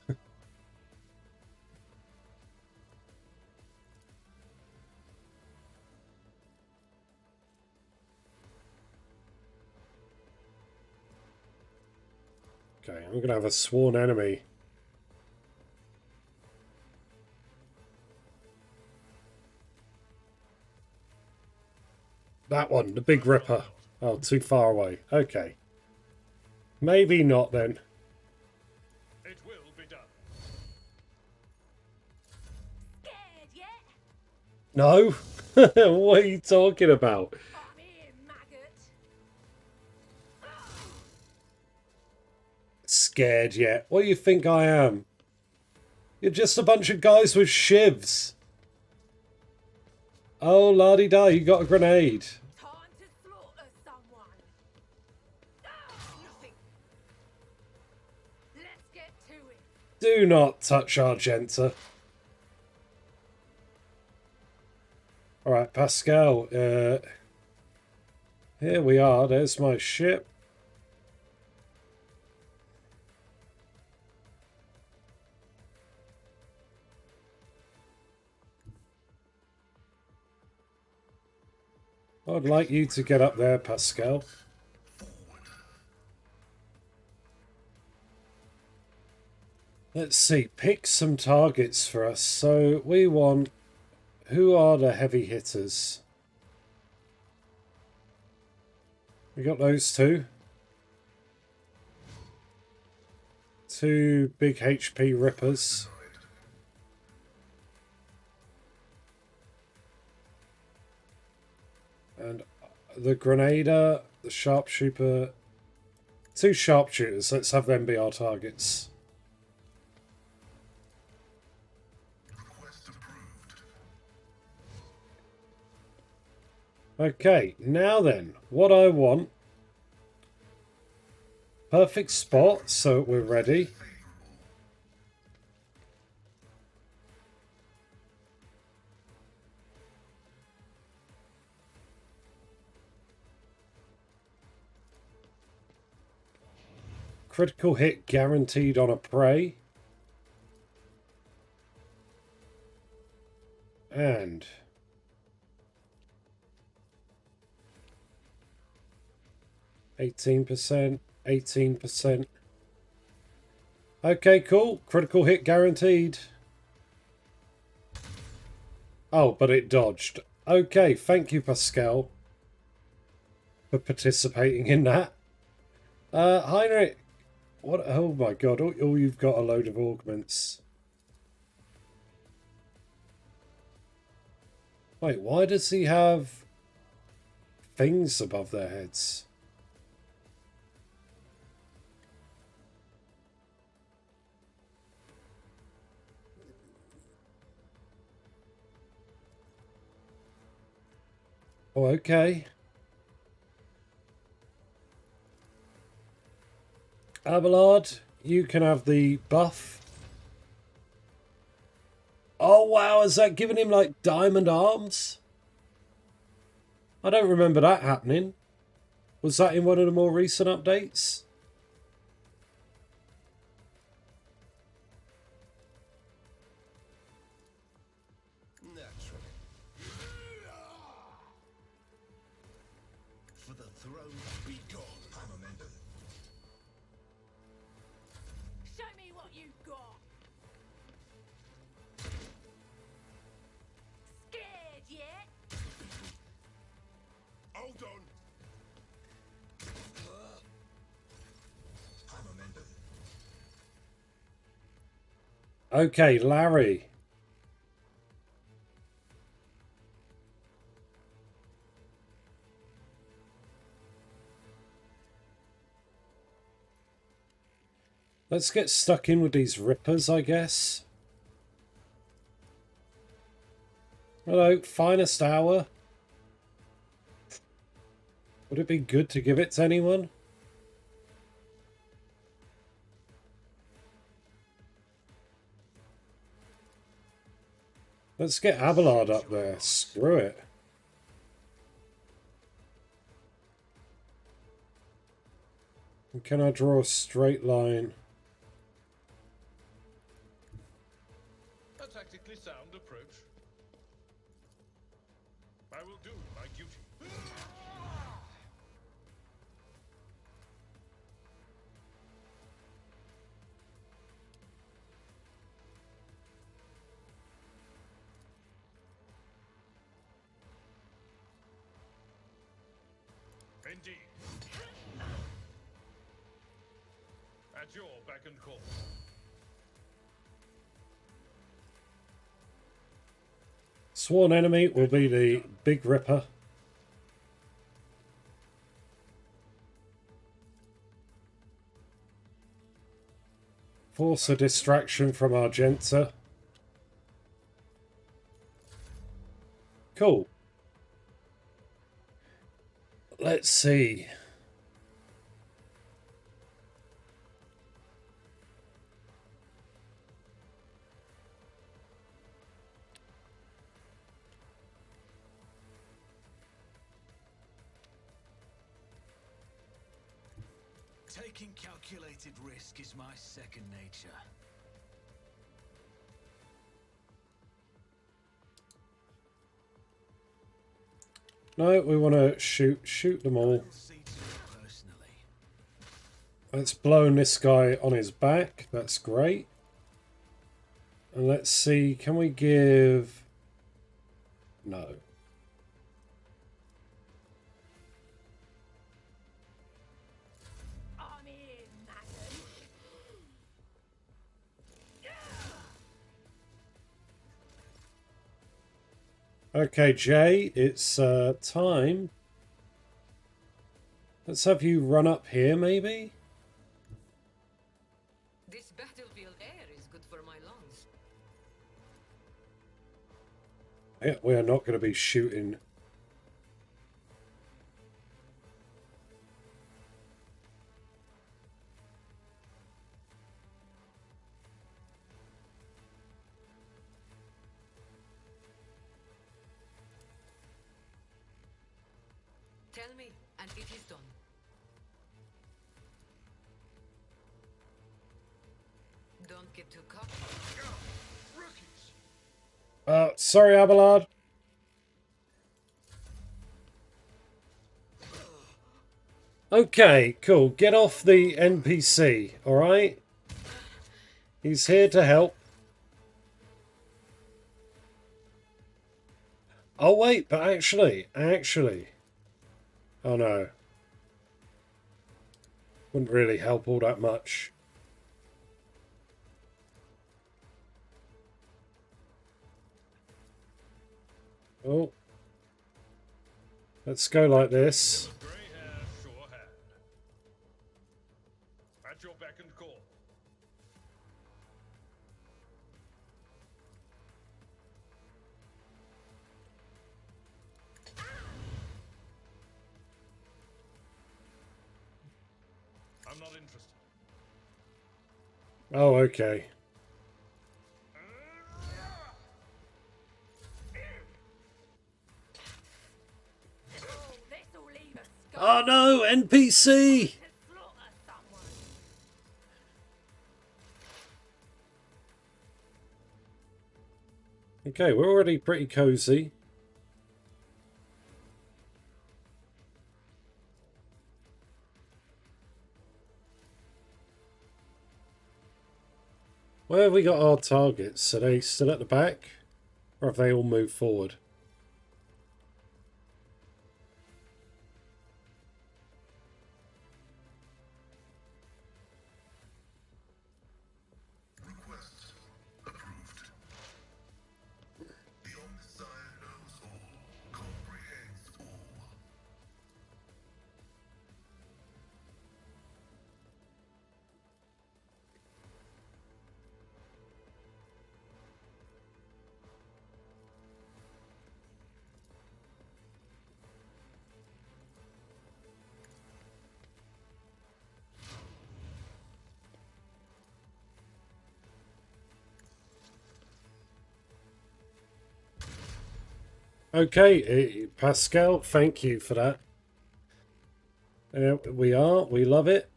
Okay, I'm gonna have a sworn enemy. That one, the Big Ripper. Oh, too far away. Okay. Maybe not then. It will be done. Scared yet? No? What are you talking about? Come here, maggot. Scared yet? What do you think I am? You're just a bunch of guys with shivs. Oh, la-di-da, you got a grenade. Time to slaughter someone. Nothing. Let's get to it. Do not touch Argenta. Alright, Pascal. Here we are. There's my ship. I'd like you to get up there, Pascal. Let's see. Pick some targets for us. So we want... Who are the heavy hitters? We got those two. Two big HP rippers. And the Grenader, the Sharpshooter, 2 sharpshooters. Let's have them be our targets. Okay, now then, what I want. Perfect spot, so we're ready. Critical hit guaranteed on a prey. And 18%, 18%. Okay, cool. Critical hit guaranteed. Oh, but it dodged. Okay, thank you, Pascal, for participating in that. Heinrich, what? Oh my god, all you've got a load of augments. Wait, why does he have things above their heads? Oh, okay. Abelard, you can have the buff. Oh, wow, has that given him, like, diamond arms? I don't remember that happening. Was that in one of the more recent updates? Naturally. For the throne, be gone. I'm a member. Show me what you've got. Scared yet? Hold on. I'm a member. Okay, Larry. Let's get stuck in with these rippers, I guess. Hello, finest hour. Would it be good to give it to anyone? Let's get Abelard up there. Screw it. And can I draw a straight line? A tactically sound approach. I will do my duty. Indeed. At your beck and call. Sworn enemy will be the Big Ripper. Force a distraction from Argenta. Cool. Let's see. Taking calculated risk is my second nature. No, we want to shoot them all. I'll see to it personally. Let's blow this guy on his back. That's great. And let's see, can we give... No. I'm in, madam. Okay, Jay, it's time. Let's have you run up here, maybe? Yeah, we are not going to be shooting. Tell me, and it is done. Don't get too cocky. Rookies! Sorry, Abelard. Okay, cool. Get off the NPC, alright? He's here to help. Oh, wait, but actually. Oh, no. Wouldn't really help all that much. Oh. Let's go like this. Grey hair, sure hand. At your beck and call. I'm not interested. Oh, okay. Oh, this'll leave a scar Oh, no! NPC! to slaughter someone. Okay, we're already pretty cozy. Where have we got our targets? Are they still at the back? Or have they all moved forward? Request approved. The Omnissiah knows all, comprehends all. Okay, Pascal, thank you for that. We love it.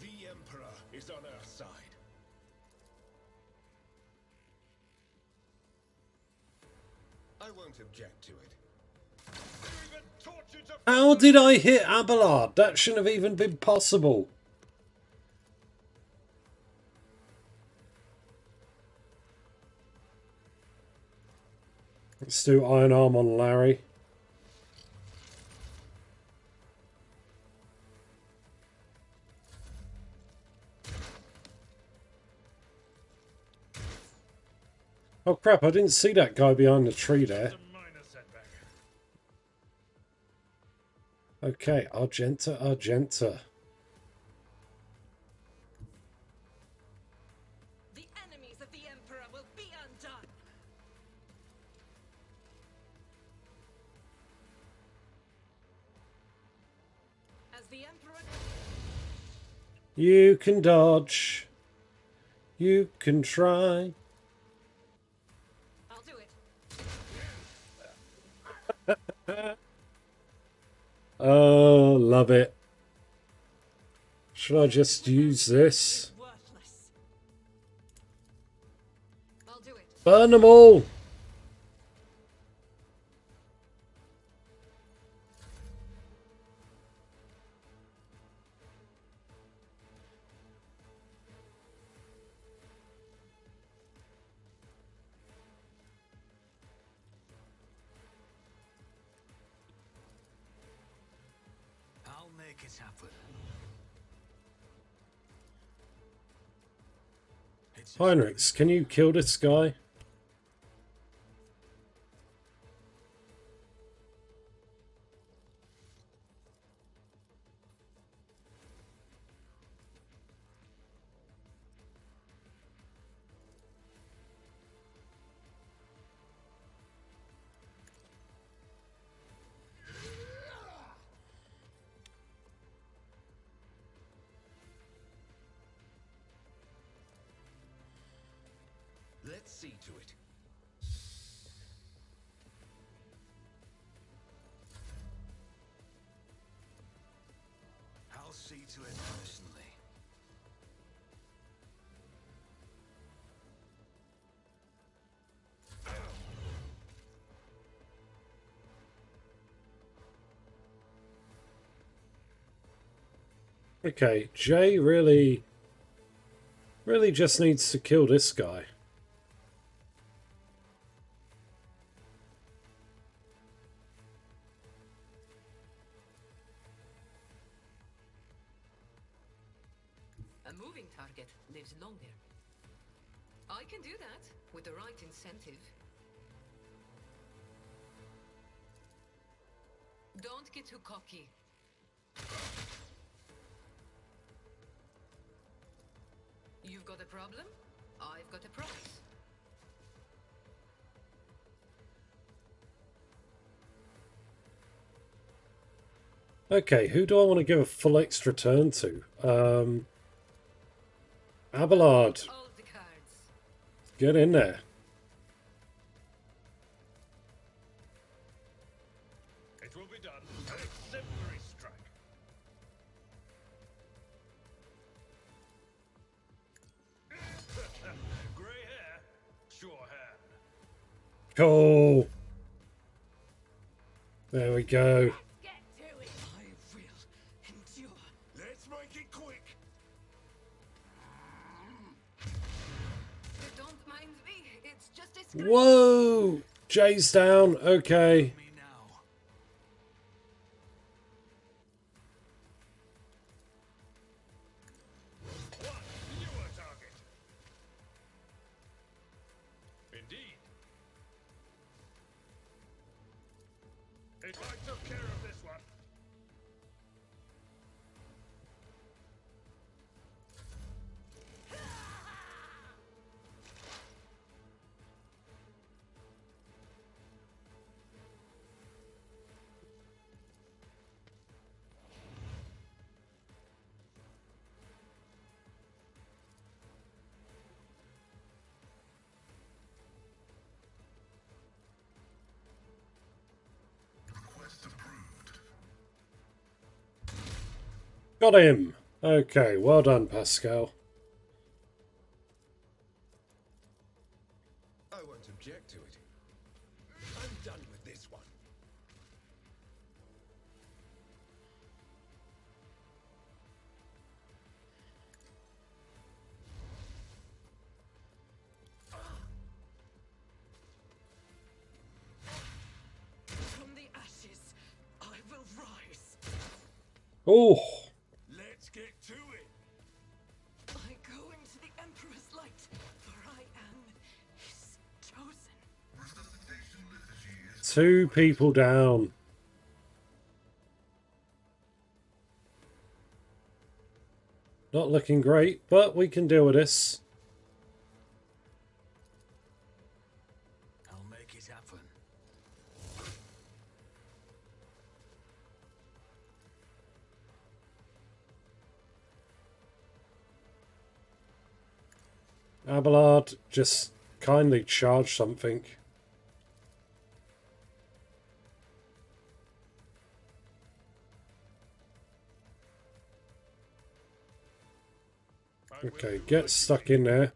The Emperor is on our side. I won't object to it. You even tortured to How did I hit Abelard? That shouldn't have even been possible. Let's do Iron Arm on Larry. Oh crap, I didn't see that guy behind the tree there. a minor setback. Okay, Argenta, Argenta. The enemies of the Emperor will be undone. As the Emperor... You can dodge. You can try. I'll do it. Oh, love it. Should I just use this? Worthless. I'll do it. Burn them all! I'll make it happen. It's a Heinrichs, can you kill this guy? Let's see to it. I'll see to it personally. Okay, Jay really just needs to kill this guy. A moving target lives longer. I can do that with the right incentive. Don't get too cocky. You've got a problem? I've got a prize. Okay, who do I want to give a full extra turn to? Abelard, All the cards. get in there. It will be done. An exemplary strike. Grey hair, sure hand. Cool. There we go. Get to it. I will endure. Let's make it quick. Don't mind me. It's just a scratch. Whoa! Jay's down. Okay. Me now. One newer target. Indeed. I took care of this one. Request approved. Got him. Okay, well done, Pascal. I won't object to it. I'm done with this one. From the ashes, I will rise. Oh, Let's get to it. I go into the Emperor's light, for I am his chosen. Resuscitation liturgy is 2 people down. Not looking great, but we can deal with this. I'll make it happen. Abelard, just kindly charge something. I will Okay, do get what stuck you in there. need.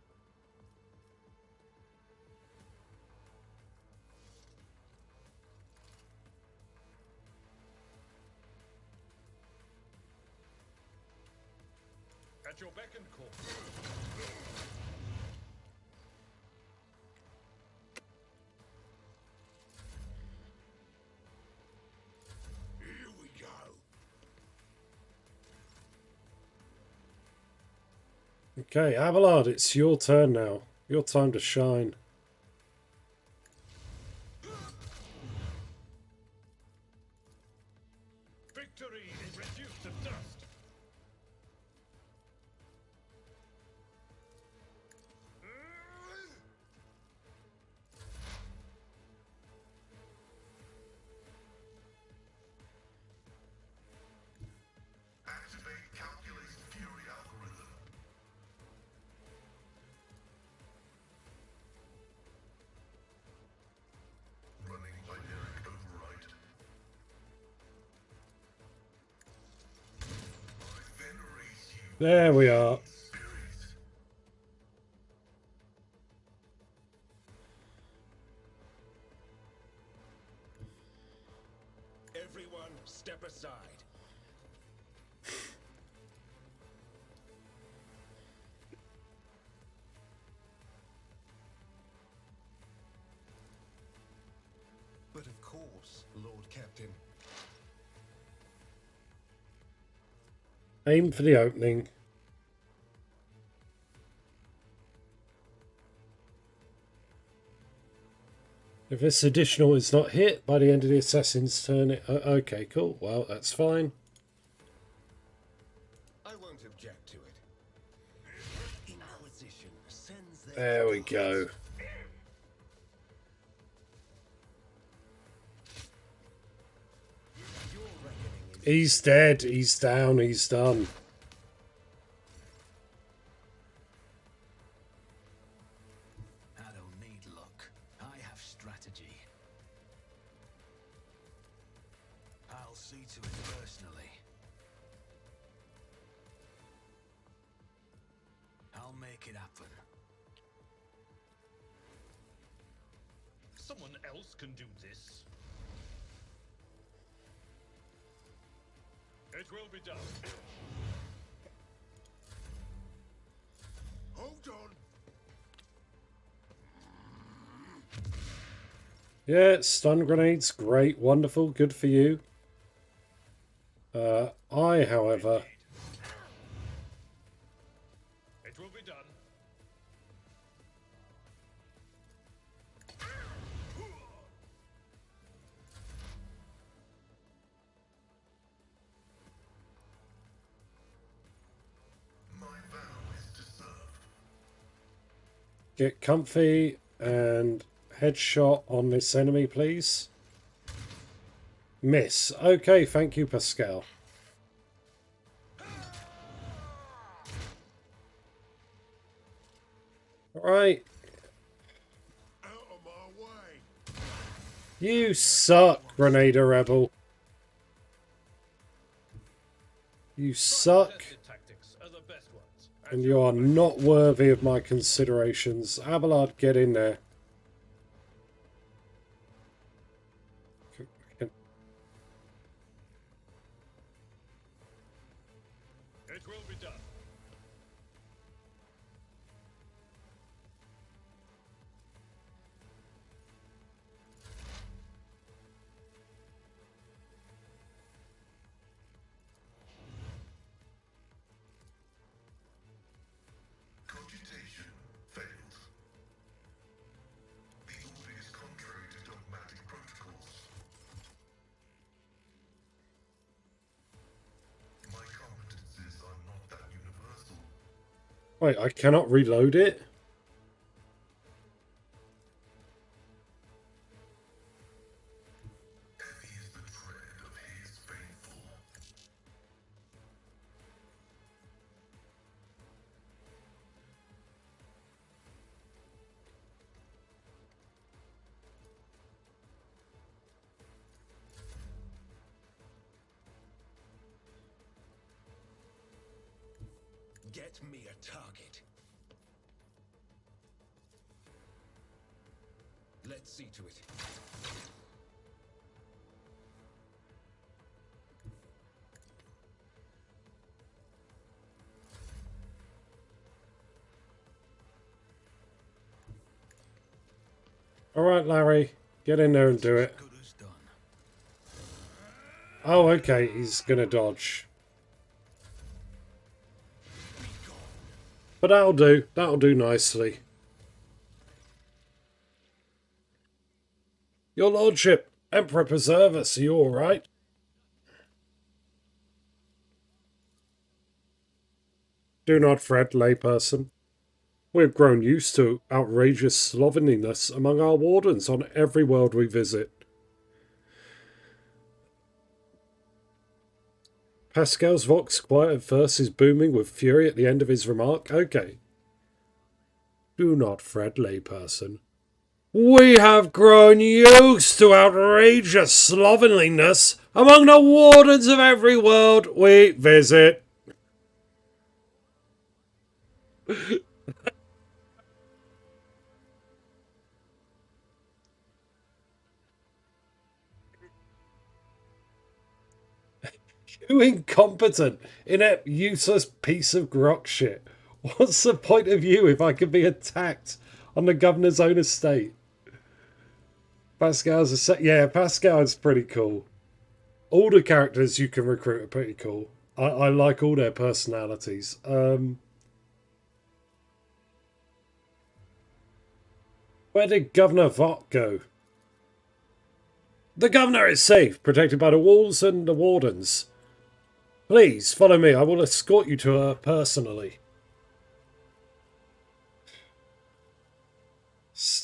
At your beck and call. Here we go. Okay, Abelard, it's your turn now. Your time to shine. Victory is reduced to dust. activate calculated fury algorithm. There we are. Everyone, step aside. But of course, Lord Captain. Aim for the opening. If this additional is not hit by the end of the assassin's turn, okay, cool. Well, that's fine. I won't object to it. Inquisition sends their There we go. Your reckoning is He's dead. He's down. He's done. I don't need luck. I have strategy. I'll see to it personally. I'll make it happen. Someone else can do this. It will be done. hold on. Yeah, stun grenades, great, wonderful, good for you. I, however, It will be done. My vow is to serve. get comfy and headshot on this enemy, please. Miss. Okay, thank you, Pascal. Alright. Out of my way. You suck, Grenada Rebel. You suck, Tested tactics are the best ones. and you are not worthy of my considerations. Abelard, get in there. It will be done. Cogitation fails. The order is contrary to dogmatic protocols. My competencies are not that universal. Wait, I cannot reload it? Heavy is the tread of his faithful. Get me a target. Let's see to it. Alright, Larry. Get in there and do it. Good as done. Oh, okay, he's gonna dodge. But that'll do. That'll do nicely. Your Lordship, Emperor preserve us. Are you alright? Do not fret, layperson. We've grown used to outrageous slovenliness among our wardens on every world we visit. Pascal's vox quiet at first is booming with fury at the end of his remark. Okay. Do not fret, layperson. We have grown used to outrageous slovenliness among the wardens of every world we visit. You incompetent, inept, useless piece of grok shit. What's the point of you if I could be attacked on the governor's own estate? Pascal's a yeah, Pascal's pretty cool. All the characters you can recruit are pretty cool. I like all their personalities. Where did Governor Vought go? The governor is safe, protected by the walls and the wardens. Please, follow me. I will escort you to her personally.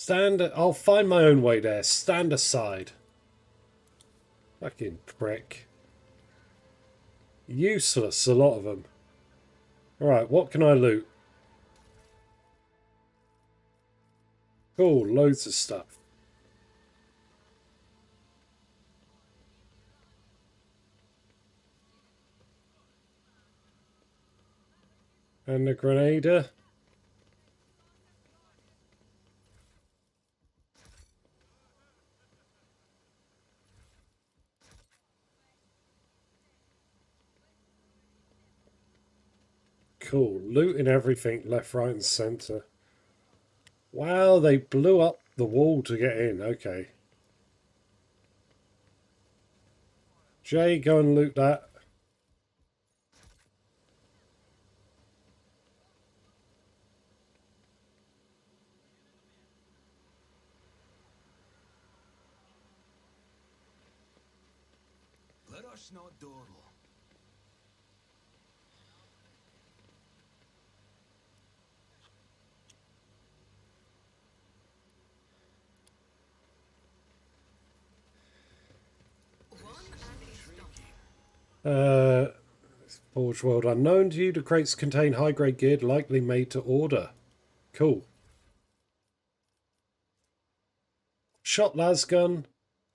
I'll find my own way there. Stand aside. Fucking prick. Useless, a lot of them. Alright, what can I loot? Cool, loads of stuff. And the Grenadier. Cool, looting everything left, right and centre. Wow, they blew up the wall to get in, okay. Jay, go and loot that. Let us not dawdle. Forge World unknown to you. The crates contain high-grade gear likely made to order. Cool. Shot lasgun.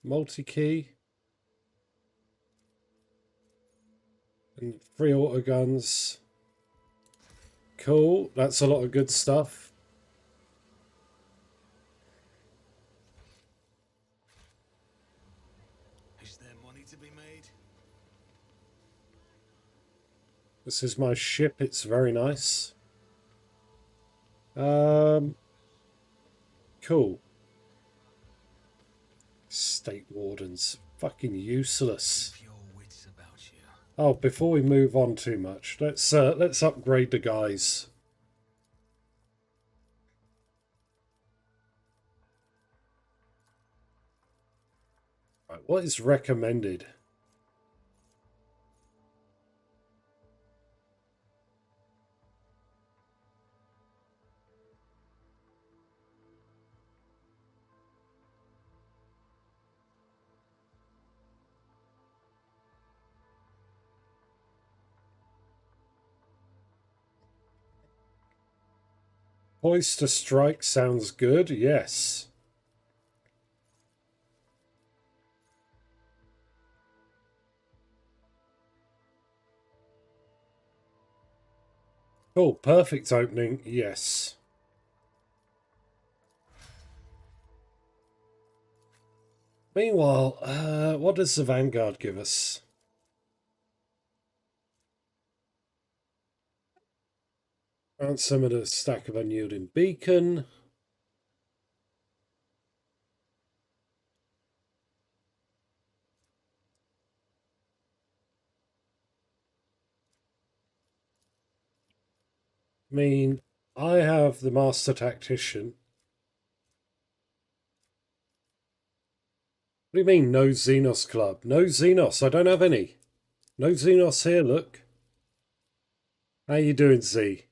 Multi-key. And 3 auto guns. Cool. That's a lot of good stuff. Is there money to be made? This is my ship. It's very nice. Cool. State wardens. Fucking useless. Keep your wits about you. Oh, before we move on too much, let's upgrade the guys. Right, what is recommended? Poised to strike sounds good, yes. Oh, perfect opening, yes. Meanwhile, what does the Vanguard give us? Ransom at a stack of unyielding beacon. I mean, I have the Master Tactician. What do you mean, no Xenos Club? No Xenos, I don't have any. No Xenos here, look. How you doing, Z?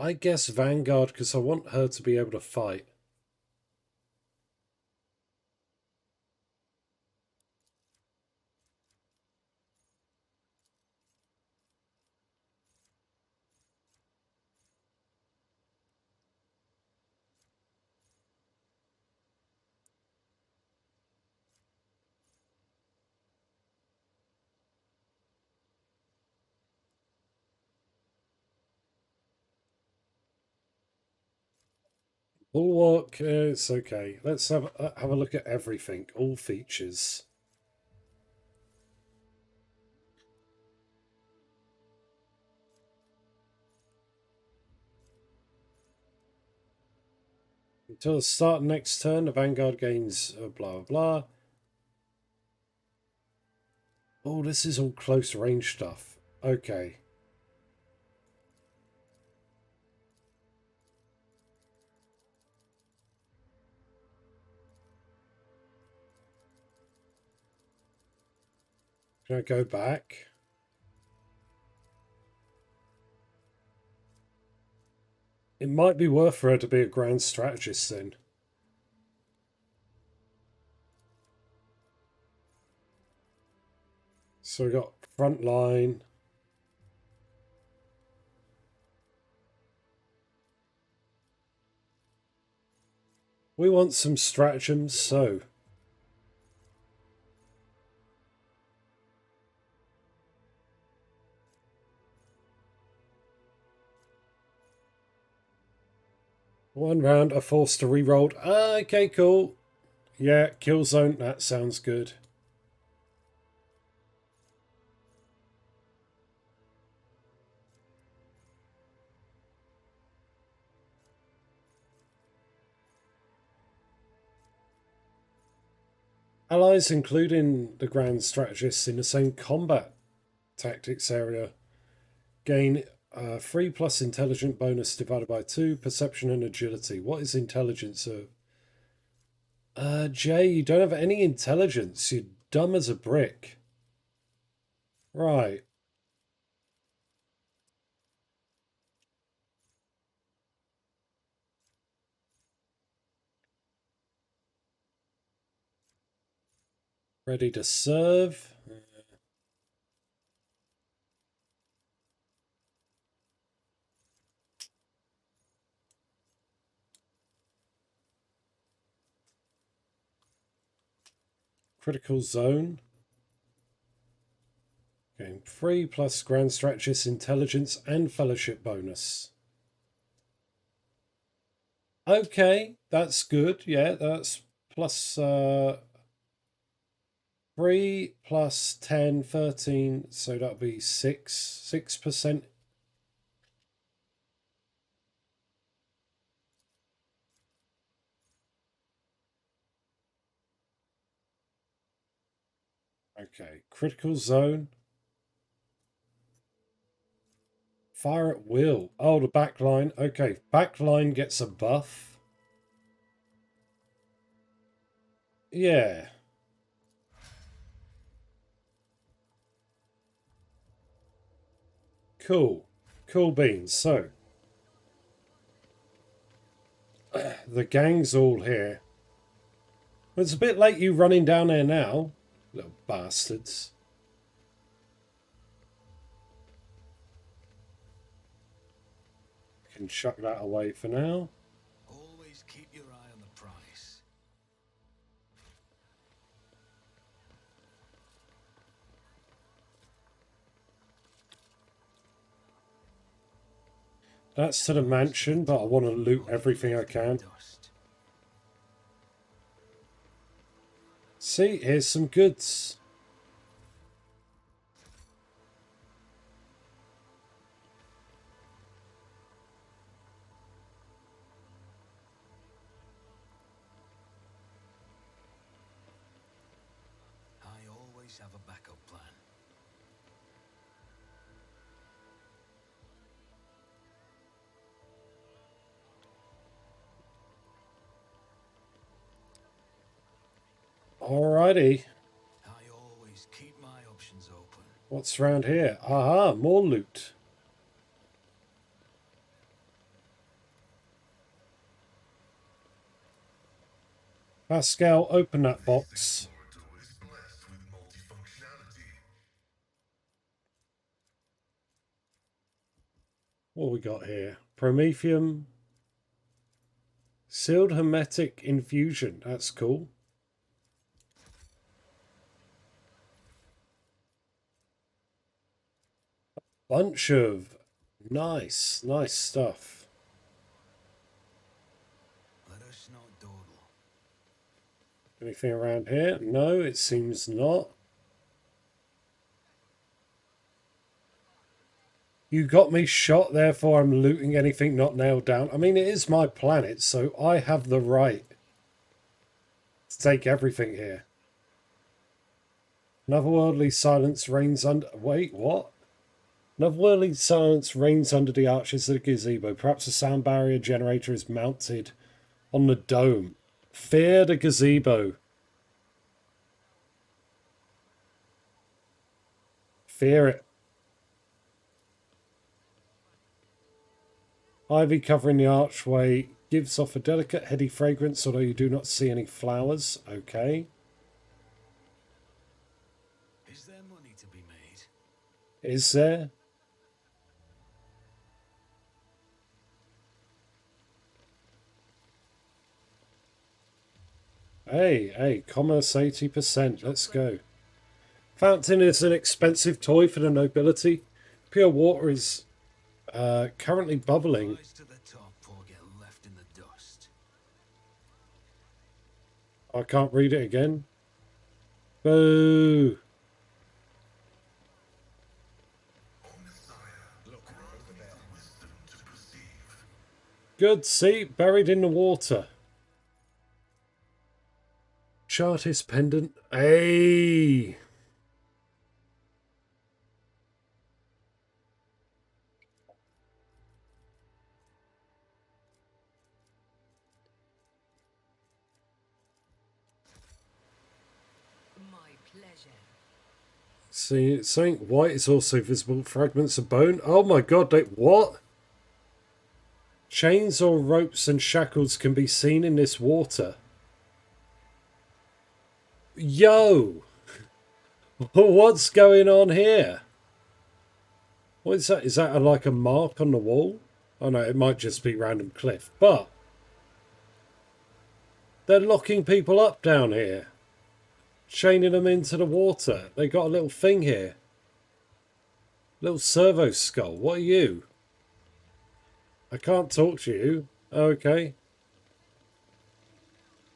I guess Vanguard, because I want her to be able to fight. Bulwark, it's okay. Let's have a look at everything. All features. Until the start next turn, the Vanguard gains blah blah blah. Oh, this is all close range stuff. Okay. Can I go back? It might be worth for her to be a grand strategist then. So we got front line. We want some stratagems, so one round, a force to reroll. Okay, cool. Yeah, kill zone, that sounds good. Allies, including the Grand Strategists in the same combat tactics area, gain 3 plus intelligent bonus divided by 2, perception and agility. What is intelligence? Jay, you don't have any intelligence. You're dumb as a brick. Right. Ready to serve. Critical zone. Gain 3 plus Grand Strategist intelligence and fellowship bonus. Okay, that's good. Yeah, that's plus 3 plus 10, 13. So that'll be 6%. Okay, critical zone. Fire at will. Oh, the back line. Okay, back line gets a buff. Yeah. Cool. Cool beans. So, the gang's all here. It's a bit late you running down there now, little bastards. Can chuck that away for now. Always keep your eye on the price. That's to the mansion, but I want to loot everything I can. Dust. See, here's some goods. I always have a backup plan. Alrighty. I always keep my options open. What's around here? Aha, more loot. Pascal, open that box. Portal is blessed with multifunctionality. What we got here? Promethium. Sealed hermetic infusion. That's cool. Bunch of nice stuff. Anything around here? No, it seems not. You got me shot, therefore I'm looting anything not nailed down. I mean, it is my planet, so I have the right to take everything here. Anotherworldly silence reigns under... Wait, what? Anotherworldly silence reigns under the arches of the gazebo. Perhaps a sound barrier generator is mounted on the dome. Fear the gazebo. Fear it. Ivy covering the archway gives off a delicate, heady fragrance, although you do not see any flowers. Okay. Is there money to be made? Is there? Hey, commerce 80%. Let's go. Fountain is an expensive toy for the nobility. Pure water is currently bubbling. Rise to the top or get left in the dust. I can't read it again. Boo! Good, see? Buried in the water. Chartist pendant. Hey! My pleasure. See, something white is also visible. Fragments of bone. Oh my god, they... What? Chains or ropes and shackles can be seen in this water. Yo! What's going on here? What is that? Is that like a mark on the wall? Oh no, it might just be random cliff. But they're locking people up down here. Chaining them into the water. They got a little thing here. Little servo skull. What are you? I can't talk to you. Okay.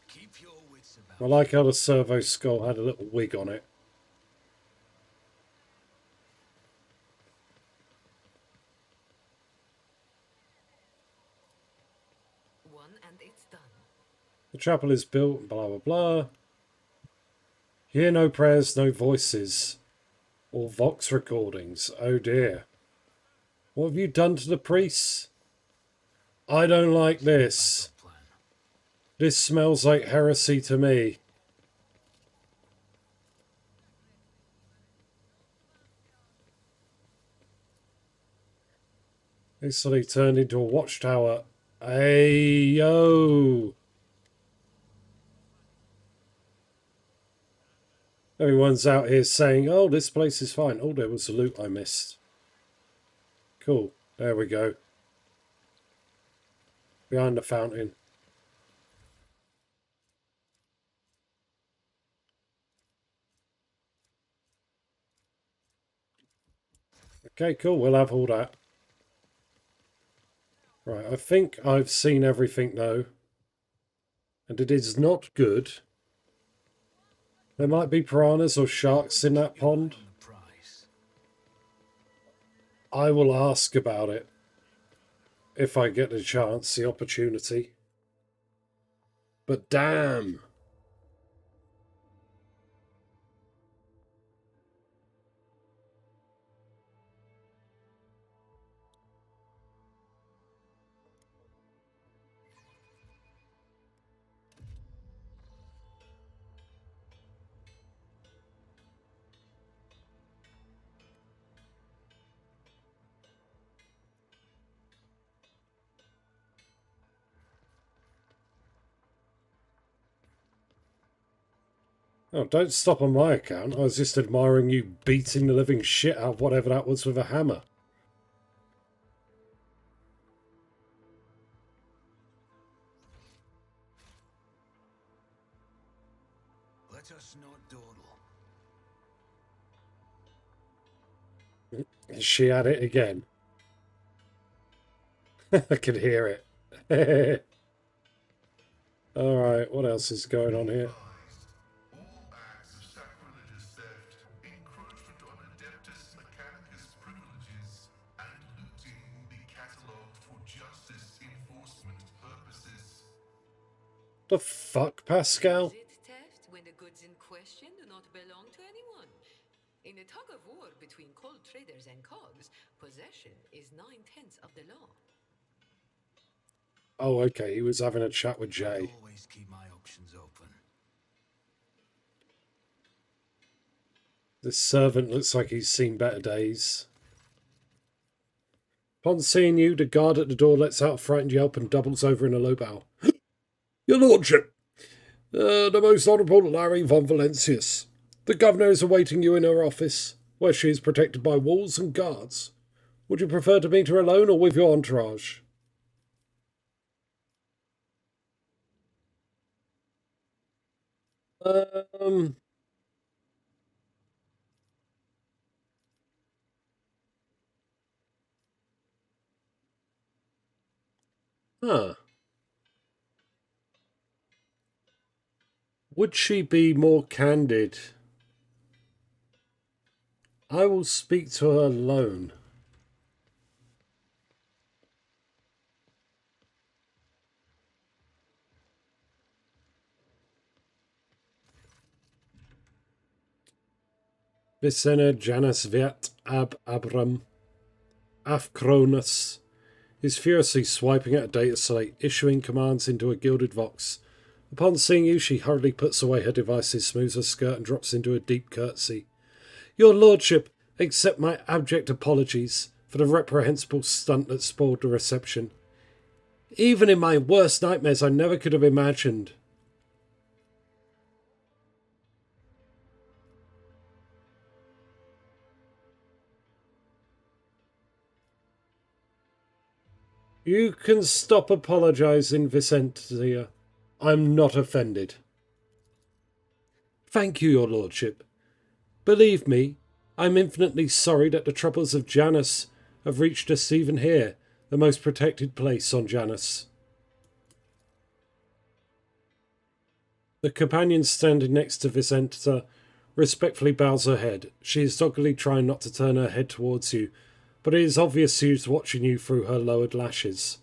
Keep your wits about. I like how the servo skull had a little wig on it. One and it's done. The chapel is built, blah, blah, blah. Hear no prayers, no voices. Or Vox recordings. Oh dear. What have you done to the priests? I don't like this. Plan. This smells like heresy to me. It's suddenly turned into a watchtower. Hey, yo. Everyone's out here saying, oh, this place is fine. Oh, there was the loot I missed. Cool. There we go. Behind the fountain. Okay, cool. We'll have all that. Right, I think I've seen everything though. And it is not good. There might be piranhas or sharks in that pond. The price. I will ask about it. If I get the chance, the opportunity. But damn. Oh, don't stop on my account. I was just admiring you beating the living shit out of whatever that was with a hammer. Let us not dawdle. She had it again. I can hear it. Alright, what else is going on here? The fuck, Pascal? Is it theft when the goods in question do not belong to anyone? In a tug of war between coal traders and cogs, possession is 9/10 of the law. Oh, okay, he was having a chat with I Jay. always keep my options open. This servant looks like he's seen better days. Upon seeing you, the guard at the door lets out a frightened yelp and doubles over in a low bow. Your lordship, the most honourable Larry von Valencius. The governor is awaiting you in her office, where she is protected by walls and guards. Would you prefer to meet her alone or with your entourage? Huh. Would she be more candid? I will speak to her alone. Vicena Janus Viat Ab Abram Afcronus is furiously swiping at a data slate, issuing commands into a gilded vox. Upon seeing you, she hurriedly puts away her devices, smooths her skirt, and drops into a deep curtsy. Your lordship, accept my abject apologies for the reprehensible stunt that spoiled the reception. Even in my worst nightmares, I never could have imagined. You can stop apologising, Vicentia. I'm not offended. Thank you, your lordship. Believe me, I'm infinitely sorry that the troubles of Janus have reached us even here, the most protected place on Janus. The companion standing next to Vicenta respectfully bows her head. She is doggedly trying not to turn her head towards you, but it is obvious she is watching you through her lowered lashes.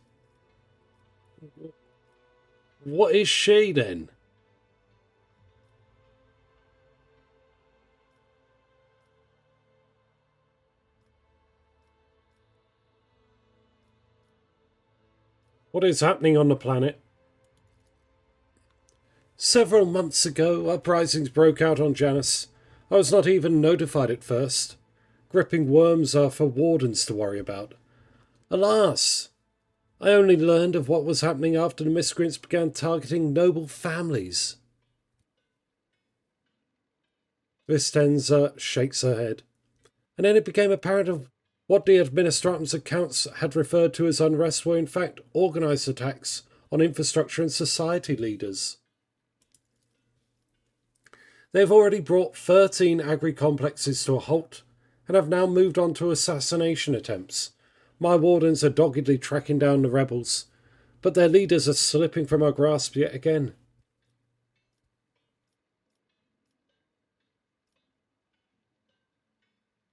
What is she, then? What is happening on the planet? Several months ago, uprisings broke out on Janus. I was not even notified at first. Gripping worms are for wardens to worry about. Alas, I only learned of what was happening after the miscreants began targeting noble families. Vistenza shakes her head. And then it became apparent of what the Administratum's accounts had referred to as unrest were in fact organised attacks on infrastructure and society leaders. They have already brought 13 agri-complexes to a halt and have now moved on to assassination attempts. My wardens are doggedly tracking down the rebels, but their leaders are slipping from our grasp yet again.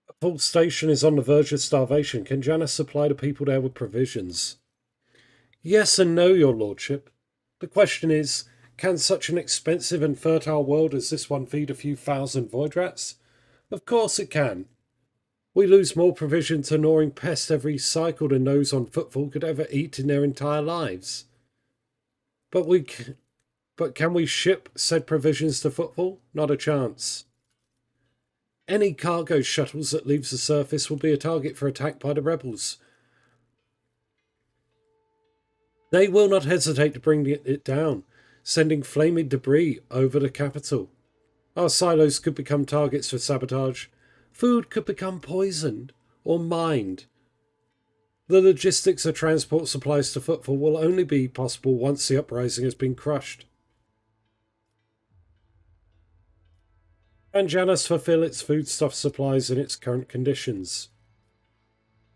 A full station is on the verge of starvation. Can Janus supply the people there with provisions? Yes and no, your lordship. The question is, can such an expensive and fertile world as this one feed a few thousand void rats? Of course it can. We lose more provision to gnawing pests every cycle than those on footfall could ever eat in their entire lives. But can we ship said provisions to footfall? Not a chance. Any cargo shuttles that leaves the surface will be a target for attack by the rebels. They will not hesitate to bring it down, sending flaming debris over the capital. Our silos could become targets for sabotage. Food could become poisoned or mined. The logistics of transport supplies to footfall will only be possible once the uprising has been crushed. Can Janus fulfill its foodstuff supplies in its current conditions?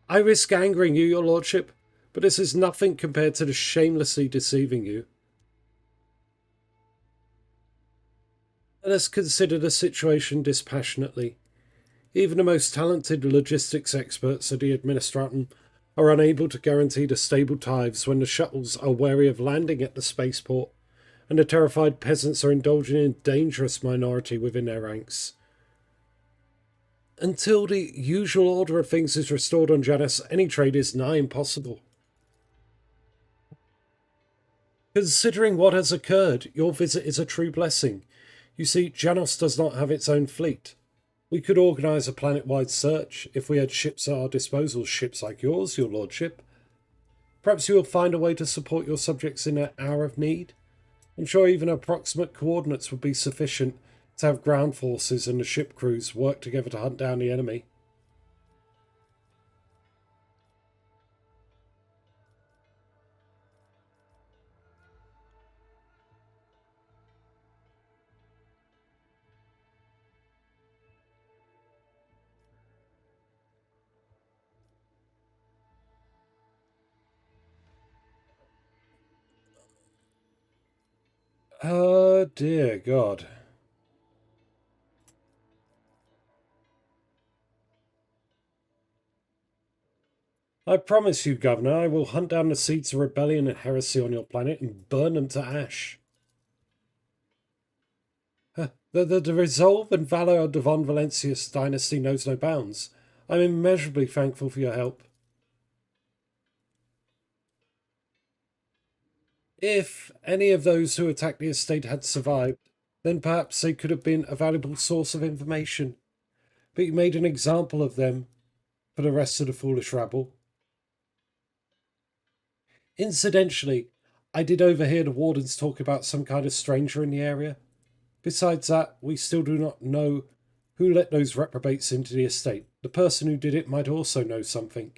I risk angering you, your lordship, but this is nothing compared to the shamelessly deceiving you. Let us consider the situation dispassionately. Even the most talented logistics experts at the Administratum are unable to guarantee the stable tides when the shuttles are wary of landing at the spaceport and the terrified peasants are indulging in a dangerous minority within their ranks. Until the usual order of things is restored on Janus, any trade is nigh impossible. Considering what has occurred, your visit is a true blessing. You see, Janus does not have its own fleet. We could organise a planet-wide search if we had ships at our disposal, ships like yours, your lordship. Perhaps you will find a way to support your subjects in their hour of need. I'm sure even approximate coordinates would be sufficient to have ground forces and the ship crews work together to hunt down the enemy. Oh dear God. I promise you, Governor, I will hunt down the seeds of rebellion and heresy on your planet and burn them to ash. The resolve and valour of the Von Valentius dynasty knows no bounds. I'm immeasurably thankful for your help. If any of those who attacked the estate had survived, then perhaps they could have been a valuable source of information. But you made an example of them for the rest of the foolish rabble. Incidentally, I did overhear the wardens talk about some kind of stranger in the area. Besides that, we still do not know who let those reprobates into the estate. The person who did it might also know something.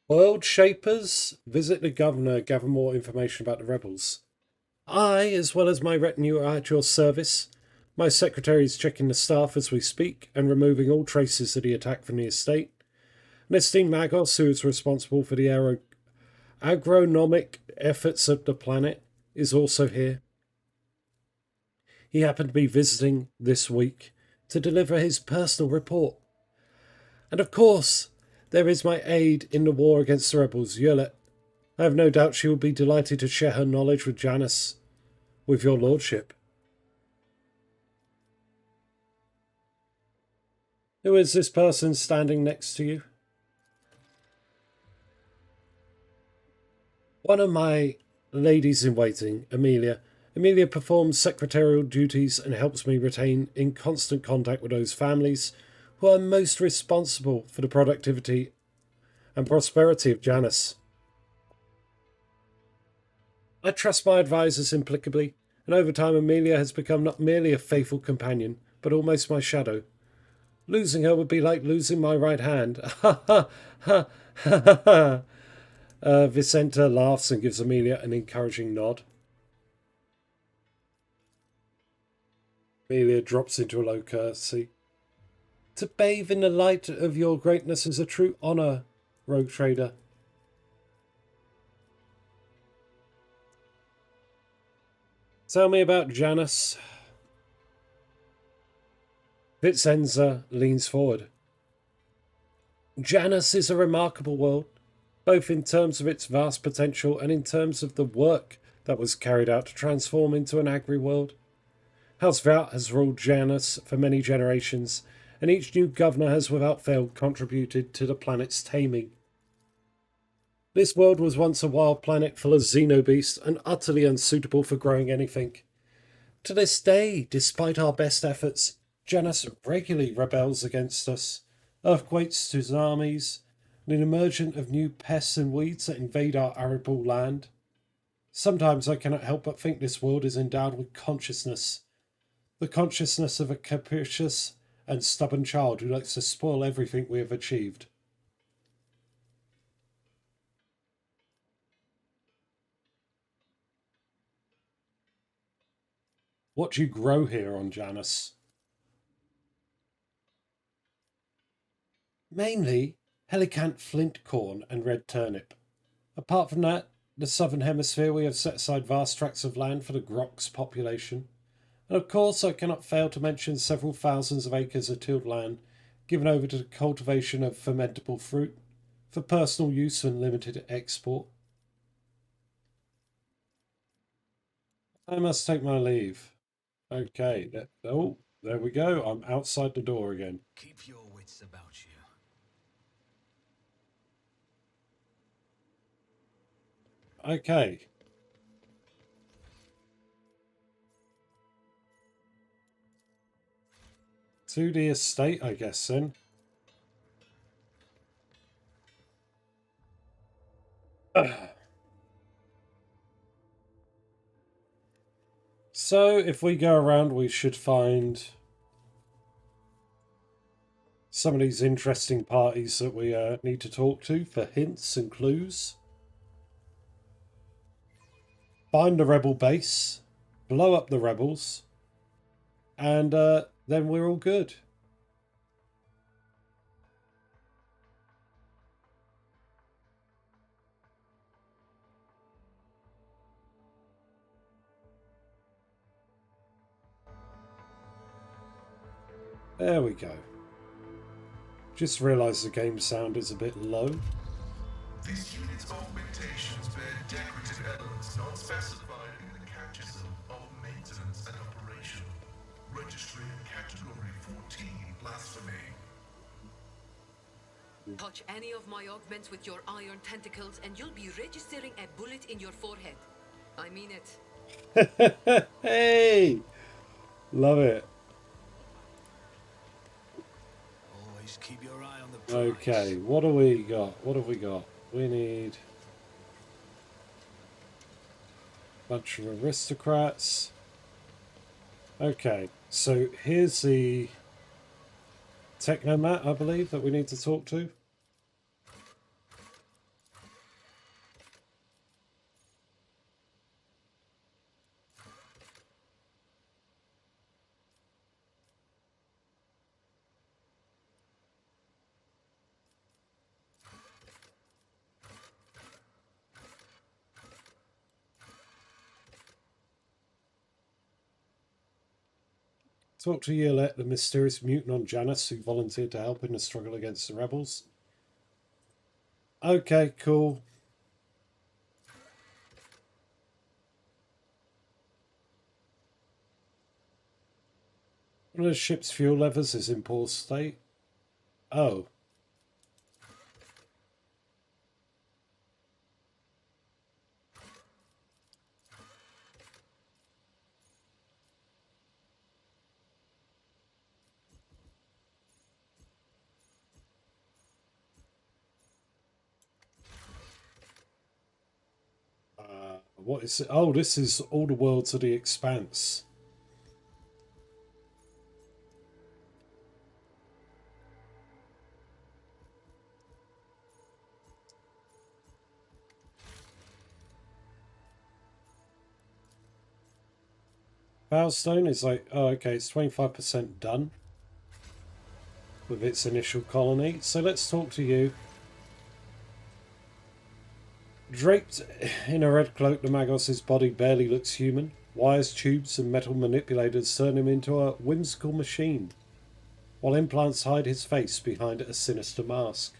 World Shapers, visit the governor, gather more information about the rebels. I, as well as my retinue, are at your service. My secretary is checking the staff as we speak and removing all traces of the attack from the estate. An esteemed Magos, who is responsible for the agronomic efforts of the planet, is also here. He happened to be visiting this week to deliver his personal report. And of course, there is my aide in the war against the rebels, Yulet. I have no doubt she will be delighted to share her knowledge with Janus, with your lordship. Who is this person standing next to you? One of my ladies-in-waiting, Amelia. Amelia performs secretarial duties and helps me retain in constant contact with those families who are most responsible for the productivity and prosperity of Janus. I trust my advisors implicably, and over time Amelia has become not merely a faithful companion, but almost my shadow. Losing her would be like losing my right hand. Ha ha ha ha ha. Vicenta laughs and gives Amelia an encouraging nod. Amelia drops into a low curtsy. To bathe in the light of your greatness is a true honour, rogue trader. Tell me about Janus. Vitzenza leans forward. Janus is a remarkable world, both in terms of its vast potential and in terms of the work that was carried out to transform into an agri-world. House Vout has ruled Janus for many generations, and each new governor has without fail contributed to the planet's taming. This world was once a wild planet full of xenobeasts and utterly unsuitable for growing anything. To this day, despite our best efforts, Janus regularly rebels against us. Earthquakes, tsunamis, and an emergence of new pests and weeds that invade our arable land. Sometimes I cannot help but think this world is endowed with consciousness. The consciousness of a capricious and stubborn child who likes to spoil everything we have achieved. What do you grow here on Janus? Mainly helicant flint corn and red turnip. Apart from that, the southern hemisphere we have set aside vast tracts of land for the Grox population. And of course I cannot fail to mention several thousands of acres of tilled land given over to the cultivation of fermentable fruit. For personal use and limited export. I must take my leave. Okay. Oh, there we go. I'm outside the door again. Keep your wits about you. Okay. To the estate, I guess, then. So, if we go around, we should find some of these interesting parties that we need to talk to for hints and clues. Find the rebel base, blow up the rebels, and then we're all good. There we go. Just realised the game sound is a bit low. This unit's augmentations bear decorative elements not specified in the catechism of maintenance and operation. Registry category 14, blasphemy. Touch any of my augments with your iron tentacles and you'll be registering a bullet in your forehead. I mean it. Hey! Love it. Always keep your eye on the prize. Okay, what do we got? What have we got? We need a bunch of aristocrats. Okay, so here's the technomat, I believe, that we need to talk to. Talk to Yolette, the mysterious mutant on Janus who volunteered to help in the struggle against the rebels. Okay, cool. One of the ship's fuel levers is in poor state. Oh. What is it? Oh, this is all the worlds of the expanse. Powerstone is like, oh, okay, it's 25% done with its initial colony. So let's talk to you. Draped in a red cloak, the Magos' body barely looks human. Wires, tubes, and metal manipulators turn him into a whimsical machine, while implants hide his face behind a sinister mask.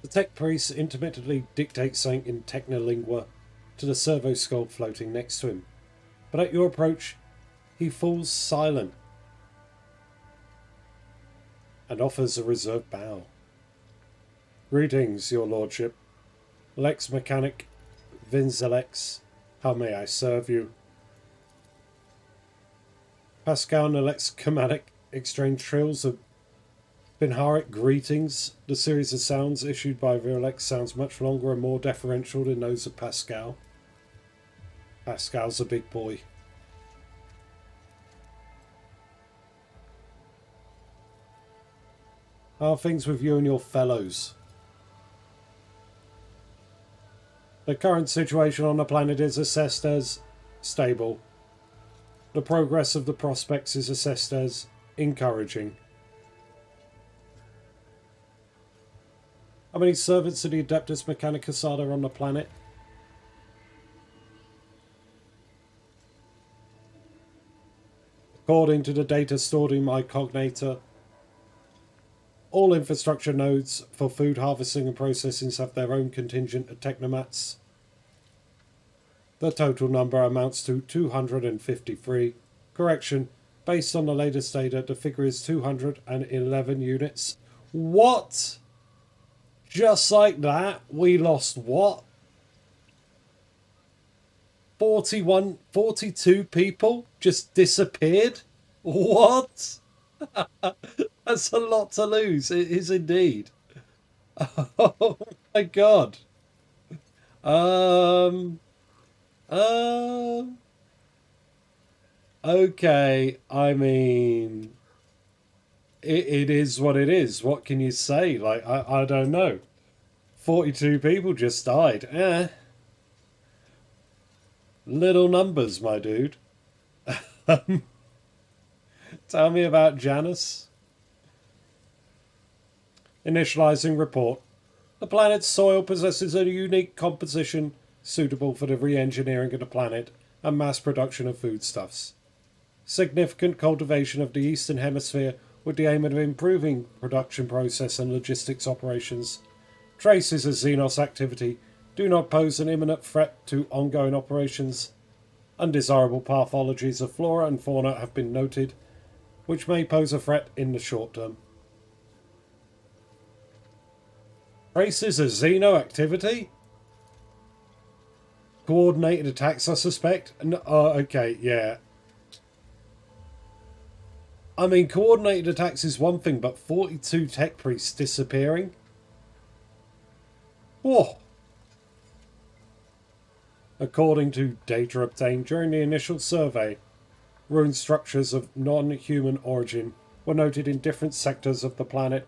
The tech priest intermittently dictates something in Technolingua to the servo skull floating next to him, but at your approach, he falls silent and offers a reserved bow. Greetings, your lordship. Lex Mechanic Vinzelex, how may I serve you? Pascal and Lex Chromatic exchange trills of Binharic greetings. The series of sounds issued by Virlex sounds much longer and more deferential than those of Pascal. Pascal's a big boy. How are things with you and your fellows? The current situation on the planet is assessed as stable. The progress of the prospects is assessed as encouraging. How many servants of the Adeptus Mechanicus are there on the planet? According to the data stored in my cognator, All infrastructure nodes for food harvesting and processing have their own contingent of technomats. The total number amounts to 253. Correction, based on the latest data, the figure is 211 units. What? Just like that, we lost what? 42 people just disappeared? What? That's a lot to lose. It is indeed. Oh my god. Okay, I mean, it is what it is. What can you say? Like, I don't know. 42 people just died. Little numbers, my dude. Tell me about Janus. Initializing report. The planet's soil possesses a unique composition suitable for the re-engineering of the planet and mass production of foodstuffs. Significant cultivation of the Eastern Hemisphere with the aim of improving production process and logistics operations. Traces of Xenos activity do not pose an imminent threat to ongoing operations. Undesirable pathologies of flora and fauna have been noted, which may pose a threat in the short term. Traces of Xeno activity? Coordinated attacks, I suspect? Okay, yeah. I mean, coordinated attacks is one thing, but 42 tech priests disappearing? Whoa! According to data obtained during the initial survey, ruined structures of non-human origin were noted in different sectors of the planet,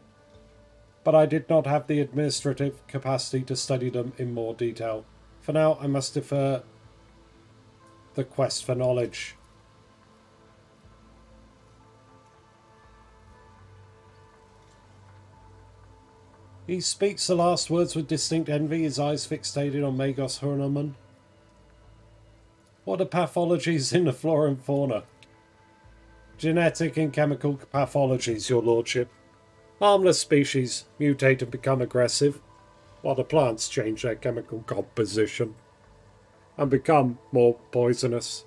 but I did not have the administrative capacity to study them in more detail. For now, I must defer the quest for knowledge. He speaks the last words with distinct envy, his eyes fixated on Magos Hurnaman. What are pathologies in the flora and fauna? Genetic and chemical pathologies, your lordship. Harmless species mutate and become aggressive, while the plants change their chemical composition and become more poisonous.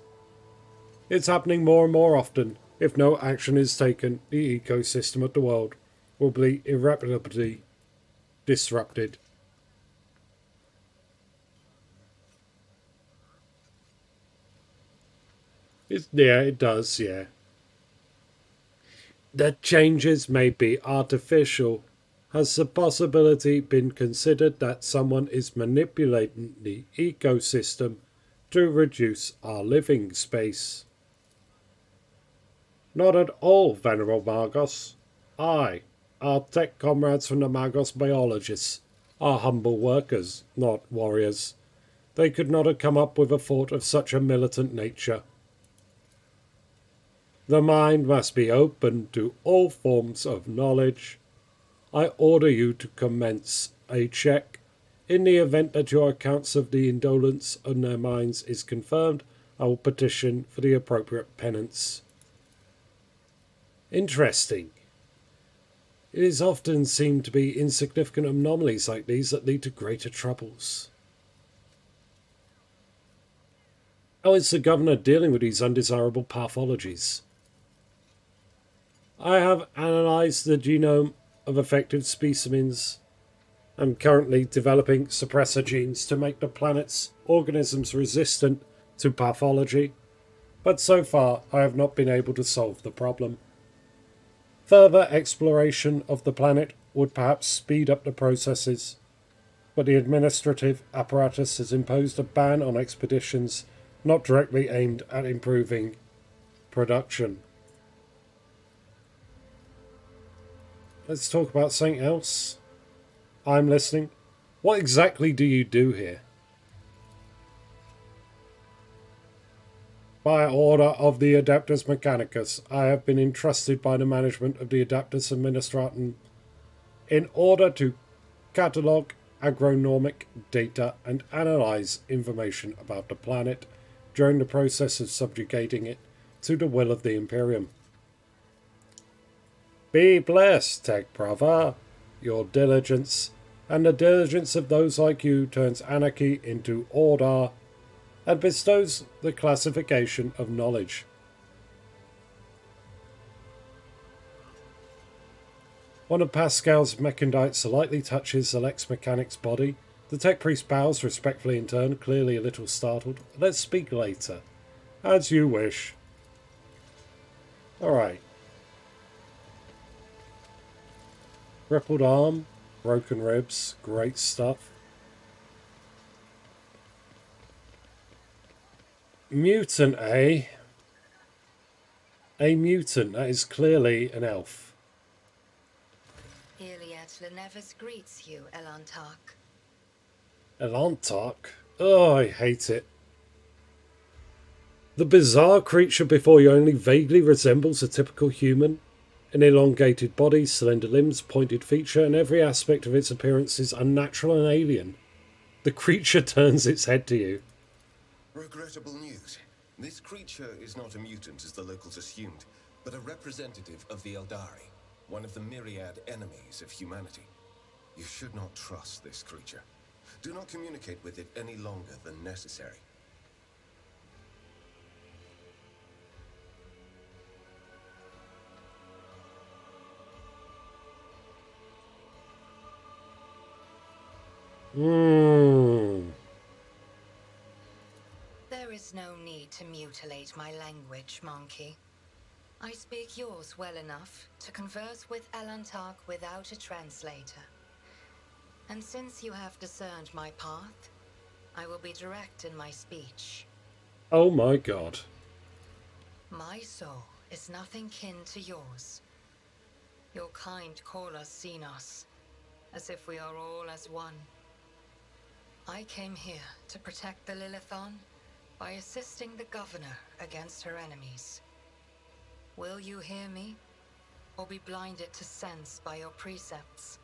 It's happening more and more often. If no action is taken, the ecosystem of the world will be irreparably disrupted. Yeah, it does, yeah. That changes may be artificial. Has the possibility been considered that someone is manipulating the ecosystem to reduce our living space? Not at all, Venerable Magos. Our tech comrades from the Magos biologists, are humble workers, not warriors. They could not have come up with a thought of such a militant nature. The mind must be open to all forms of knowledge. I order you to commence a check. In the event that your accounts of the indolence on their minds is confirmed, I will petition for the appropriate penance. Interesting. It is often seen to be insignificant anomalies like these that lead to greater troubles. How is the governor dealing with these undesirable pathologies? I have analysed the genome of affected specimens. I'm currently developing suppressor genes to make the planet's organisms resistant to pathology, but so far I have not been able to solve the problem. Further exploration of the planet would perhaps speed up the processes, but the administrative apparatus has imposed a ban on expeditions not directly aimed at improving production. Let's talk about something else. I'm listening. What exactly do you do here? By order of the Adeptus Mechanicus, I have been entrusted by the management of the Adeptus Administratum in order to catalogue agronomic data and analyse information about the planet during the process of subjugating it to the will of the Imperium. Be blessed, Tech Brother. Your diligence and the diligence of those like you turns anarchy into order and bestows the classification of knowledge. One of Pascal's mechaниtes lightly touches the Lex Mechanic's body. The tech priest bows respectfully in turn, clearly a little startled. Let's speak later. As you wish. Alright. Crippled arm, broken ribs, great stuff. Mutant, eh? A mutant, that is clearly an elf. Iliad Lenevis greets you, Elantark. Elantark? Oh, I hate it. The bizarre creature before you only vaguely resembles a typical human. An elongated body, slender limbs, pointed feature, and every aspect of its appearance is unnatural and alien. The creature turns its head to you. Regrettable news. This creature is not a mutant as the locals assumed, but a representative of the Eldari, one of the myriad enemies of humanity. You should not trust this creature. Do not communicate with it any longer than necessary. There is no need to mutilate my language, monkey. I speak yours well enough to converse with Elantark without a translator. And since you have discerned my path, I will be direct in my speech. Oh my god. My soul is nothing kin to yours. Your kind call us Xenos, as if we are all as one. I came here to protect the Lilithon by assisting the governor against her enemies. Will you hear me, or be blinded to sense by your precepts?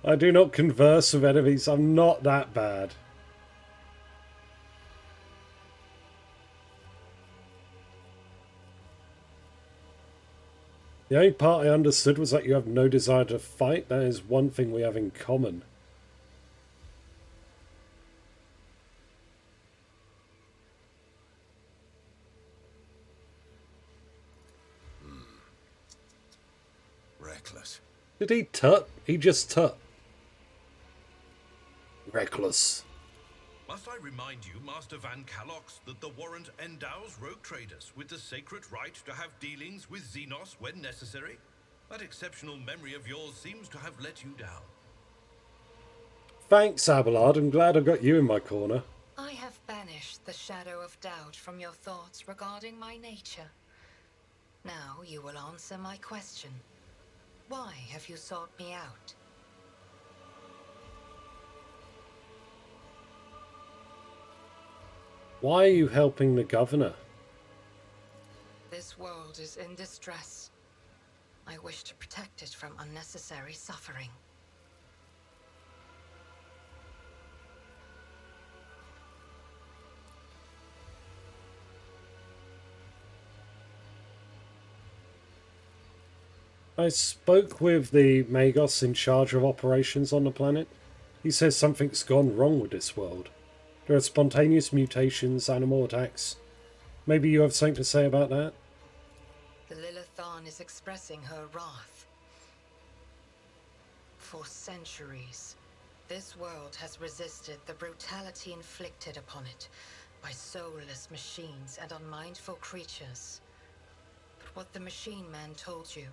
I do not converse with enemies. I'm not that bad. The only part I understood was that you have no desire to fight. That is one thing we have in common. Reckless. Did he tut? He just tut. Reckless. Must I remind you, Master Van Calox, that the warrant endows rogue traders with the sacred right to have dealings with Xenos when necessary? That exceptional memory of yours seems to have let you down. Thanks, Abelard. I'm glad I got you in my corner. I have banished the shadow of doubt from your thoughts regarding my nature. Now you will answer my question. Why have you sought me out? Why are you helping the governor? This world is in distress. I wish to protect it from unnecessary suffering. I spoke with the Magos in charge of operations on the planet. He says something's gone wrong with this world. There are spontaneous mutations, animal attacks. Maybe you have something to say about that? The Lilithon is expressing her wrath. For centuries, this world has resisted the brutality inflicted upon it by soulless machines and unmindful creatures. But what the machine man told you,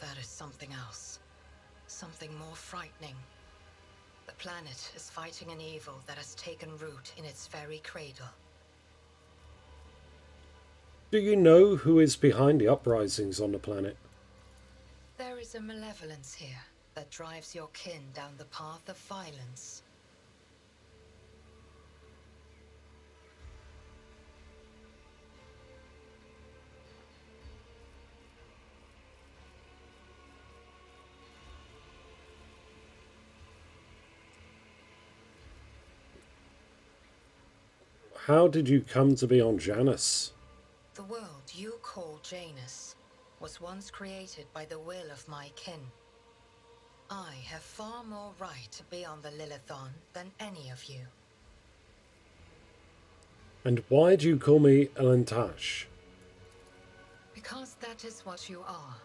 that is something else. Something more frightening. The planet is fighting an evil that has taken root in its very cradle. Do you know who is behind the uprisings on the planet? There is a malevolence here that drives your kin down the path of violence. how did you come to be on Janus? The world you call Janus was once created by the will of my kin. I have far more right to be on the Lilithon than any of you. And why do you call me Elantash? Because that is what you are.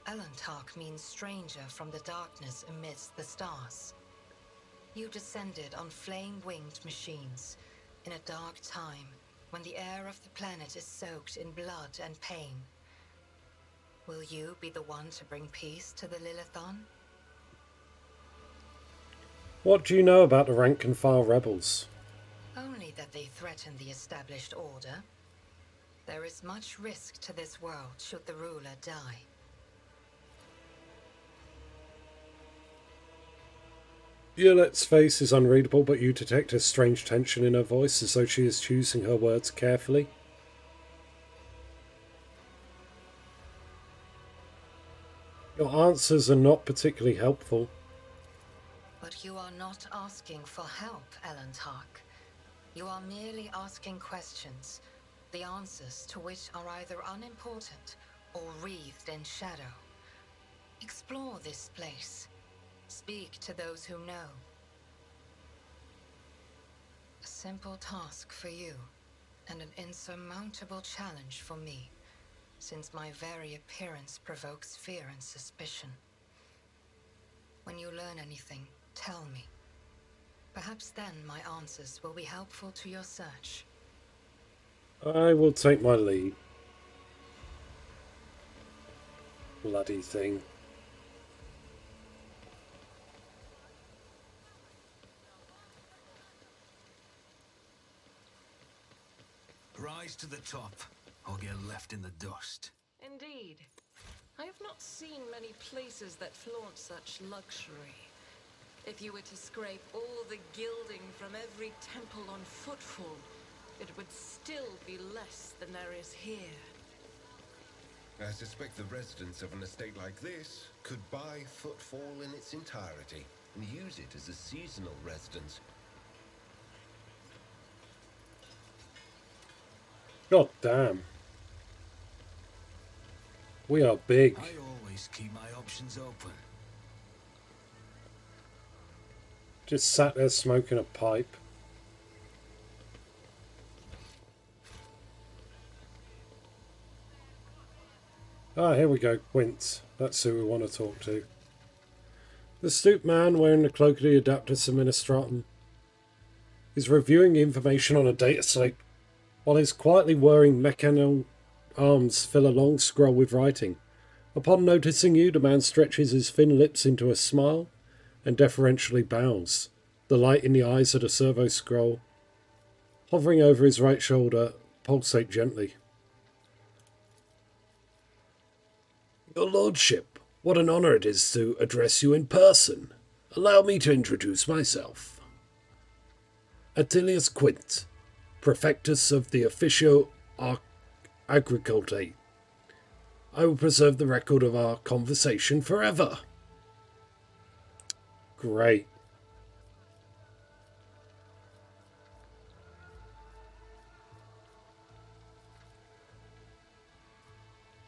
Elantark means stranger from the darkness amidst the stars. You descended on flame-winged machines in a dark time when the air of the planet is soaked in blood and pain. Will you be the one to bring peace to the Lilithon? What do you know about the rank and file rebels? Only that they threaten the established order. There is much risk to this world should the ruler die. Violet's face is unreadable, but you detect a strange tension in her voice, as though she is choosing her words carefully. Your answers are not particularly helpful. But you are not asking for help, Elantark. You are merely asking questions, the answers to which are either unimportant or wreathed in shadow. Explore this place. Speak to those who know. A simple task for you, and an insurmountable challenge for me, since my very appearance provokes fear and suspicion. When you learn anything, tell me. Perhaps then my answers will be helpful to your search. I will take my leave. Bloody thing. Rise to the top, or get left in the dust. Indeed. I have not seen many places that flaunt such luxury. If you were to scrape all the gilding from every temple on footfall, it would still be less than there is here. I suspect the residents of an estate like this could buy footfall in its entirety and use it as a seasonal residence. God damn. We are big. I always keep my options open. Just sat there smoking a pipe. Ah, here we go, Quint. That's who we want to talk to. The stooped man wearing the cloak of the Adaptus Administratum is reviewing information on a data slate, while his quietly whirring mechanical arms fill a long scroll with writing. Upon noticing you, the man stretches his thin lips into a smile and deferentially bows. The light in the eyes of the servo scroll, hovering over his right shoulder, pulsate gently. Your Lordship, what an honour it is to address you in person. Allow me to introduce myself. Attilius Quint, Prefectus of the Officio Agricultae. I will preserve the record of our conversation forever. Great.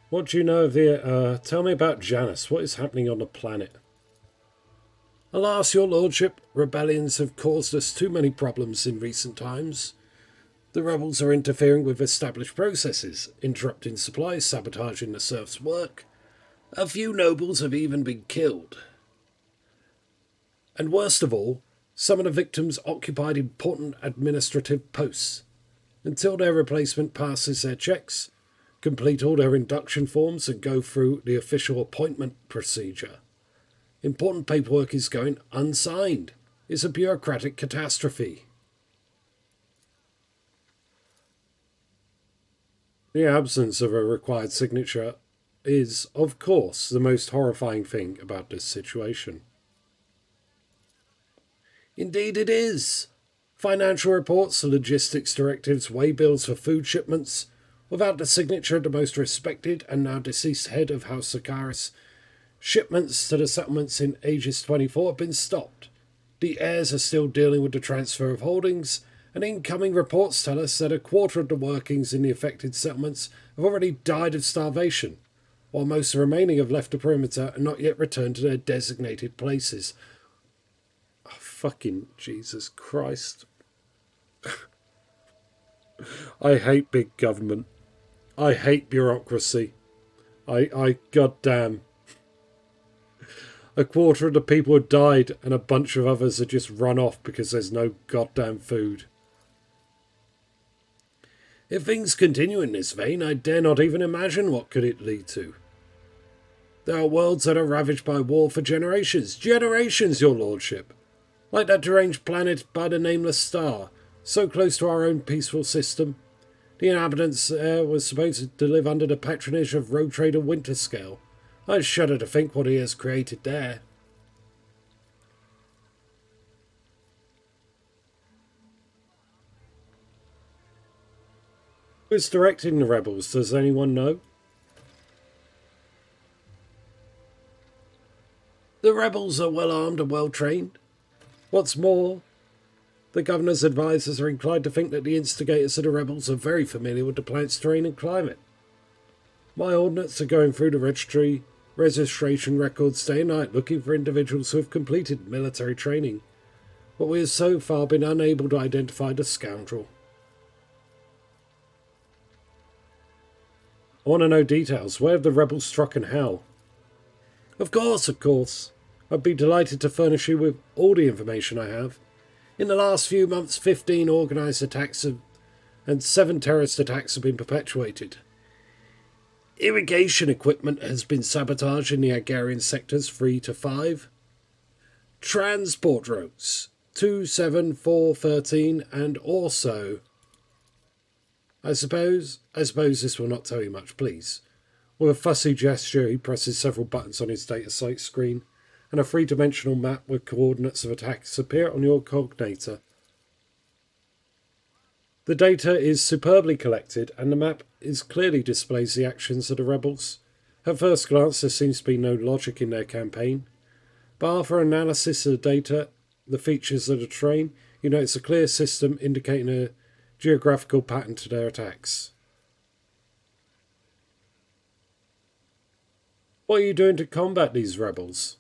What do you know of the... tell me about Janus. What is happening on the planet? Alas, your lordship, rebellions have caused us too many problems in recent times. The rebels are interfering with established processes, interrupting supplies, sabotaging the serfs' work. A few nobles have even been killed. And worst of all, some of the victims occupied important administrative posts. Until their replacement passes their checks, complete all their induction forms and go through the official appointment procedure, important paperwork is going unsigned. It's a bureaucratic catastrophe. The absence of a required signature is, of course, the most horrifying thing about this situation. Indeed it is. Financial reports, logistics directives, waybills for food shipments. Without the signature of the most respected and now deceased head of House Sakaris, shipments to the settlements in Aegis 24 have been stopped. The heirs are still dealing with the transfer of holdings, And incoming reports tell us that a quarter of the workings in the affected settlements have already died of starvation, while most remaining have left the perimeter and not yet returned to their designated places. Oh, fucking Jesus Christ. I hate big government. I hate bureaucracy. I goddamn. A quarter of the people have died and a bunch of others have just run off because there's no goddamn food. If things continue in this vein, I dare not even imagine what could it lead to. There are worlds that are ravaged by war for generations. Generations, your lordship. Like that deranged planet by the nameless star, so close to our own peaceful system. The inhabitants there were supposed to live under the patronage of Rogue Trader Winterscale. I shudder to think what he has created there. Who's directing the rebels? Does anyone know? The rebels are well armed and well trained. What's more, the governor's advisors are inclined to think that the instigators of the rebels are very familiar with the planet's terrain and climate. My ordnance are going through the registration records day and night looking for individuals who have completed military training, but we have so far been unable to identify the scoundrel. I want to know details. Where have the rebels struck and how? Of course, of course. I'd be delighted to furnish you with all the information I have. In the last few months, 15 organised attacks and 7 terrorist attacks have been perpetuated. Irrigation equipment has been sabotaged in the agrarian sectors 3 to 5. Transport routes 2, 7, 4, 13 and also... I suppose this will not tell you much, please. With a fussy gesture, he presses several buttons on his data site screen, and a three-dimensional map with coordinates of attacks appear on your cognator. The data is superbly collected, and the map clearly displays the actions of the rebels. At first glance, there seems to be no logic in their campaign, but after analysis of the data, the features of the terrain, you know it's a clear system indicating a geographical pattern to their attacks. What are you doing to combat these rebels?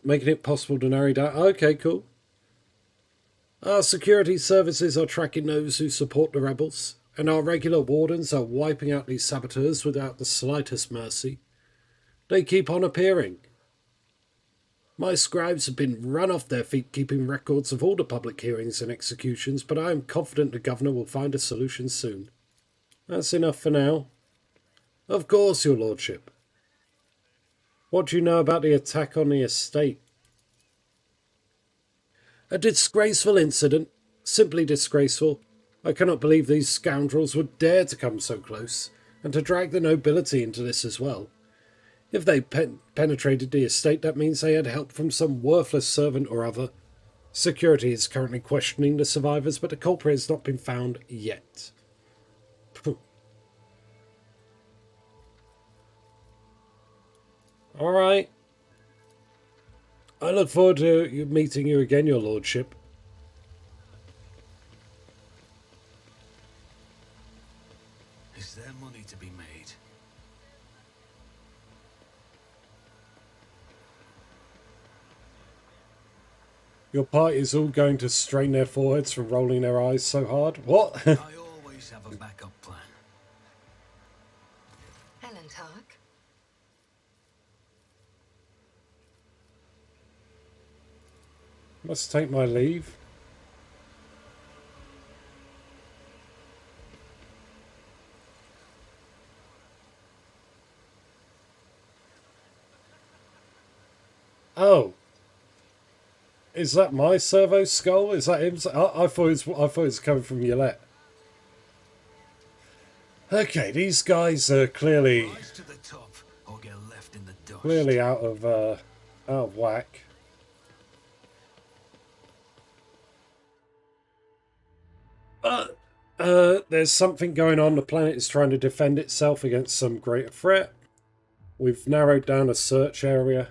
Making it possible to narrow down... Okay, cool. Our security services are tracking those who support the rebels, and our regular wardens are wiping out these saboteurs without the slightest mercy. They keep on appearing. My scribes have been run off their feet keeping records of all the public hearings and executions, but I am confident the governor will find a solution soon. That's enough for now. Of course, your lordship. What do you know about the attack on the estate? A disgraceful incident. Simply disgraceful. I cannot believe these scoundrels would dare to come so close, and to drag the nobility into this as well. If they penetrated the estate, that means they had help from some worthless servant or other. Security is currently questioning the survivors, but the culprit has not been found yet. Alright. I look forward to meeting you again, your lordship. Is there money to be made? Your party is all going to strain their foreheads from rolling their eyes so hard. What? I always have a backup plan. Ellen Tark? Must take my leave. Oh. Is that my servo skull? Is that him? I thought it was coming from Yolette. Okay, these guys are clearly Rise to the top or get left in the dust. clearly out of whack. But there's something going on. The planet is trying to defend itself against some greater threat. We've narrowed down a search area.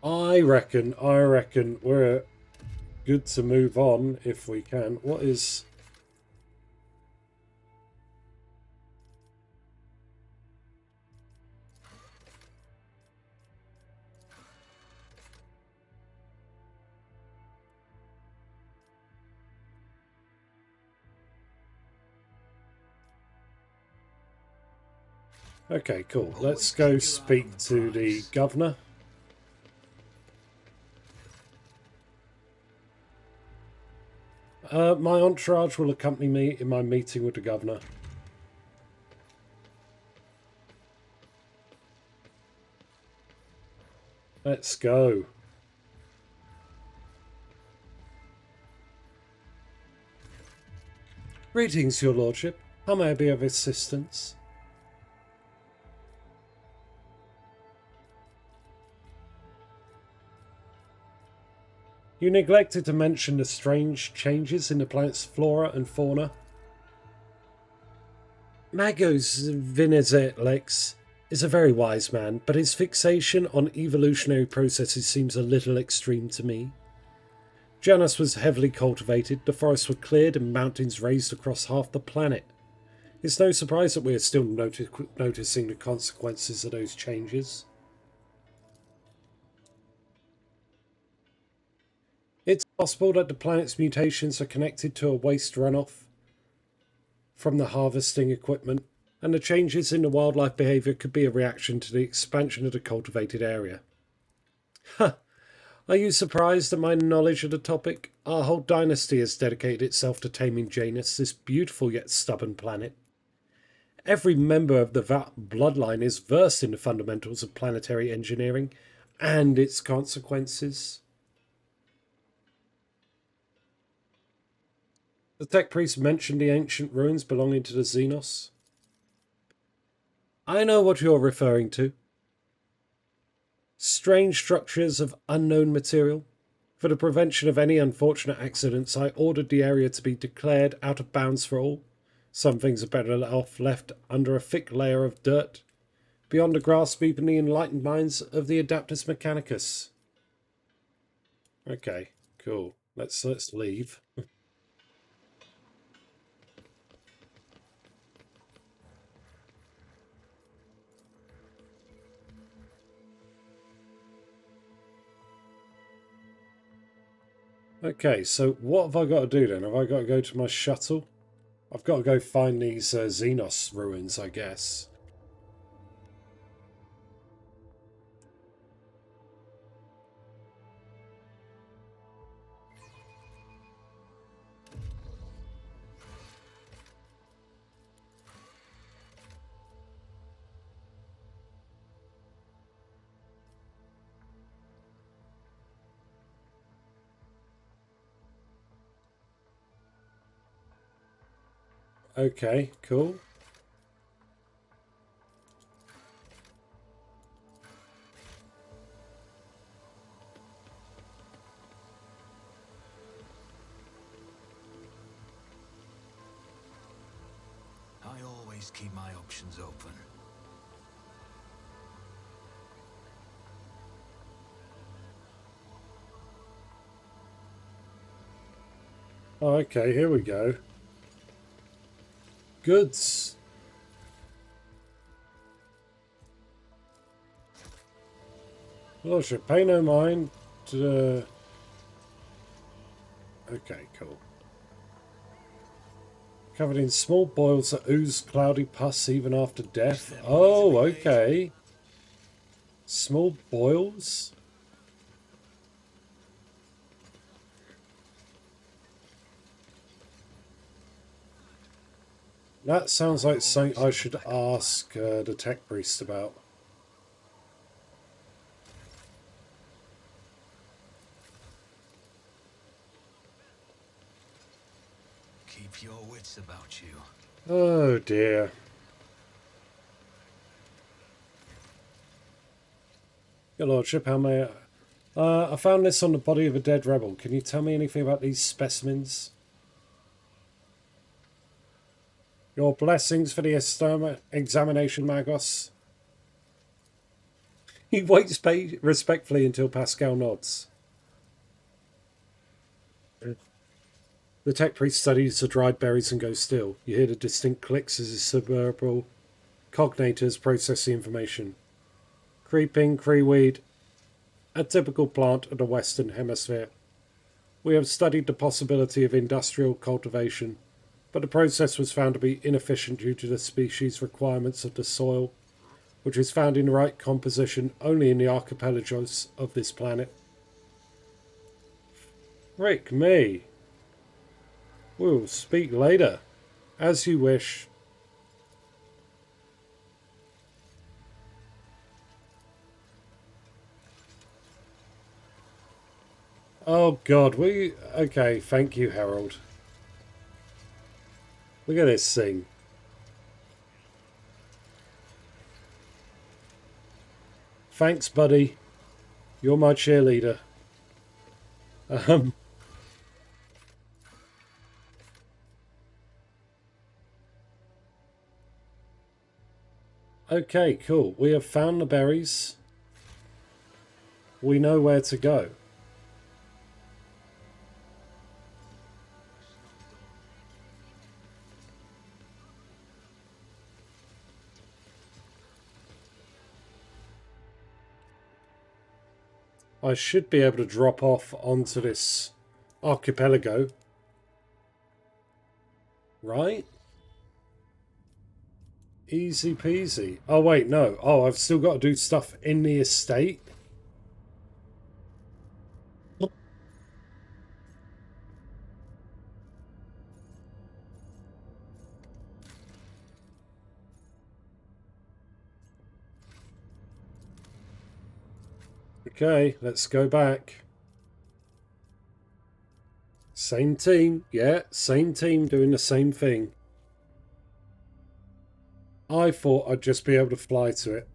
I reckon we're good to move on if we can. What is... Okay, cool. Let's go speak to the governor. My entourage will accompany me in my meeting with the governor. Let's go. Greetings, your lordship. How may I be of assistance? You neglected to mention the strange changes in the planet's flora and fauna. Magos Vinizet is a very wise man, but his fixation on evolutionary processes seems a little extreme to me. Janus was heavily cultivated, the forests were cleared and mountains raised across half the planet. It's no surprise that we are still noticing the consequences of those changes. It's possible that the planet's mutations are connected to a waste runoff from the harvesting equipment, and the changes in the wildlife behaviour could be a reaction to the expansion of the cultivated area. Huh. Are you surprised at my knowledge of the topic? Our whole dynasty has dedicated itself to taming Janus, this beautiful yet stubborn planet. Every member of the bloodline is versed in the fundamentals of planetary engineering and its consequences. The tech priest mentioned the ancient ruins belonging to the Xenos. I know what you're referring to. Strange structures of unknown material. For the prevention of any unfortunate accidents, I ordered the area to be declared out of bounds for all. Some things are better off left under a thick layer of dirt, beyond the grasp even the enlightened minds of the Adaptus Mechanicus. Okay, cool. Let's leave. Okay, so what have I got to do then? Have I got to go to my shuttle? I've got to go find these Xenos ruins, I guess. Okay, cool. I always keep my options open. Oh, okay, here we go. Goods. Lordship, pay no mind to... Okay, cool. Covered in small boils that ooze cloudy pus even after death. Oh, okay. Small boils? That sounds like something I should ask the tech priest about. Keep your wits about you. Oh dear. Your lordship, how may I found this on the body of a dead rebel. Can you tell me anything about these specimens? Your blessings for the examination, Magos. He waits respectfully until Pascal nods. The tech priest studies the dried berries and goes still. You hear the distinct clicks as his cerebral cognators process the information. Creeping creeweed, a typical plant of the Western Hemisphere. We have studied the possibility of industrial cultivation, but the process was found to be inefficient due to the species requirements of the soil, which is found in the right composition only in the archipelagos of this planet. Frick me. We'll speak later. As you wish. Oh God, okay, thank you, Harold. Look at this thing. Thanks, buddy. You're my cheerleader. Okay, cool. We have found the berries. We know where to go. I should be able to drop off onto this archipelago. Right? Easy peasy. Oh, wait, no. Oh, I've still got to do stuff in the estate. Okay, let's go back. Same team. Yeah, same team doing the same thing. I thought I'd just be able to fly to it.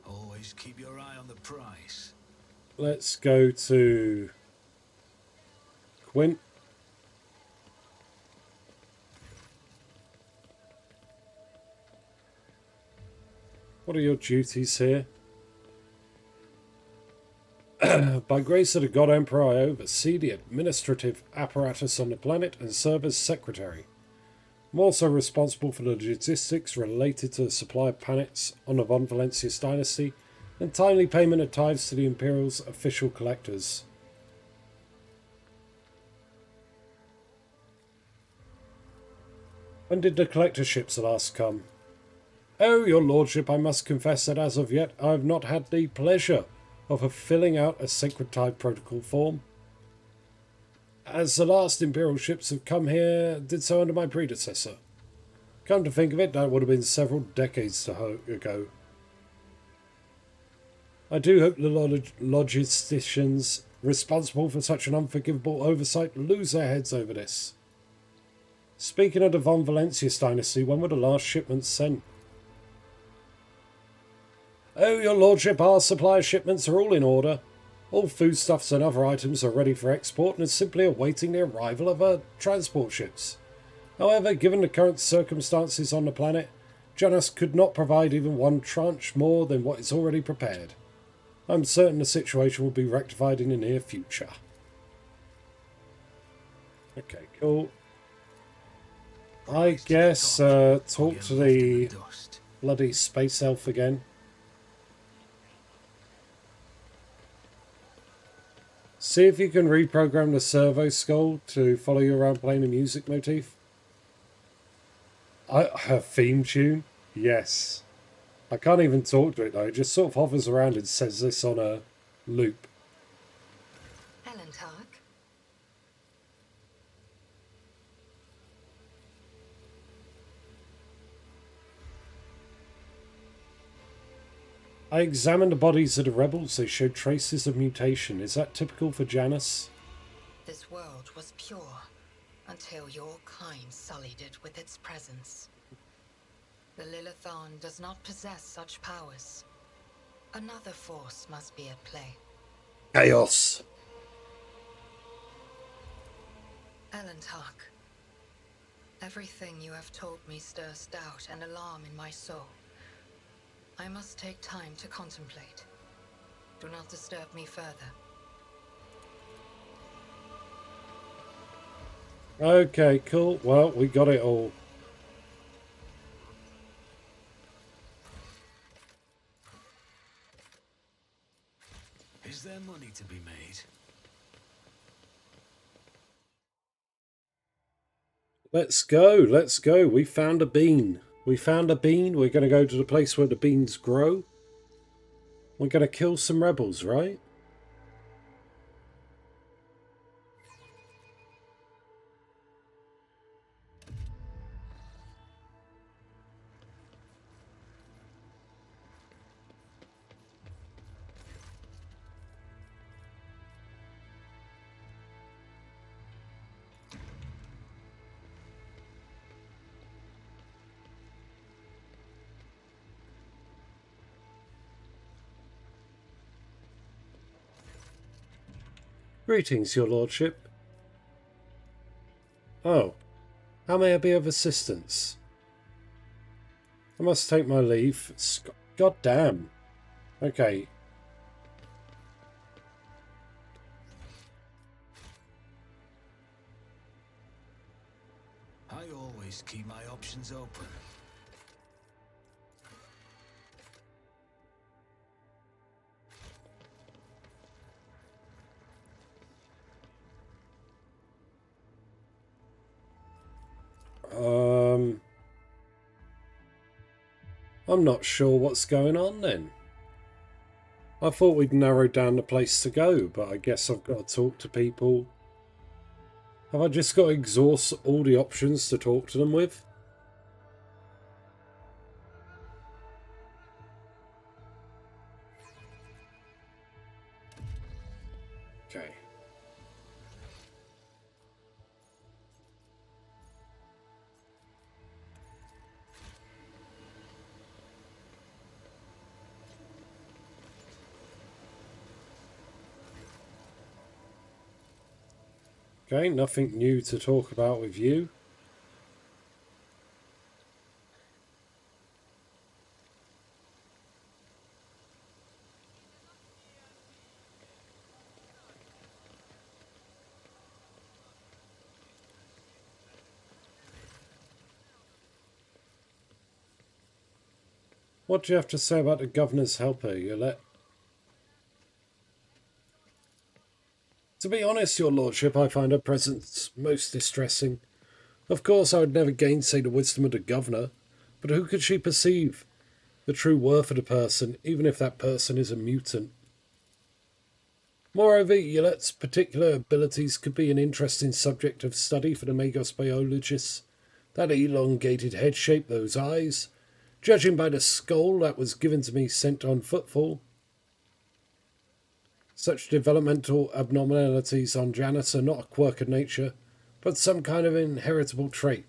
Always keep your eye on the price. Let's go to Quint. What are your duties here? By grace of the God Emperor, I oversee the administrative apparatus on the planet and serve as secretary. I'm also responsible for the logistics related to the supply of planets on the Von Valentius dynasty and timely payment of tithes to the Imperial's official collectors. When did the collector ships last come? Oh, your lordship, I must confess that as of yet I have not had the pleasure of filling out a sacred tide protocol form, as the last Imperial ships have come here did so under my predecessor. Come to think of it, that would have been several decades ago. I do hope the logisticians responsible for such an unforgivable oversight lose their heads over this. Speaking of the Von Valentius dynasty, when were the last shipments sent? Oh, your lordship, our supply shipments are all in order. All foodstuffs and other items are ready for export and are simply awaiting the arrival of our transport ships. However, given the current circumstances on the planet, Janus could not provide even one tranche more than what is already prepared. I'm certain the situation will be rectified in the near future. Okay, cool. I guess talk to the bloody space elf again. See if you can reprogram the servo skull to follow you around playing a music motif. Her theme tune? Yes. I can't even talk to it though, it just sort of hovers around and says this on a loop. Ellen Tark. I examined the bodies of the rebels. They showed traces of mutation. Is that typical for Janus? This world was pure until your kind sullied it with its presence. The Lilithon does not possess such powers. Another force must be at play. Chaos. Elentark, everything you have told me stirs doubt and alarm in my soul. I must take time to contemplate. Do not disturb me further. Okay, cool. Well, we got it all. Is there money to be made? Let's go. Let's go. We found a bean. We found a bean. We're going to go to the place where the beans grow. We're going to kill some rebels, right? Greetings, your lordship. Oh, how may I be of assistance? I must take my leave. God damn. Okay. I always keep my options open. I'm not sure what's going on then. I thought we'd narrowed down the place to go, but I guess I've got to talk to people. Have I just got to exhaust all the options to talk to them with? Okay. Okay, nothing new to talk about with you. What do you have to say about the governor's helper, Yolette? To be honest, your lordship, I find her presence most distressing. Of course, I would never gainsay the wisdom of the governor, but who could she perceive the true worth of the person, even if that person is a mutant? Moreover, Yolette's particular abilities could be an interesting subject of study for the Magos biologists. That elongated head shape, those eyes, judging by the skull that was given to me sent on footfall. Such developmental abnormalities on Janus are not a quirk of nature, but some kind of inheritable trait.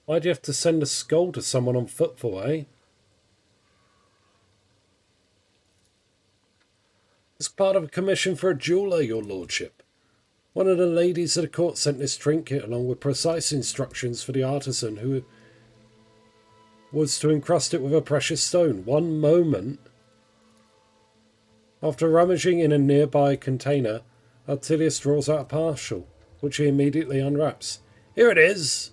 Why'd you have to send a skull to someone on footfall, eh? It's part of a commission for a jeweller, your lordship. One of the ladies of the court sent this trinket along with precise instructions for the artisan who was to encrust it with a precious stone. One moment. After rummaging in a nearby container, Artilius draws out a parcel, which he immediately unwraps. Here it is!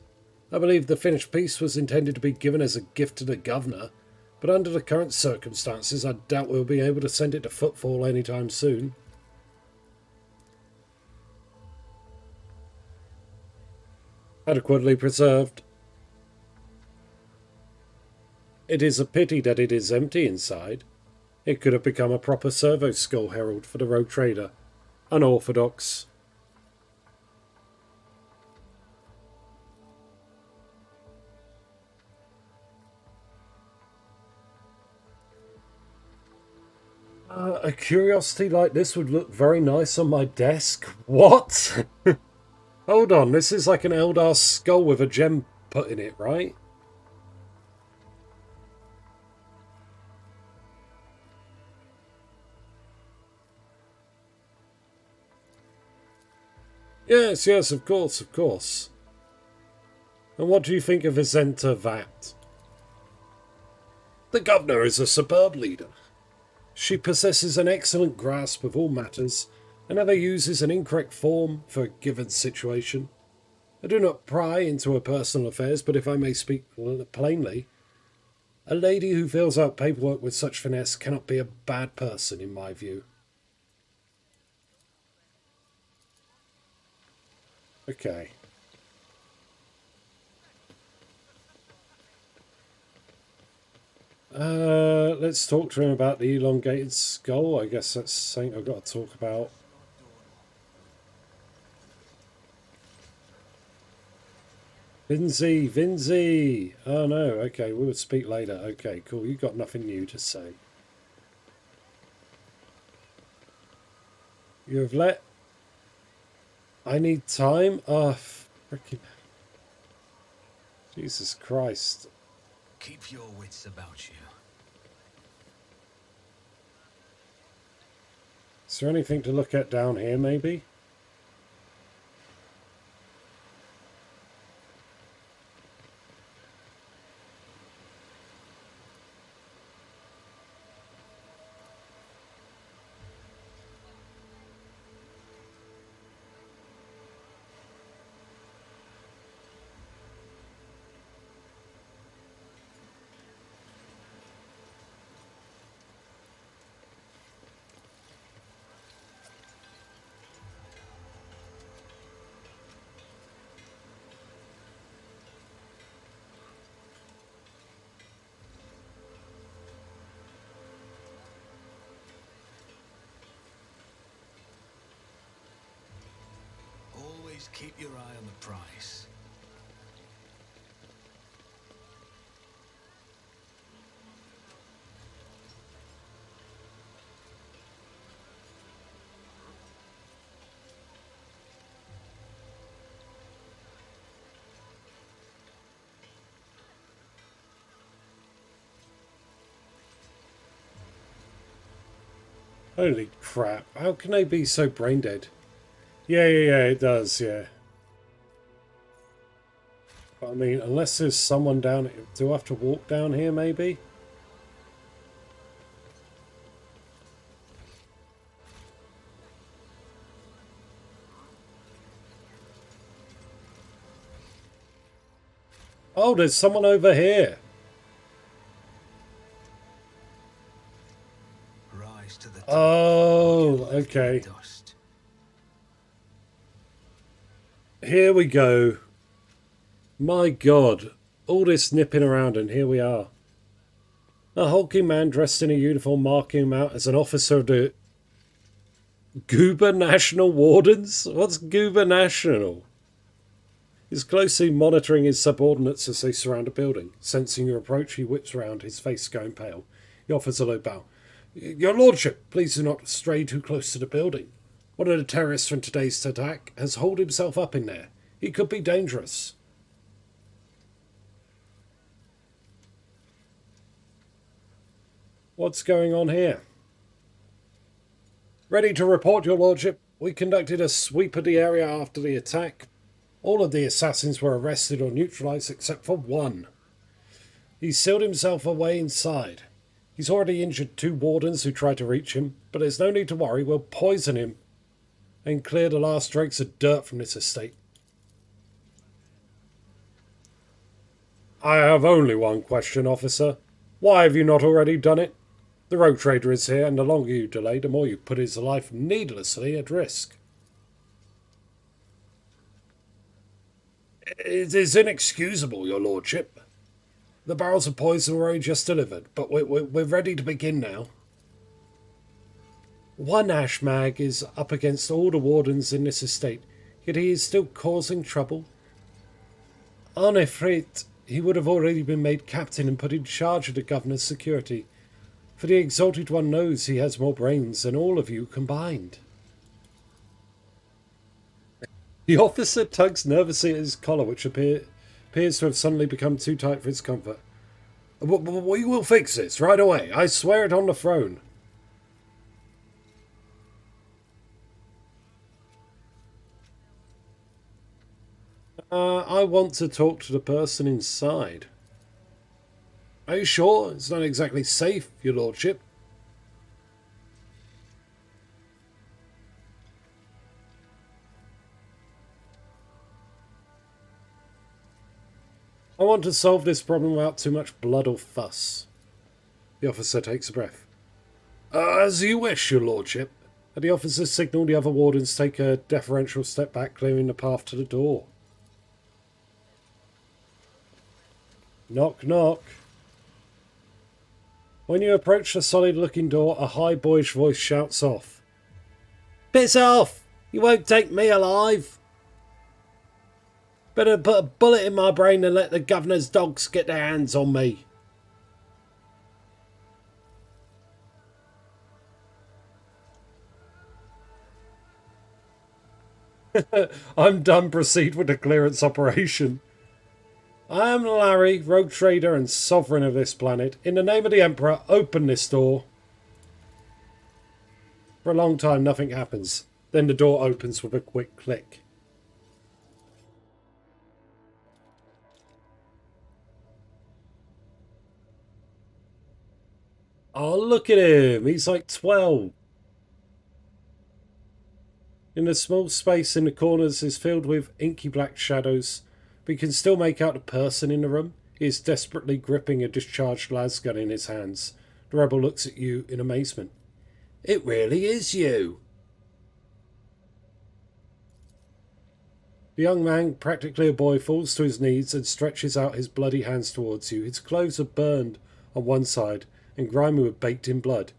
I believe the finished piece was intended to be given as a gift to the governor, but under the current circumstances I doubt we'll be able to send it to Footfall anytime soon. Adequately preserved. It is a pity that it is empty inside. It could have become a proper servo skull herald for the rogue trader. Unorthodox. A curiosity like this would look very nice on my desk. What? Hold on, this is like an Eldar skull with a gem put in it, right? Yes, yes, of course, of course. And what do you think of Azenta Vat? The governor is a superb leader. She possesses an excellent grasp of all matters and never uses an incorrect form for a given situation. I do not pry into her personal affairs, but if I may speak plainly, a lady who fills out paperwork with such finesse cannot be a bad person, in my view. Okay. Let's talk to him about the elongated skull. I guess that's something I've got to talk about. Vinzi! Oh no, okay, we'll speak later. Okay, cool, you got nothing new to say. You have let... I need time? Oh, freaking... Jesus Christ. Keep your wits about you. Is there anything to look at down here, maybe? Always keep your eye on the price. Holy crap, how can they be so brain dead? Yeah, it does, yeah. But I mean, unless there's someone down here, do I have to walk down here maybe? Oh, there's someone over here. Rise to the top. Oh, okay. Dust. Here we go. My God, all this nipping around and here we are. A hulking man dressed in a uniform marking him out as an officer of the Goober National Wardens? What's Goober National? He's closely monitoring his subordinates as they surround a building. Sensing your approach, he whips round, his face going pale. He offers a low bow. Your lordship, please do not stray too close to the building. One of the terrorists from today's attack has holed himself up in there. He could be dangerous. What's going on here? Ready to report, your lordship. We conducted a sweep of the area after the attack. All of the assassins were arrested or neutralized except for one. He sealed himself away inside. He's already injured 2 wardens who tried to reach him, but there's no need to worry. We'll poison him and clear the last dregs of dirt from this estate. I have only one question, officer. Why have you not already done it? The rogue trader is here, and the longer you delay, the more you put his life needlessly at risk. It is inexcusable, your lordship. The barrels of poison were only just delivered, but we're ready to begin now. One Ashmag is up against all the wardens in this estate, yet he is still causing trouble. En effet, he would have already been made captain and put in charge of the governor's security, for the Exalted One knows he has more brains than all of you combined. The officer tugs nervously at his collar, which appears to have suddenly become too tight for his comfort. We will fix this right away. I swear it on the throne. I want to talk to the person inside. Are you sure? It's not exactly safe, your lordship. I want to solve this problem without too much blood or fuss. The officer takes a breath. As you wish, your lordship. And the officer signalled the other wardens take a deferential step back, clearing the path to the door. Knock, knock. When you approach the solid-looking door, a high boyish voice shouts off. Piss off! You won't take me alive! Better put a bullet in my brain and let the governor's dogs get their hands on me. I'm done. Proceed with the clearance operation. I am Larry, rogue trader and sovereign of this planet. In the name of the Emperor, open this door. For a long time, nothing happens. Then the door opens with a quick click. Oh, look at him. He's like 12. In the small space in the corners is filled with inky black shadows, but you can still make out the person in the room. He is desperately gripping a discharged lasgun in his hands. The rebel looks at you in amazement. It really is you. The young man, practically a boy, falls to his knees and stretches out his bloody hands towards you. His clothes are burned on one side and grimy with baked-in blood.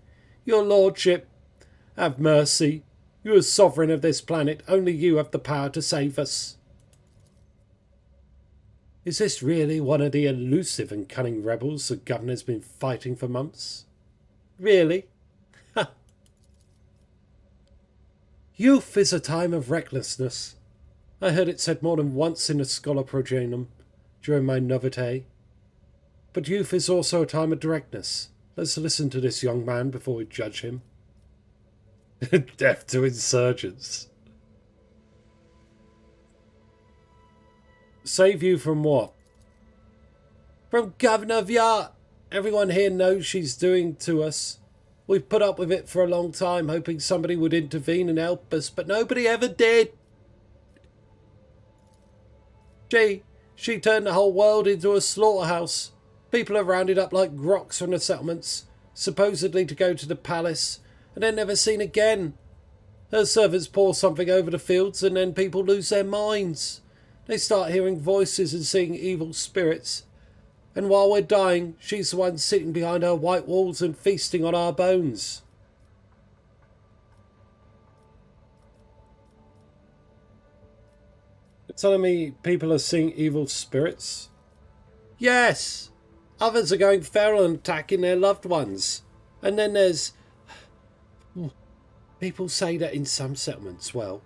Your lordship, have mercy. You are sovereign of this planet. Only you have the power to save us. Is this really one of the elusive and cunning rebels the governor's been fighting for months? Really? Ha! Youth is a time of recklessness. I heard it said more than once in the Schola Progenum during my novitiate. But youth is also a time of directness. Let's listen to this young man before we judge him. Death to insurgents. Save you from what? From Governor Vyat. Everyone here knows she's doing to us. We've put up with it for a long time, hoping somebody would intervene and help us, but nobody ever did. She turned the whole world into a slaughterhouse. People are rounded up like groks from the settlements, supposedly to go to the palace, and they're never seen again. Her servants pour something over the fields, and then people lose their minds. They start hearing voices and seeing evil spirits. And while we're dying, she's the one sitting behind her white walls and feasting on our bones. You're telling me people are seeing evil spirits? Yes! Others are going feral and attacking their loved ones. And then there's... People say that in some settlements, well,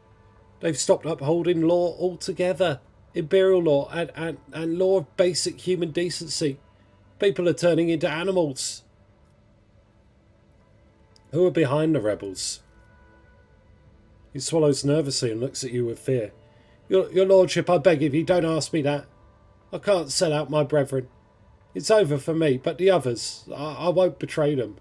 they've stopped upholding law altogether. Imperial law and law of basic human decency. People are turning into animals. Who are behind the rebels? He swallows nervously and looks at you with fear. Your lordship, I beg of you, don't ask me that. I can't sell out my brethren. It's over for me, but the others, I won't betray them.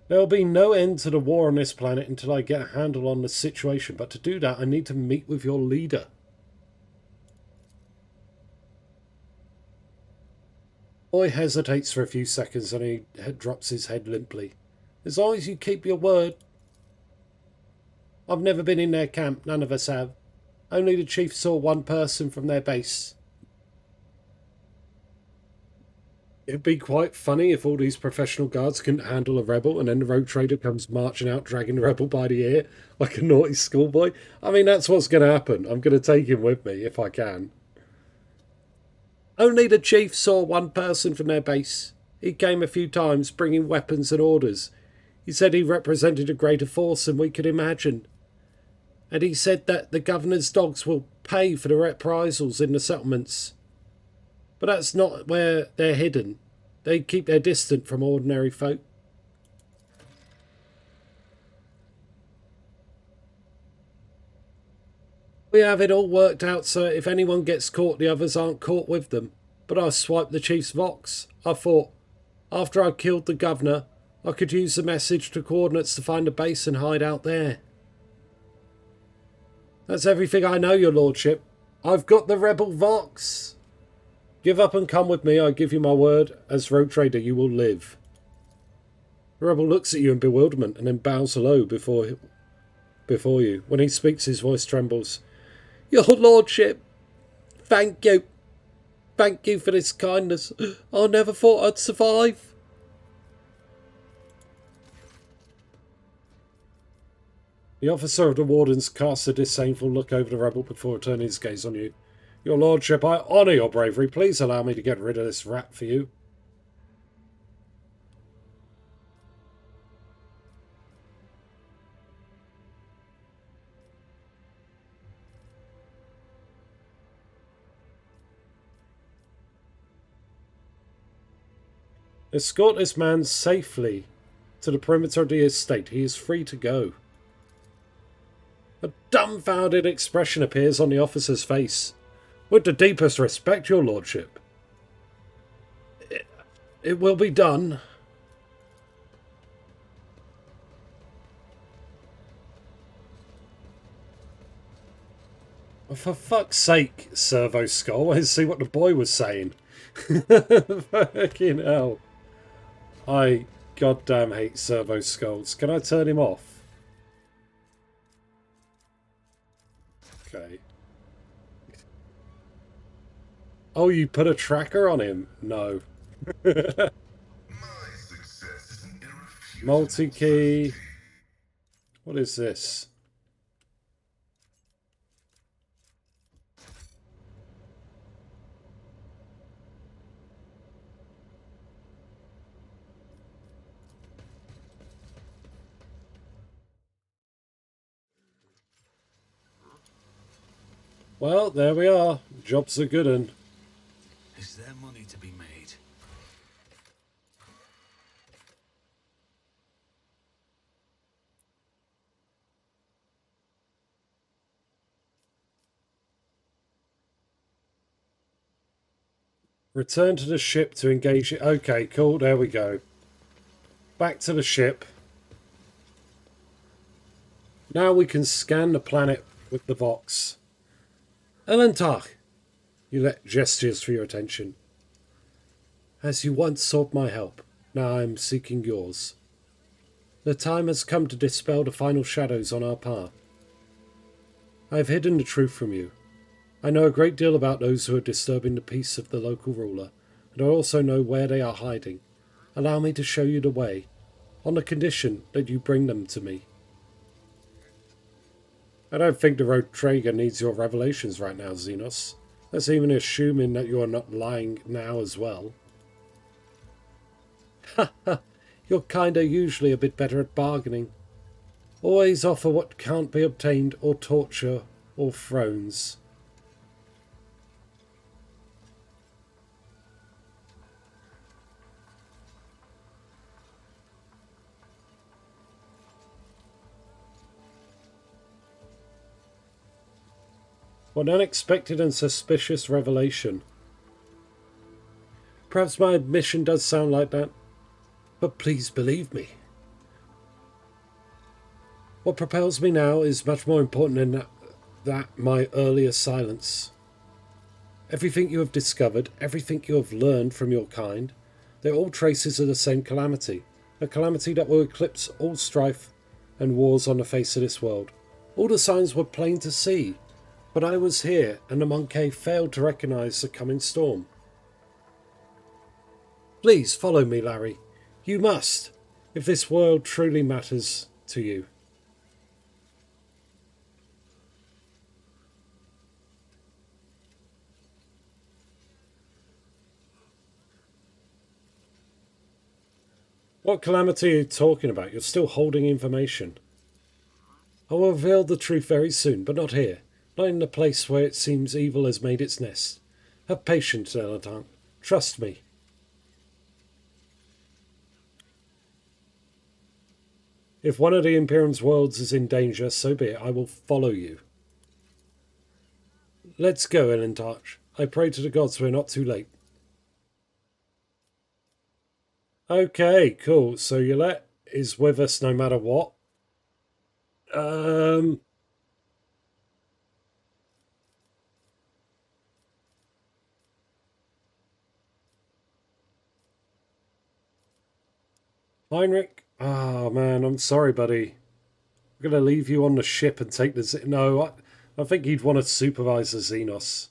There'll be no end to the war on this planet until I get a handle on the situation, but to do that I need to meet with your leader. Boy hesitates for a few seconds and he drops his head limply. As long as you keep your word. I've never been in their camp, none of us have. Only the chief saw one person from their base. It'd be quite funny if all these professional guards couldn't handle a rebel and then the rogue trader comes marching out dragging the rebel by the ear like a naughty schoolboy. I mean, that's what's going to happen. I'm going to take him with me if I can. Only the chief saw one person from their base. He came a few times bringing weapons and orders. He said he represented a greater force than we could imagine. And he said that the governor's dogs will pay for the reprisals in the settlements. But that's not where they're hidden. They keep their distance from ordinary folk. We have it all worked out so if anyone gets caught, the others aren't caught with them. But I swiped the chief's vox. I thought, after I killed the governor, I could use the message to coordinates to find a base and hide out there. That's everything I know, your lordship. I've got the rebel vox. Give up and come with me, I give you my word. As rogue trader, you will live. The rebel looks at you in bewilderment and then bows low before you. When he speaks, his voice trembles. Your lordship, thank you. Thank you for this kindness. I never thought I'd survive. The officer of the wardens casts a disdainful look over the rebel before turning his gaze on you. Your lordship, I honour your bravery. Please allow me to get rid of this rat for you. Escort this man safely to the perimeter of the estate. He is free to go. A dumbfounded expression appears on the officer's face. With the deepest respect, your lordship. It will be done. For fuck's sake, Servo Skull, I see what the boy was saying. Fucking hell. I goddamn hate Servo Skulls. Can I turn him off? Okay. Oh, you put a tracker on him? No. Multi-key. What is this? Well, there we are. Job's a good one. Is there money to be made? Return to the ship to engage it. Okay, cool. There we go. Back to the ship. Now we can scan the planet with the Vox. Elentach, you let gestures for your attention. As you once sought my help, now I am seeking yours. The time has come to dispel the final shadows on our path. I have hidden the truth from you. I know a great deal about those who are disturbing the peace of the local ruler, and I also know where they are hiding. Allow me to show you the way, on the condition that you bring them to me. I don't think the road trader needs your revelations right now, Xenos. That's even assuming that you are not lying now as well. Ha ha! Your kind are usually a bit better at bargaining. Always offer what can't be obtained, or torture, or thrones. What unexpected and suspicious revelation. Perhaps my admission does sound like that, but please believe me. What propels me now is much more important than that my earlier silence. Everything you have discovered, everything you have learned from your kind, they're all traces of the same calamity. A calamity that will eclipse all strife and wars on the face of this world. All the signs were plain to see. But I was here, and the Monkey failed to recognize the coming storm. Please follow me, Larry. You must, if this world truly matters to you. What calamity are you talking about? You're still holding information. I will reveal the truth very soon, but not here. Not in the place where it seems evil has made its nest. Have patience, Eladon. Trust me. If one of the Imperium's worlds is in danger, so be it. I will follow you. Let's go, Elentarch. I pray to the gods we're not too late. Okay, cool. So Yolette is with us no matter what. Heinrich? Oh, man, I'm sorry, buddy. I'm going to leave you on the ship and take the... No, I think he'd want to supervise the Xenos.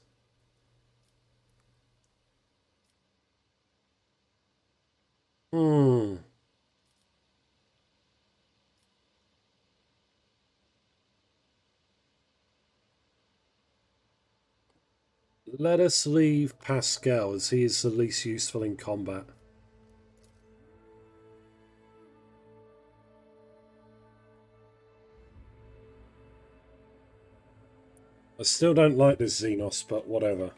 Let us leave Pascal, as he is the least useful in combat. I still don't like this Xenos, but whatever.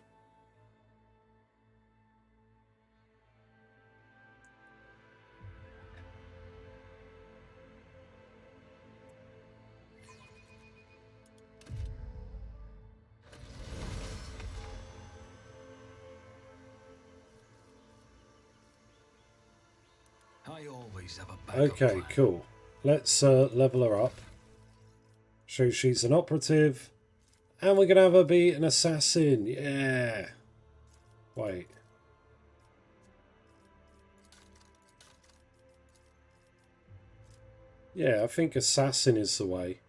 I always have a backup Okay, plan. cool. Let's level her up. Show she's an operative. And we're going to have her be an assassin. Yeah. Wait. Yeah, I think assassin is the way.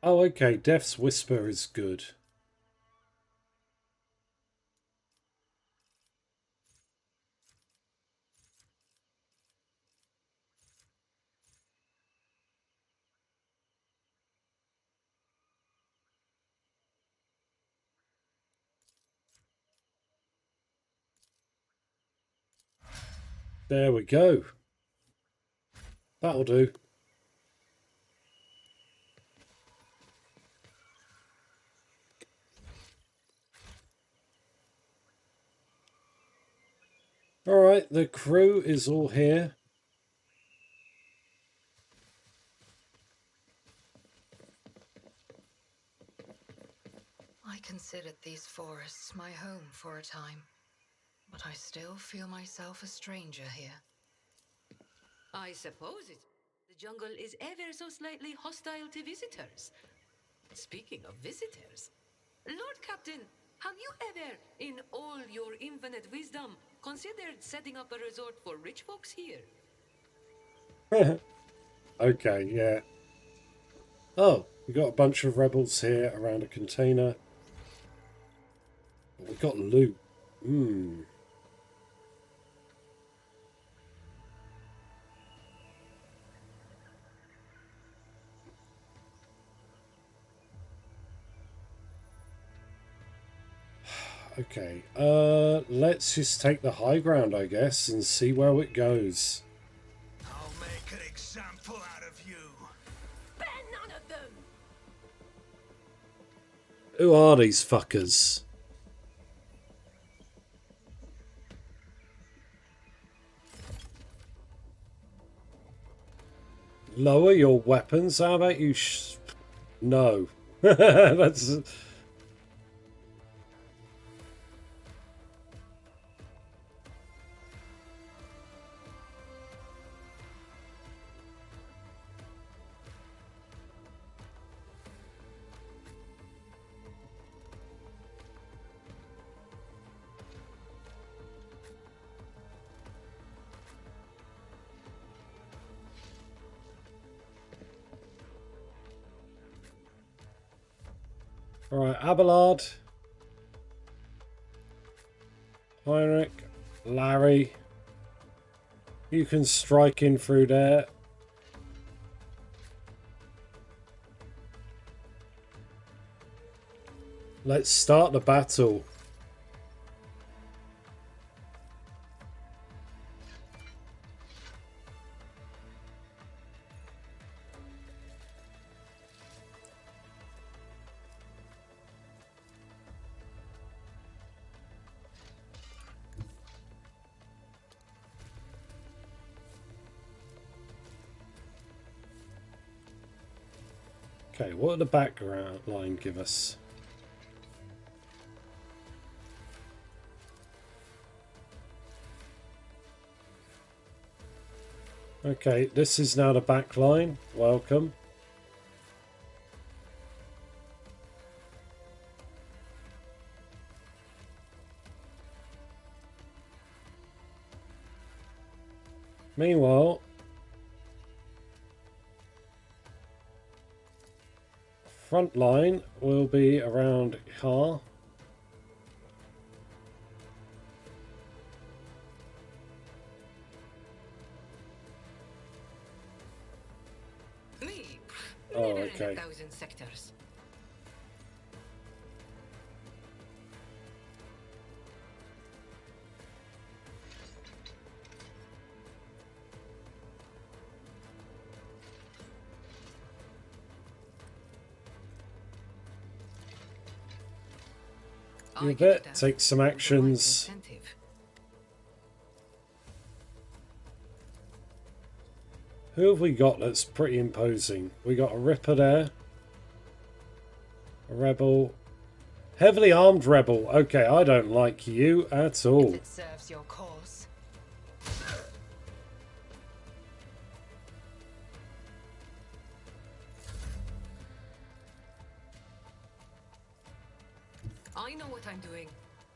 Oh, okay. Death's Whisper is good. There we go. That'll do. Alright, the crew is all here. I considered these forests my home for a time, but I still feel myself a stranger here. I suppose it. The jungle is ever so slightly hostile to visitors. Speaking of visitors, Lord Captain, have you ever, in all your infinite wisdom, considered setting up a resort for rich folks here? Okay, yeah. Oh, we got a bunch of rebels here around a container. But we got loot. Okay, let's just take the high ground, I guess, and see where it goes. I'll make an example out of you. Spare none of them! Who are these fuckers? Lower your weapons? How about you No. That's... Alright, Abelard. Heinrich. Larry. You can strike in through there. Let's start the battle. Okay, what did the background line give us? Okay, this is now the back line. Welcome. Meanwhile, front line will be around Car. Me? Oh, Never in okay. 1,000 sectors. You I bet. get Take some the right actions. incentive. Who have we got that's pretty imposing? We got a Ripper there. A Rebel. Heavily armed Rebel. Okay, I don't like you at If all. it serves your cause. I know what I'm doing,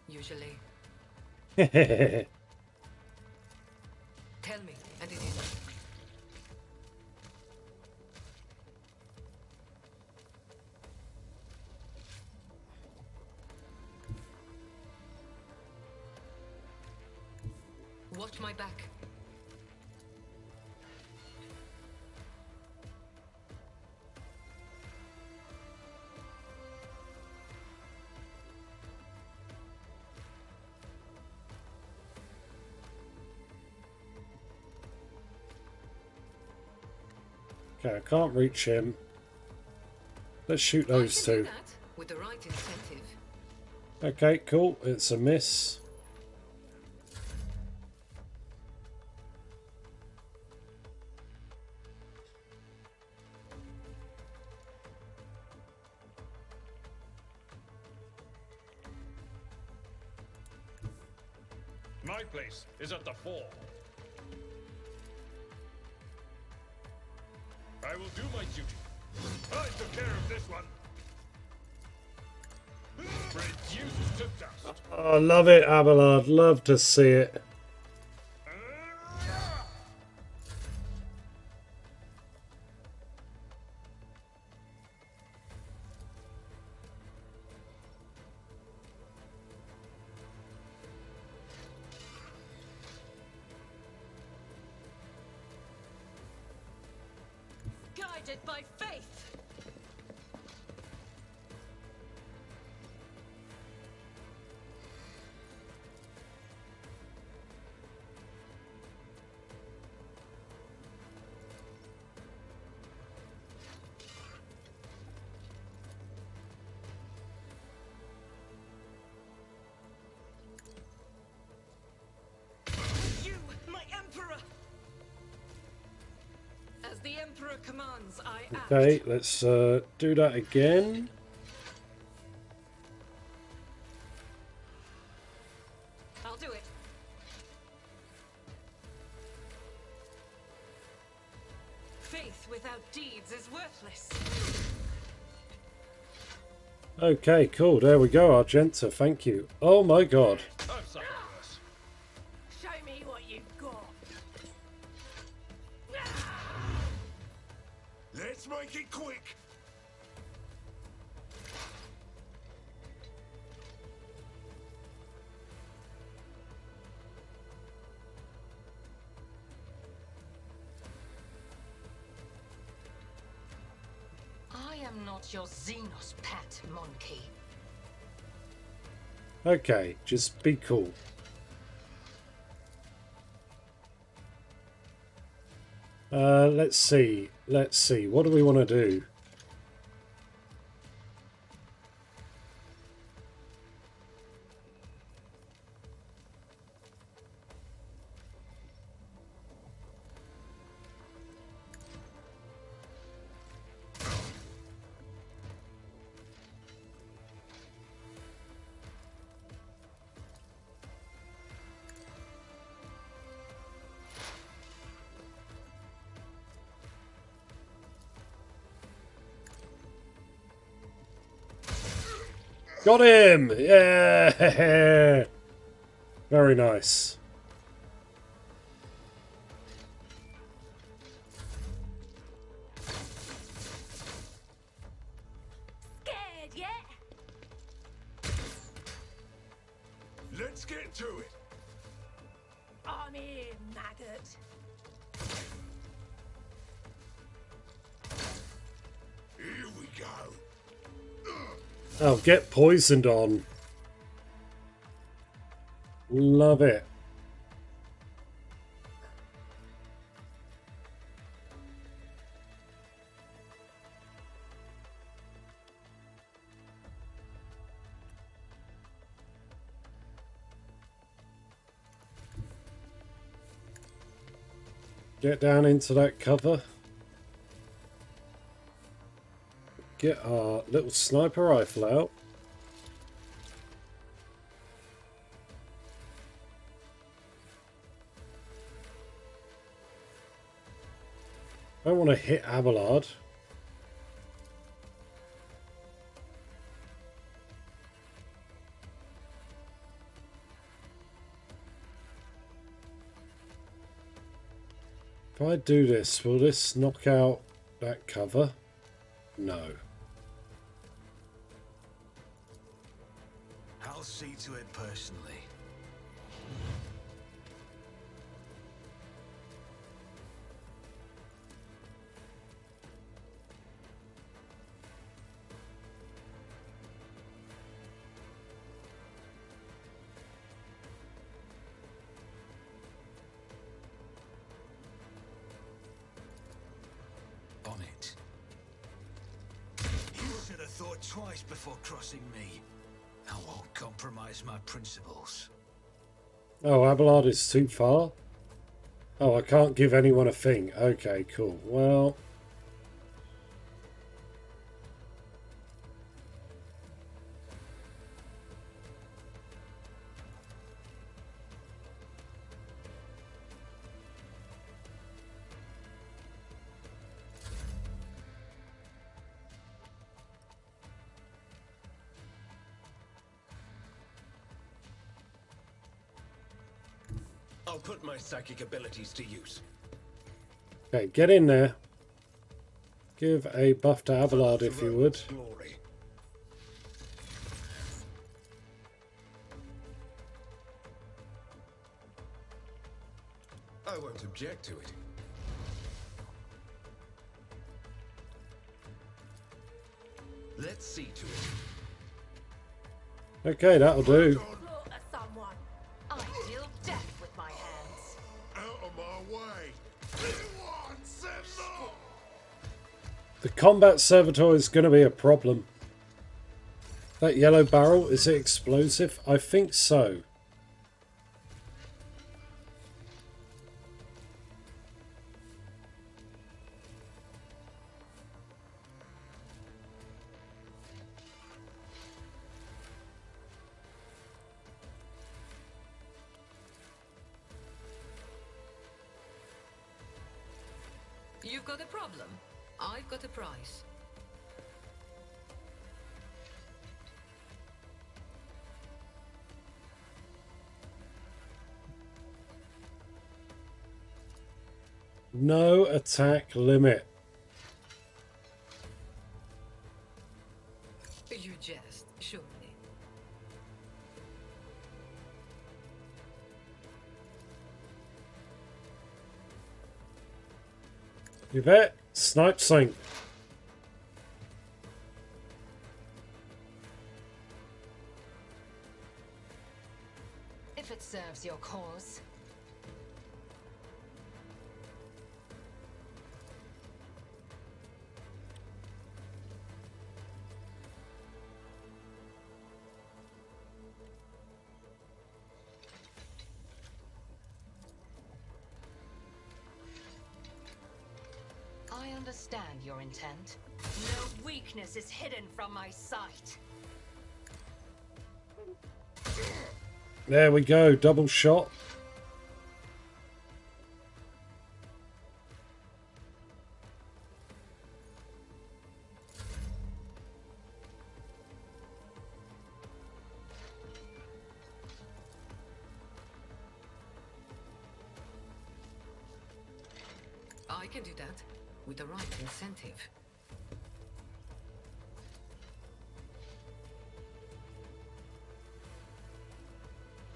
usually. Okay, Tell me, and it is. Watch my back. I can't reach him. Let's shoot I those can do two. that with the right incentive. Okay, cool. It's a miss. My place is at the fore. I will do my duty. I took care of this one. Reduced to dust. Oh, love it, Abelard. Love to see it. Guided by faith. You, my emperor. As the emperor commands, I act. Okay, let's do that again. I'll do it. Faith without deeds is worthless. Okay, cool. There we go, Argenta. Thank you. Oh my god. I've suffered worse. Show me what you've got. Let's make it quick. am not your Xenos pet, monkey. Okay, just be cool. Let's see. Let's see. What do we want to do? Got him! Yeah! Very nice. Scared yet? Let's get to it. I'm here, maggot. Here we go. Oh, get poisoned on. Love it. Get down into that cover. Get our little sniper rifle out. I want to hit Abelard. If I do this, will this knock out that cover? No. I'll see to it personally. On it. You should have thought twice before crossing me. I won't compromise my principles. Oh, Abelard is too far? Oh, I can't give anyone a thing. Okay, cool. Well... I'll put my psychic abilities to use. Okay, get in there. Give a buff to Abelard if you would. Glory. I won't object to it. Let's see to it. Okay, that'll do. Slaughter someone. I deal death with my hands. Out of my way. Anyone, send them! The combat servitor is going to be a problem. That yellow barrel, is it explosive? I think so. You've got a problem. I've got a prize. No attack limit. You jest, surely. You bet. Snipe sync. serves your cause. I understand your intent. No weakness is hidden from my sight. There we go, double shot. I can do that with the right incentive.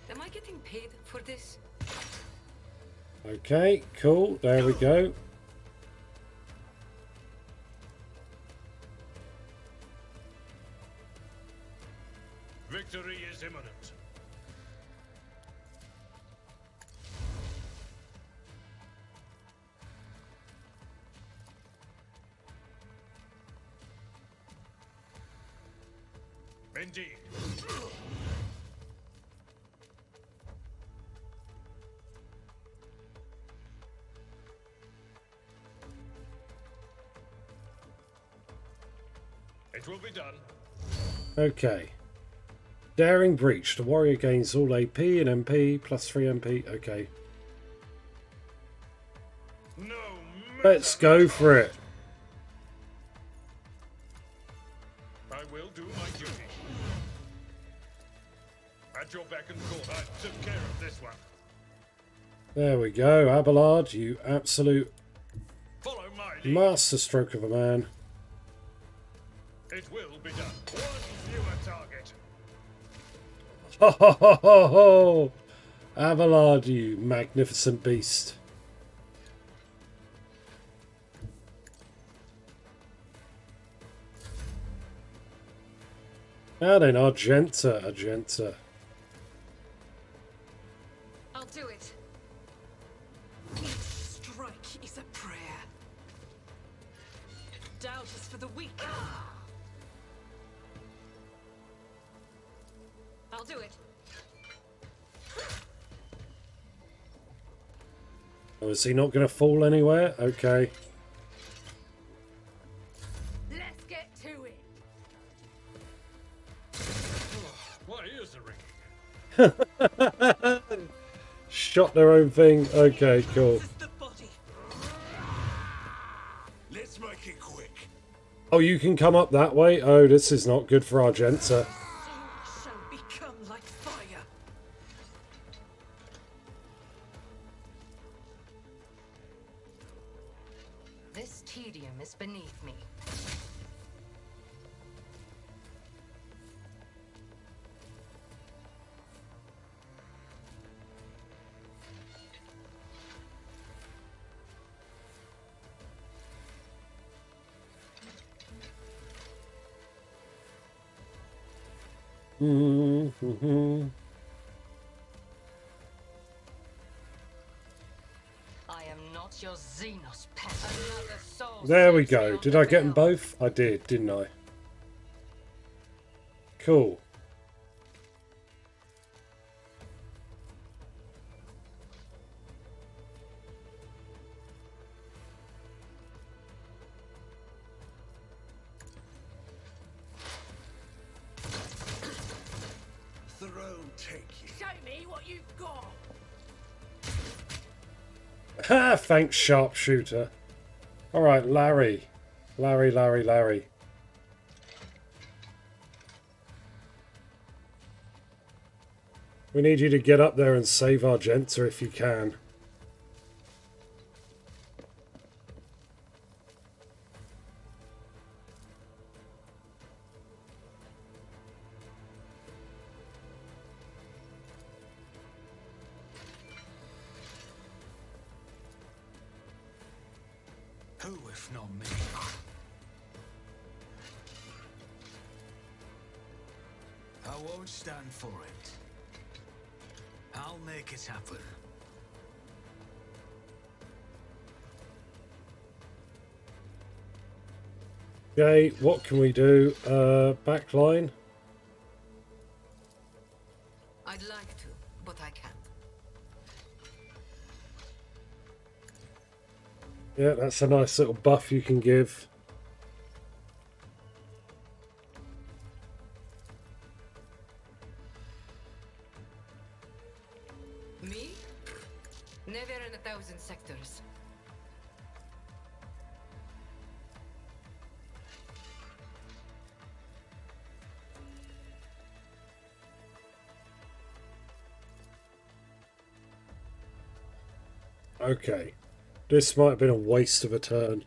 Am I getting paid for this? Okay, cool, there we go. Victory is imminent. Indeed. It will be done. Okay. Daring breach. The warrior gains all AP and MP plus 3 MP. Okay. No. Let's go for it. I will do my duty. At your beck and call, I took care of this one. There we go. Abelard, you absolute Follow my lead. masterstroke of a man. It will be done. One fewer target. Ho ho ho ho ho! Abelard, you magnificent beast. Now then, Argenta, Argenta. I'll do it. Each strike is a prayer. Doubt is for the weak. I'll do it. Oh, is he not going to fall anywhere? Okay. Let's get to it. My ears are ringing. Shot their own thing. Okay, cool. This is the body. Let's make it quick. Oh, you can come up that way? Oh, this is not good for Argenta. Shall become like fire. This tedium is beneath me. Mm-hmm. I am not your Xenos pet. Another soul. There we sets me go. on Did the I get them bill. both? I did, didn't I? Cool. Throne take you. Show me what you've got. Ha! Thanks, sharpshooter. Alright, Larry. Larry. We need you to get up there and save Argenta if you can. Who if not me? I won't stand for it. I'll make it happen. Okay, what can we do? Backline. I'd like to, but I can't. Yeah, that's a nice little buff you can give. Me? Never in 1,000 sectors. Okay. This might have been a waste of a turn.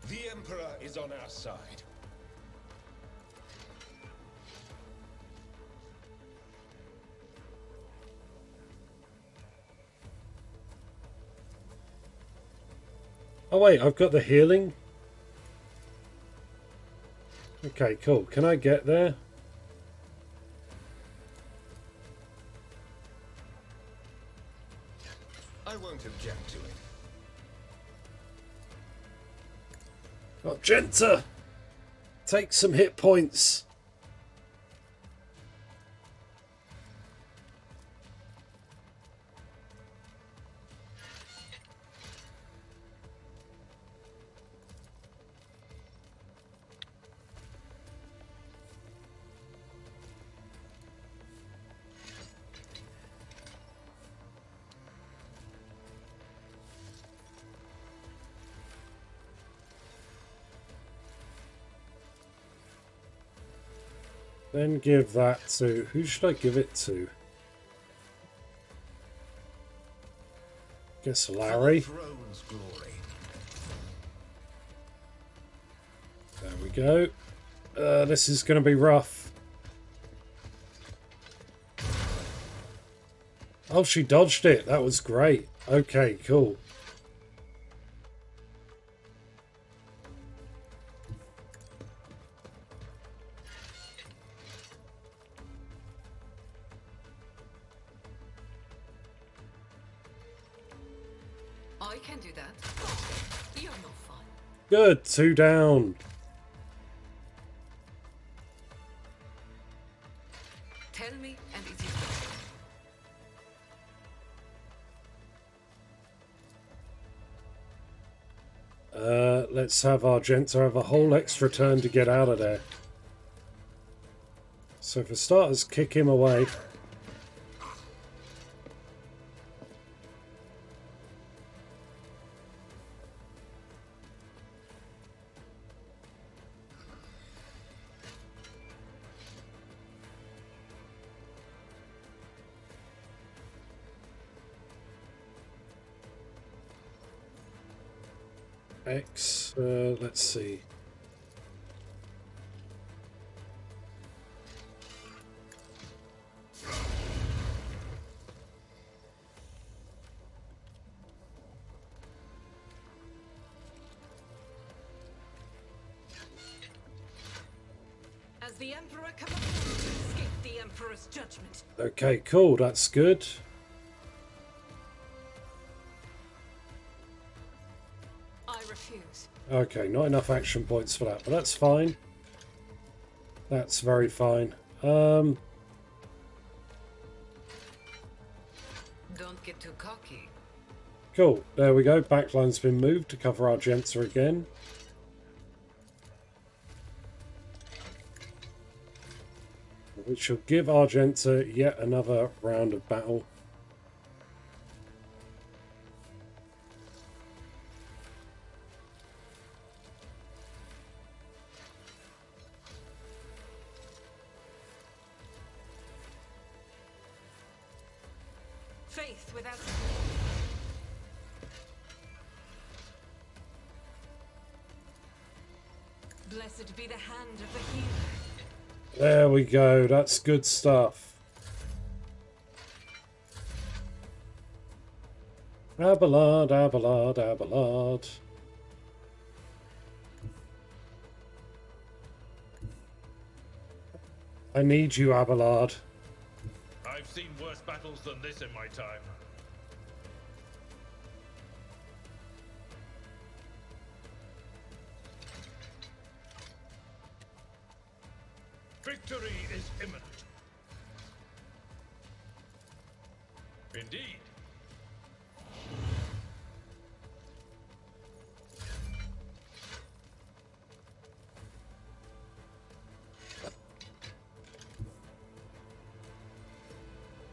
The Emperor is on our side. Oh wait, I've got the healing. Okay, cool. Can I get there? I won't object to it. Argenta! Take some hit points. Then give that to... Who should I give it to? Guess Larry. Throne's glory. There we go. This is going to be rough. Oh, she dodged it. That was great. Okay, cool. I can do that. You're no fun. Good. 2 down. Tell me and it is done. Let's have Argenta have a whole extra turn to get out of there. So for starters, kick him away. X, let's see. As the Emperor commands, escape the Emperor's judgment. Okay, cool, that's good. I refuse. Okay, not enough action points for that, but that's fine. That's very fine. Don't get too cocky. Cool, there we go. Backline's been moved to cover Argenta again. Which will give Argenta yet another round of battle. Faith without... Blessed be the hand of the healer. There we go. That's good stuff. Abelard, Abelard, Abelard. I need you, Abelard. I've seen worse battles than this in my time. Victory is imminent. Indeed.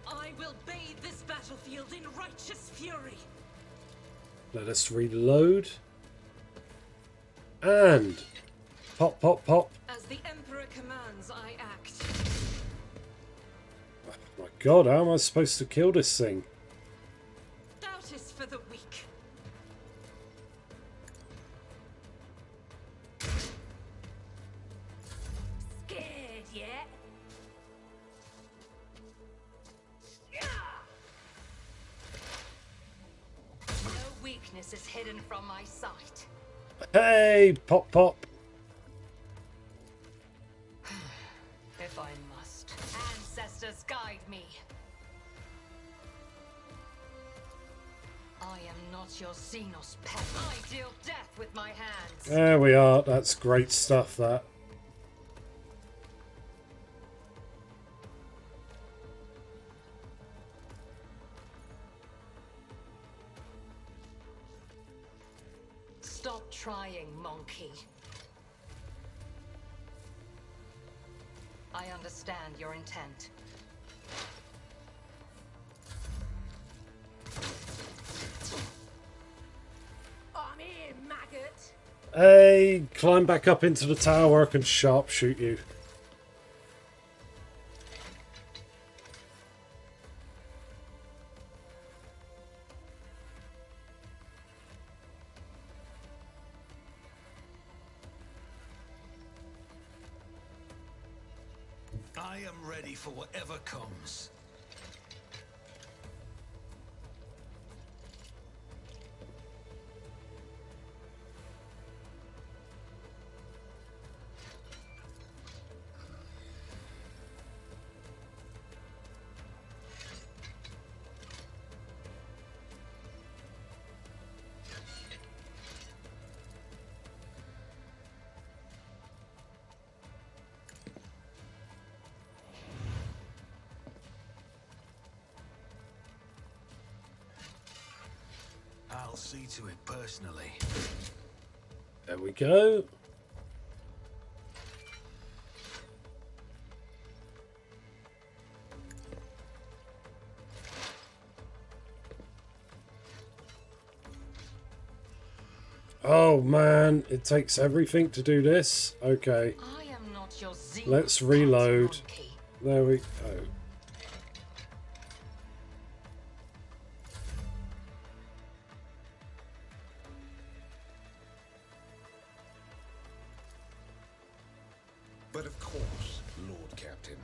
I will bathe this battlefield in righteous fury. Let us reload. And pop, pop, pop. As the Emperor commands, I act. Oh my god, how am I supposed to kill this thing? Doubt is for the weak. Scared yet? No weakness is hidden from my sight. Hey, pop, pop. If I must. Ancestors guide me. I am not your Xenos pet. I deal death with my hands. There we are. That's great stuff, that. Stop trying, monkey. I understand your intent. I'm here, maggot. Hey, climb back up into the tower. I can sharpshoot you. I am ready for whatever comes. I'll see to it personally. There we go. Oh man, it takes everything to do this. Okay, I am not your Xenos let's pet, reload. monkey. There we go. But of course, Lord Captain.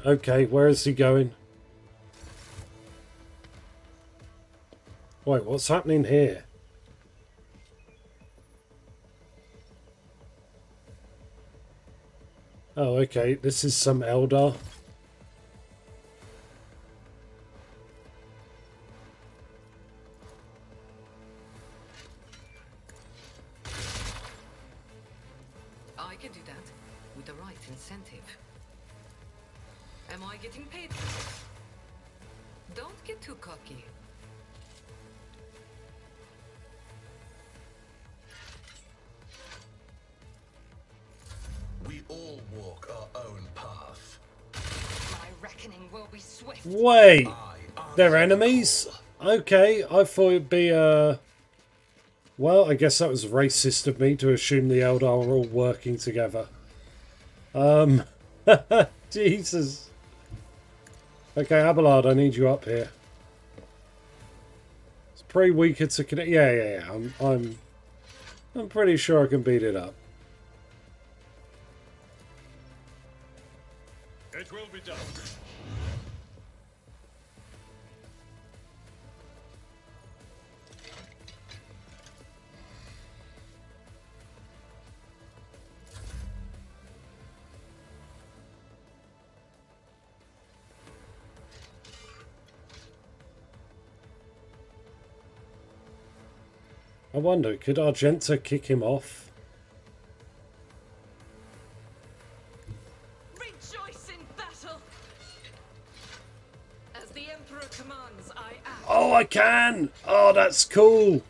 Okay, where is he going? Wait, what's happening here? Oh, okay, this is some Eldar. I can do that with the right incentive. Am I getting paid? Don't get too cocky. We all walk our own path. My reckoning will be swift. Wait, they're enemies? Okay, I thought it'd be well, I guess that was racist of me to assume the Eldar were all working together. Jesus. Okay, Abelard, I need you up here. It's pretty weaker to connect. Yeah. I'm pretty sure I can beat it up. It will be done. I wonder, could Argenta kick him off? Rejoice in battle! As the Emperor commands, I act. Oh, I can! Oh, that's cool!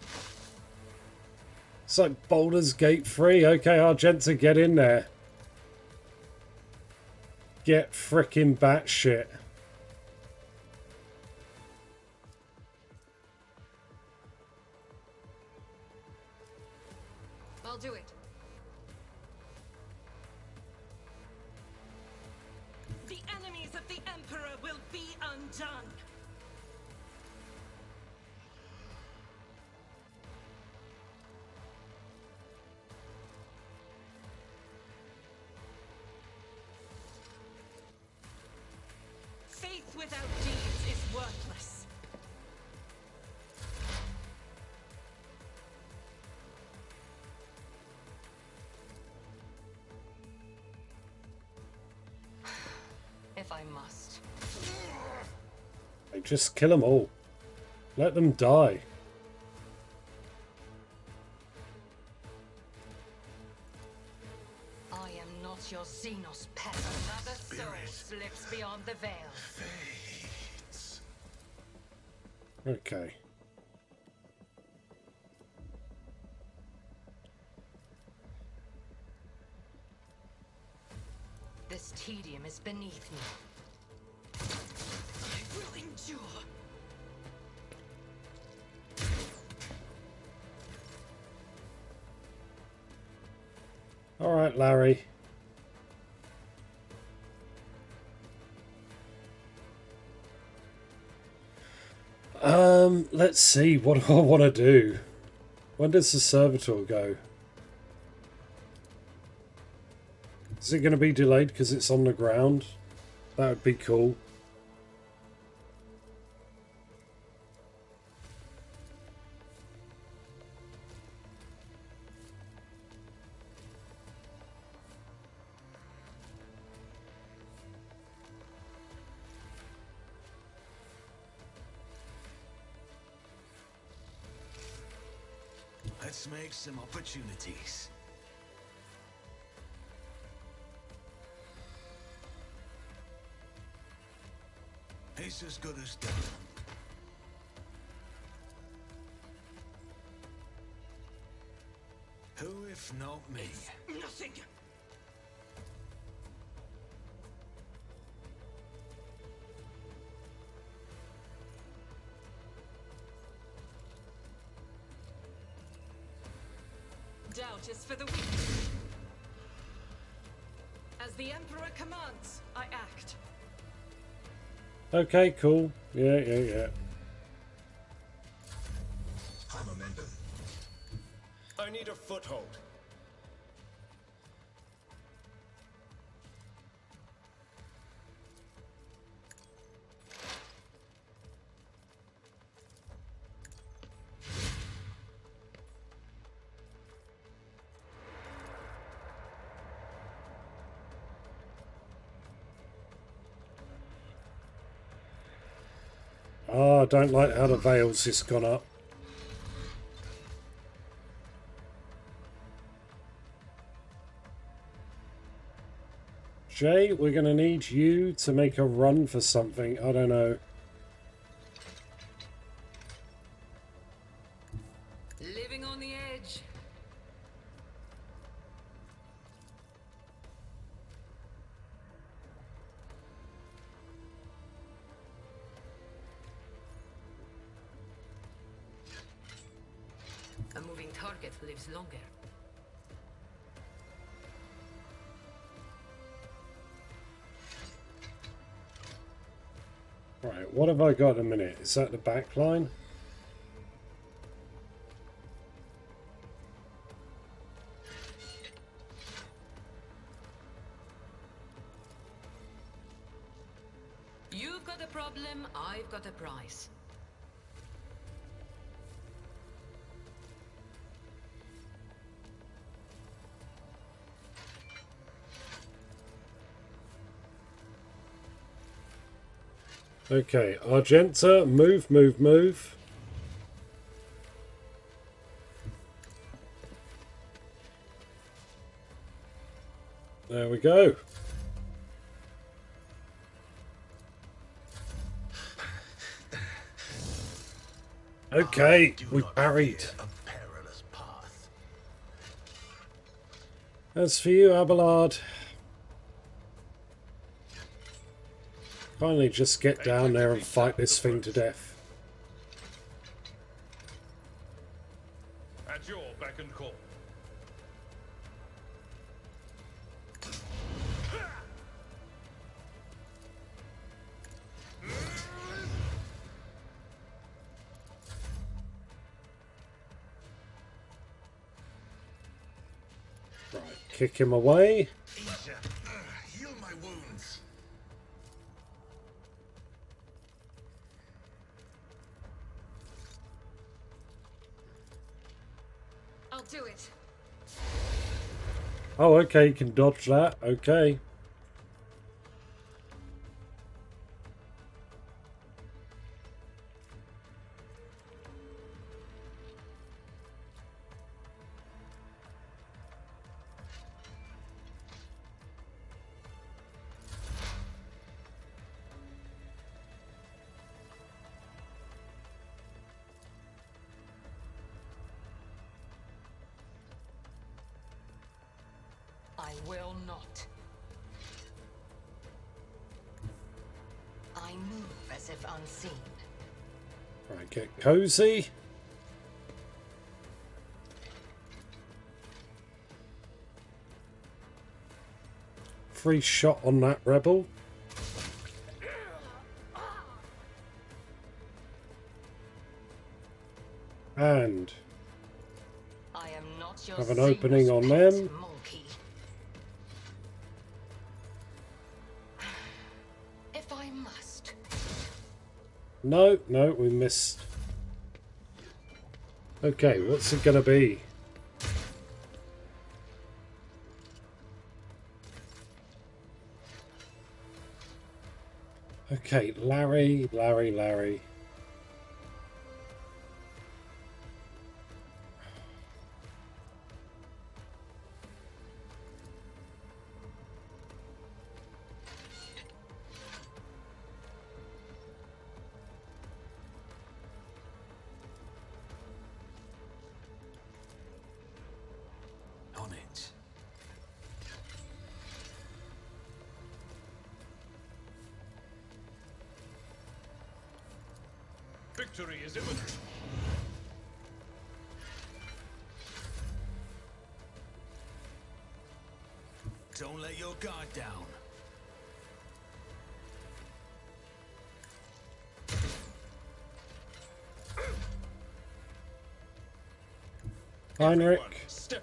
It's like Baldur's Gate 3. Okay, Argenta, get in there. Get frickin' batshit. I'll do it. The enemies of the Emperor will be undone. Faith without deeds is worthless. If I must. Just kill them all. Let them die. I am not your Xenos pet. Another soul slips beyond the veil. Fates. Okay. This tedium is beneath me. I will endure. All right, Larry. Let's see. What do I want to do? When does the servitor go? Is it going to be delayed because it's on the ground? That would be cool. Let's make some opportunities. It's as good as done. Who if not me? Nothing. Doubt is for the weak. As the Emperor commands, I act. Okay, cool. Yeah. High momentum. I need a foothold. Oh, I don't like how the veil's just gone up. Jay, we're going to need you to make a run for something. I don't know. Living on the edge. A moving target lives longer. what have I got in a minute? Is that the back line? You've got a problem, I've got a prize. Okay, Argenta, move, move, move. There we go. Okay, we parried. As for you, Abelard, finally just get down there and fight this thing to death. At your beck and call. Right, kick him away. Heal my wounds. I'll do it. Oh, okay, you can dodge that. Okay. I will not. I move as if unseen. Right, get cozy. Free shot on that rebel. And I am not your have an opening on pet them. monkey. If I must. No, no, we missed. Okay, what's it gonna be? Okay, Larry. On it. Victory is imminent. Don't let your guard down. Heinrich,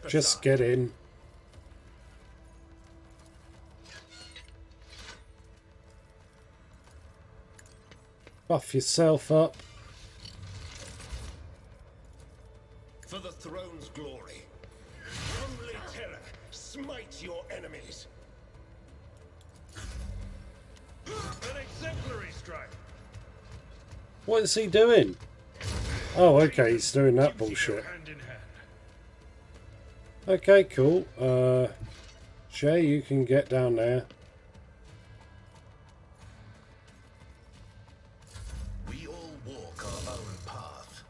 just get in. Buff yourself up. For the throne's glory. Only terror, smite your enemies. An exemplary strike. What is he doing? Oh, okay, he's doing that bullshit. Hand in hand. Okay, cool. Shay, you can get down there. We all walk our own path.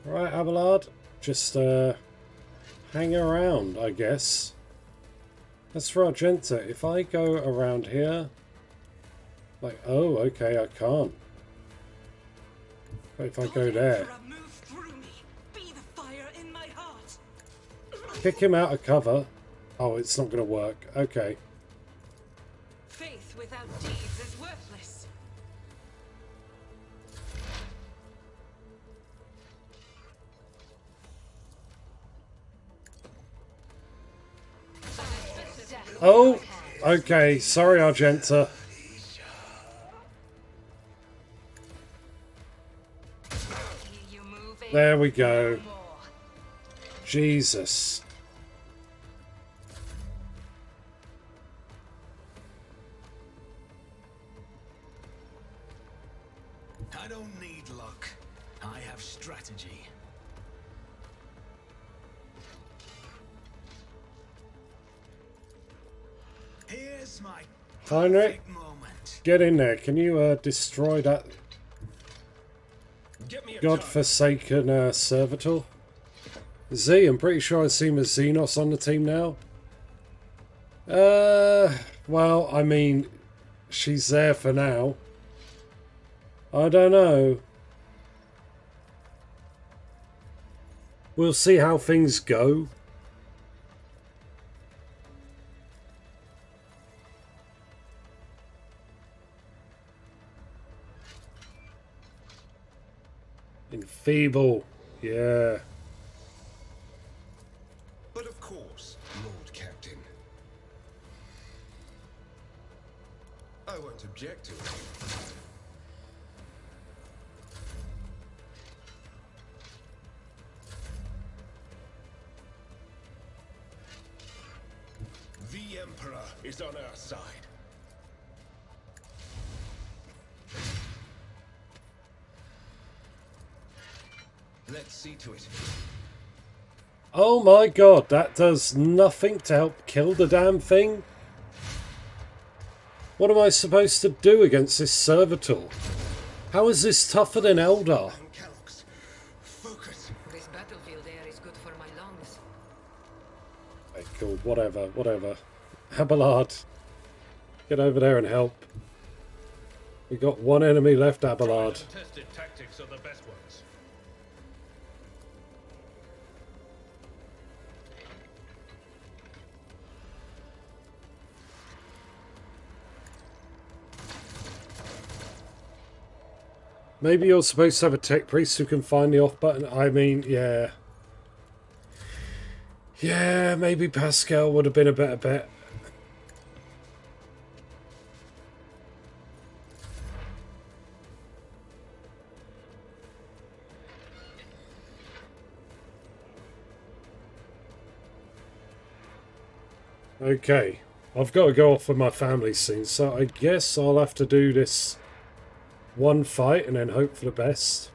Right, Abelard, just hang around, I guess. As for Argenta, if I go around here, like, oh, okay, I can't. But if I go there, Kick him out of cover. Oh, it's not going to work. Okay. Faith without deeds is worthless. Oh, okay. Sorry, Argenta. There we go. Jesus. I don't need luck. I have strategy. Here's my Heinrich, moment. get in there. Can you destroy that Get me a godforsaken servitor? Z, I'm pretty sure I see a Xenos on the team now. Well, I mean, she's there for now. I don't know. We'll see how things go. Enfeeble, yeah. But of course, Lord Captain. I won't object to it. The Emperor is on our side. Let's see to it. Oh my god, that does nothing to help kill the damn thing? What am I supposed to do against this servitor? How is this tougher than Eldar? Focus. This battlefield air is good for my lungs. Okay, cool, whatever. Abelard, get over there and help. We got one enemy left, Abelard. Tested tactics are the best ones. Maybe you're supposed to have a tech priest who can find the off button. I mean, yeah. Yeah, maybe Pascal would have been a better bet. Okay, I've got to go off with my family soon, so I guess I'll have to do this one fight and then hope for the best.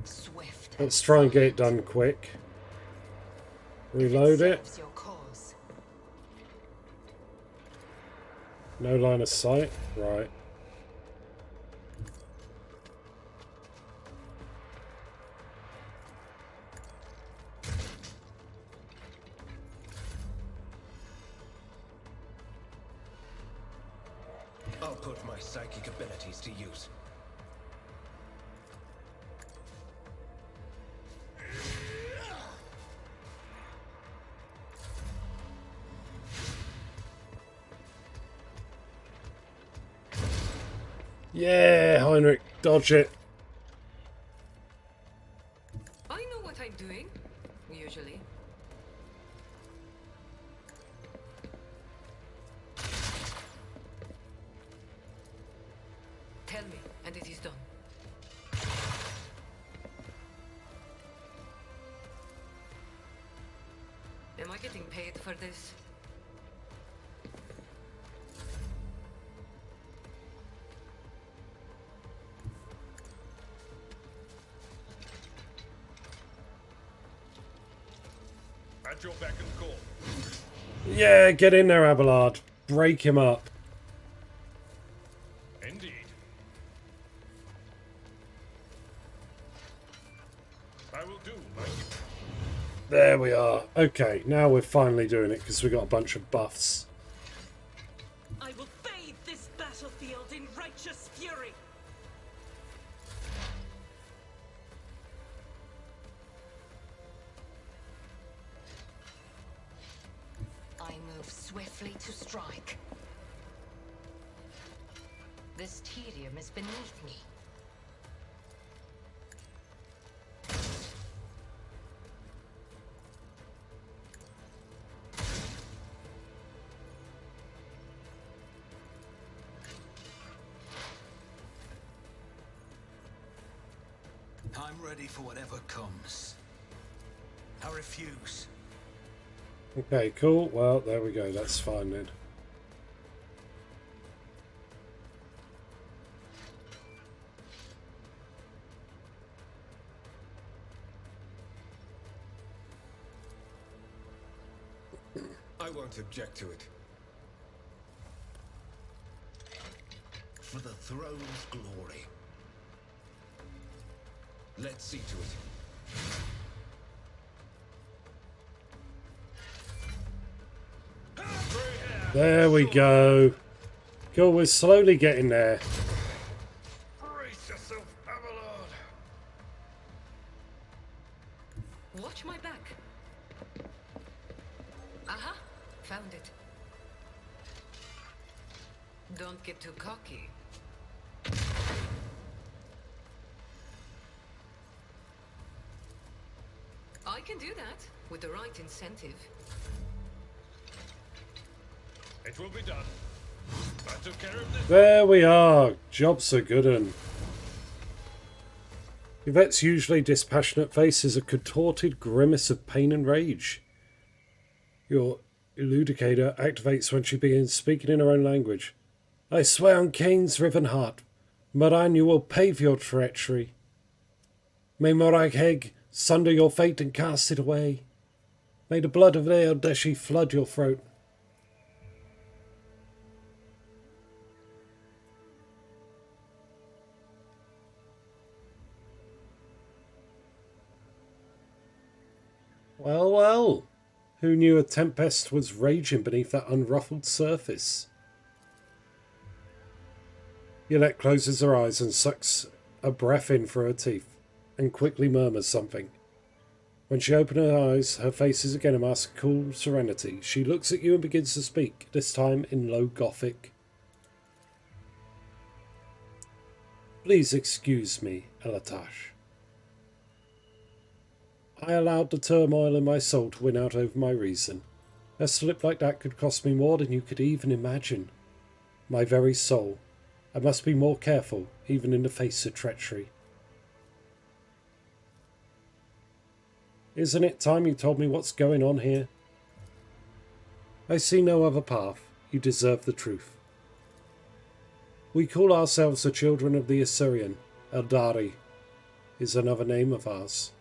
Swift. Let's try and get it done quick. Reload it. Serves your cause. No line of sight. Right. I'll put my psychic abilities to use. Yeah, Heinrich, dodge it. I know what I'm doing, usually. Tell me, and it is done. Am I getting paid for this? At your beck and call. Yeah, get in there, Abelard. Break him up. Indeed. I will do my duty. There we are. Okay, now we're finally doing it because we got a bunch of buffs. I will bathe this battlefield in righteous fury. swiftly to strike. This tedium is beneath me. I'm ready for whatever comes. I refuse. Okay, cool. Well, there we go. That's fine then. I won't object to it. For the throne's glory. Let's see to it. There we go. Cool, we're slowly getting there. Brace yourself, Avalon. Watch my back. Aha! Found it. Don't get too cocky. I can do that with the right incentive. It will be done. I took care of this. There we are. Job's a good un. Yvette's usually dispassionate face is a contorted grimace of pain and rage. Your eludicator activates when she begins speaking in her own language. I swear on Cain's riven heart, Moran, you will pay for your treachery. May Morag sunder your fate and cast it away. May the blood of Leodeshi flood your throat. Well, well. Who knew a tempest was raging beneath that unruffled surface? Yolette closes her eyes and sucks a breath in through her teeth, and quickly murmurs something. When she opens her eyes, her face is again a mask of cool serenity. She looks at you and begins to speak, this time in low Gothic. Please excuse me, Elatash. I allowed the turmoil in my soul to win out over my reason. A slip like that could cost me more than you could even imagine. My very soul. I must be more careful, even in the face of treachery. Isn't it time you told me what's going on here? I see no other path. You deserve the truth. We call ourselves the children of the Assyrian. Eldari is another name of ours.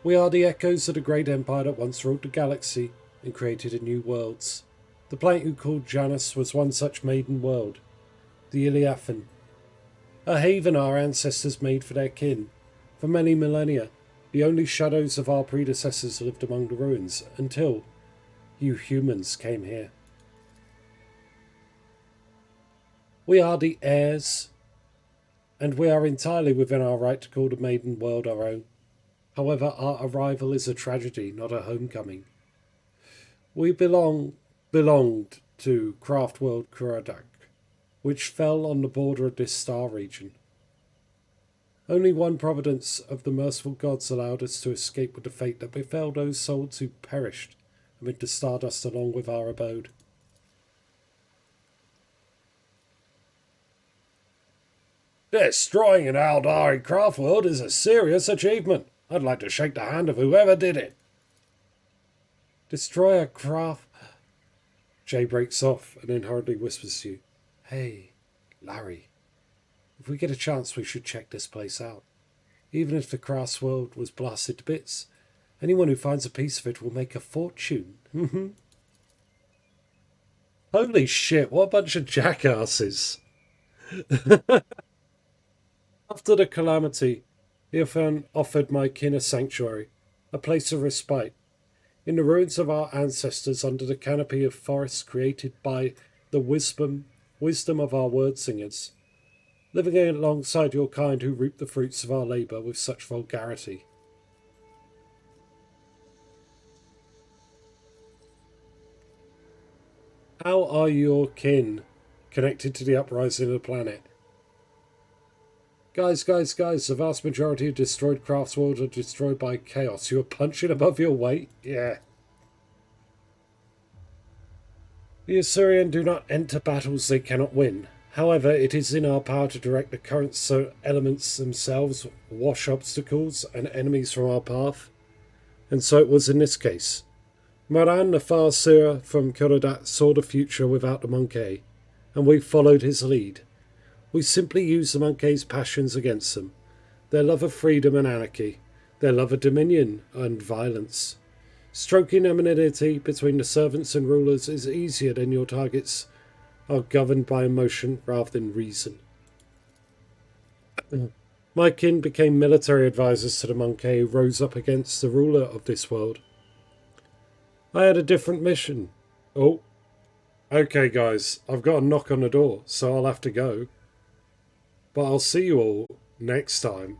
We are the echoes of the great empire that once ruled the galaxy and created a new worlds. The planet you called Janus was one such maiden world, the Iliathan. A haven our ancestors made for their kin. For many millennia, the only shadows of our predecessors lived among the ruins, until you humans came here. We are the heirs, and we are entirely within our right to call the maiden world our own. However, our arrival is a tragedy, not a homecoming. We belonged to Craft World Kuradak, which fell on the border of this star region. Only one providence of the merciful gods allowed us to escape with the fate that befell those souls who perished amid the stardust along with our abode. Destroying an Aldari craft world is a serious achievement. I'd like to shake the hand of whoever did it. Destroy a craft... Jay breaks off and then hurriedly whispers to you. Hey, Larry. If we get a chance, we should check this place out. Even if the craft world was blasted to bits, anyone who finds a piece of it will make a fortune. Holy shit, what a bunch of jackasses. After the calamity, Eofen offered my kin a sanctuary, a place of respite, in the ruins of our ancestors under the canopy of forests created by the wisdom of our word singers, living alongside your kind who reap the fruits of our labour with such vulgarity. How are your kin connected to the uprising of the planet? Guys, the vast majority of destroyed crafts world are destroyed by chaos. You are punching above your weight? Yeah. The Assyrian do not enter battles they cannot win. However, it is in our power to direct the current elements themselves, wash obstacles and enemies from our path. And so it was in this case. Moran, the Farseer from Kurodat, saw the future without the Monkey, and we followed his lead. We simply used the Monkey's passions against them, their love of freedom and anarchy, their love of dominion and violence. Stroking enmity between the servants and rulers is easier than your targets are governed by emotion rather than reason. My kin became military advisors to the Monkey who rose up against the ruler of this world. I had a different mission. Oh, okay guys, I've got a knock on the door, so I'll have to go. But I'll see you all next time.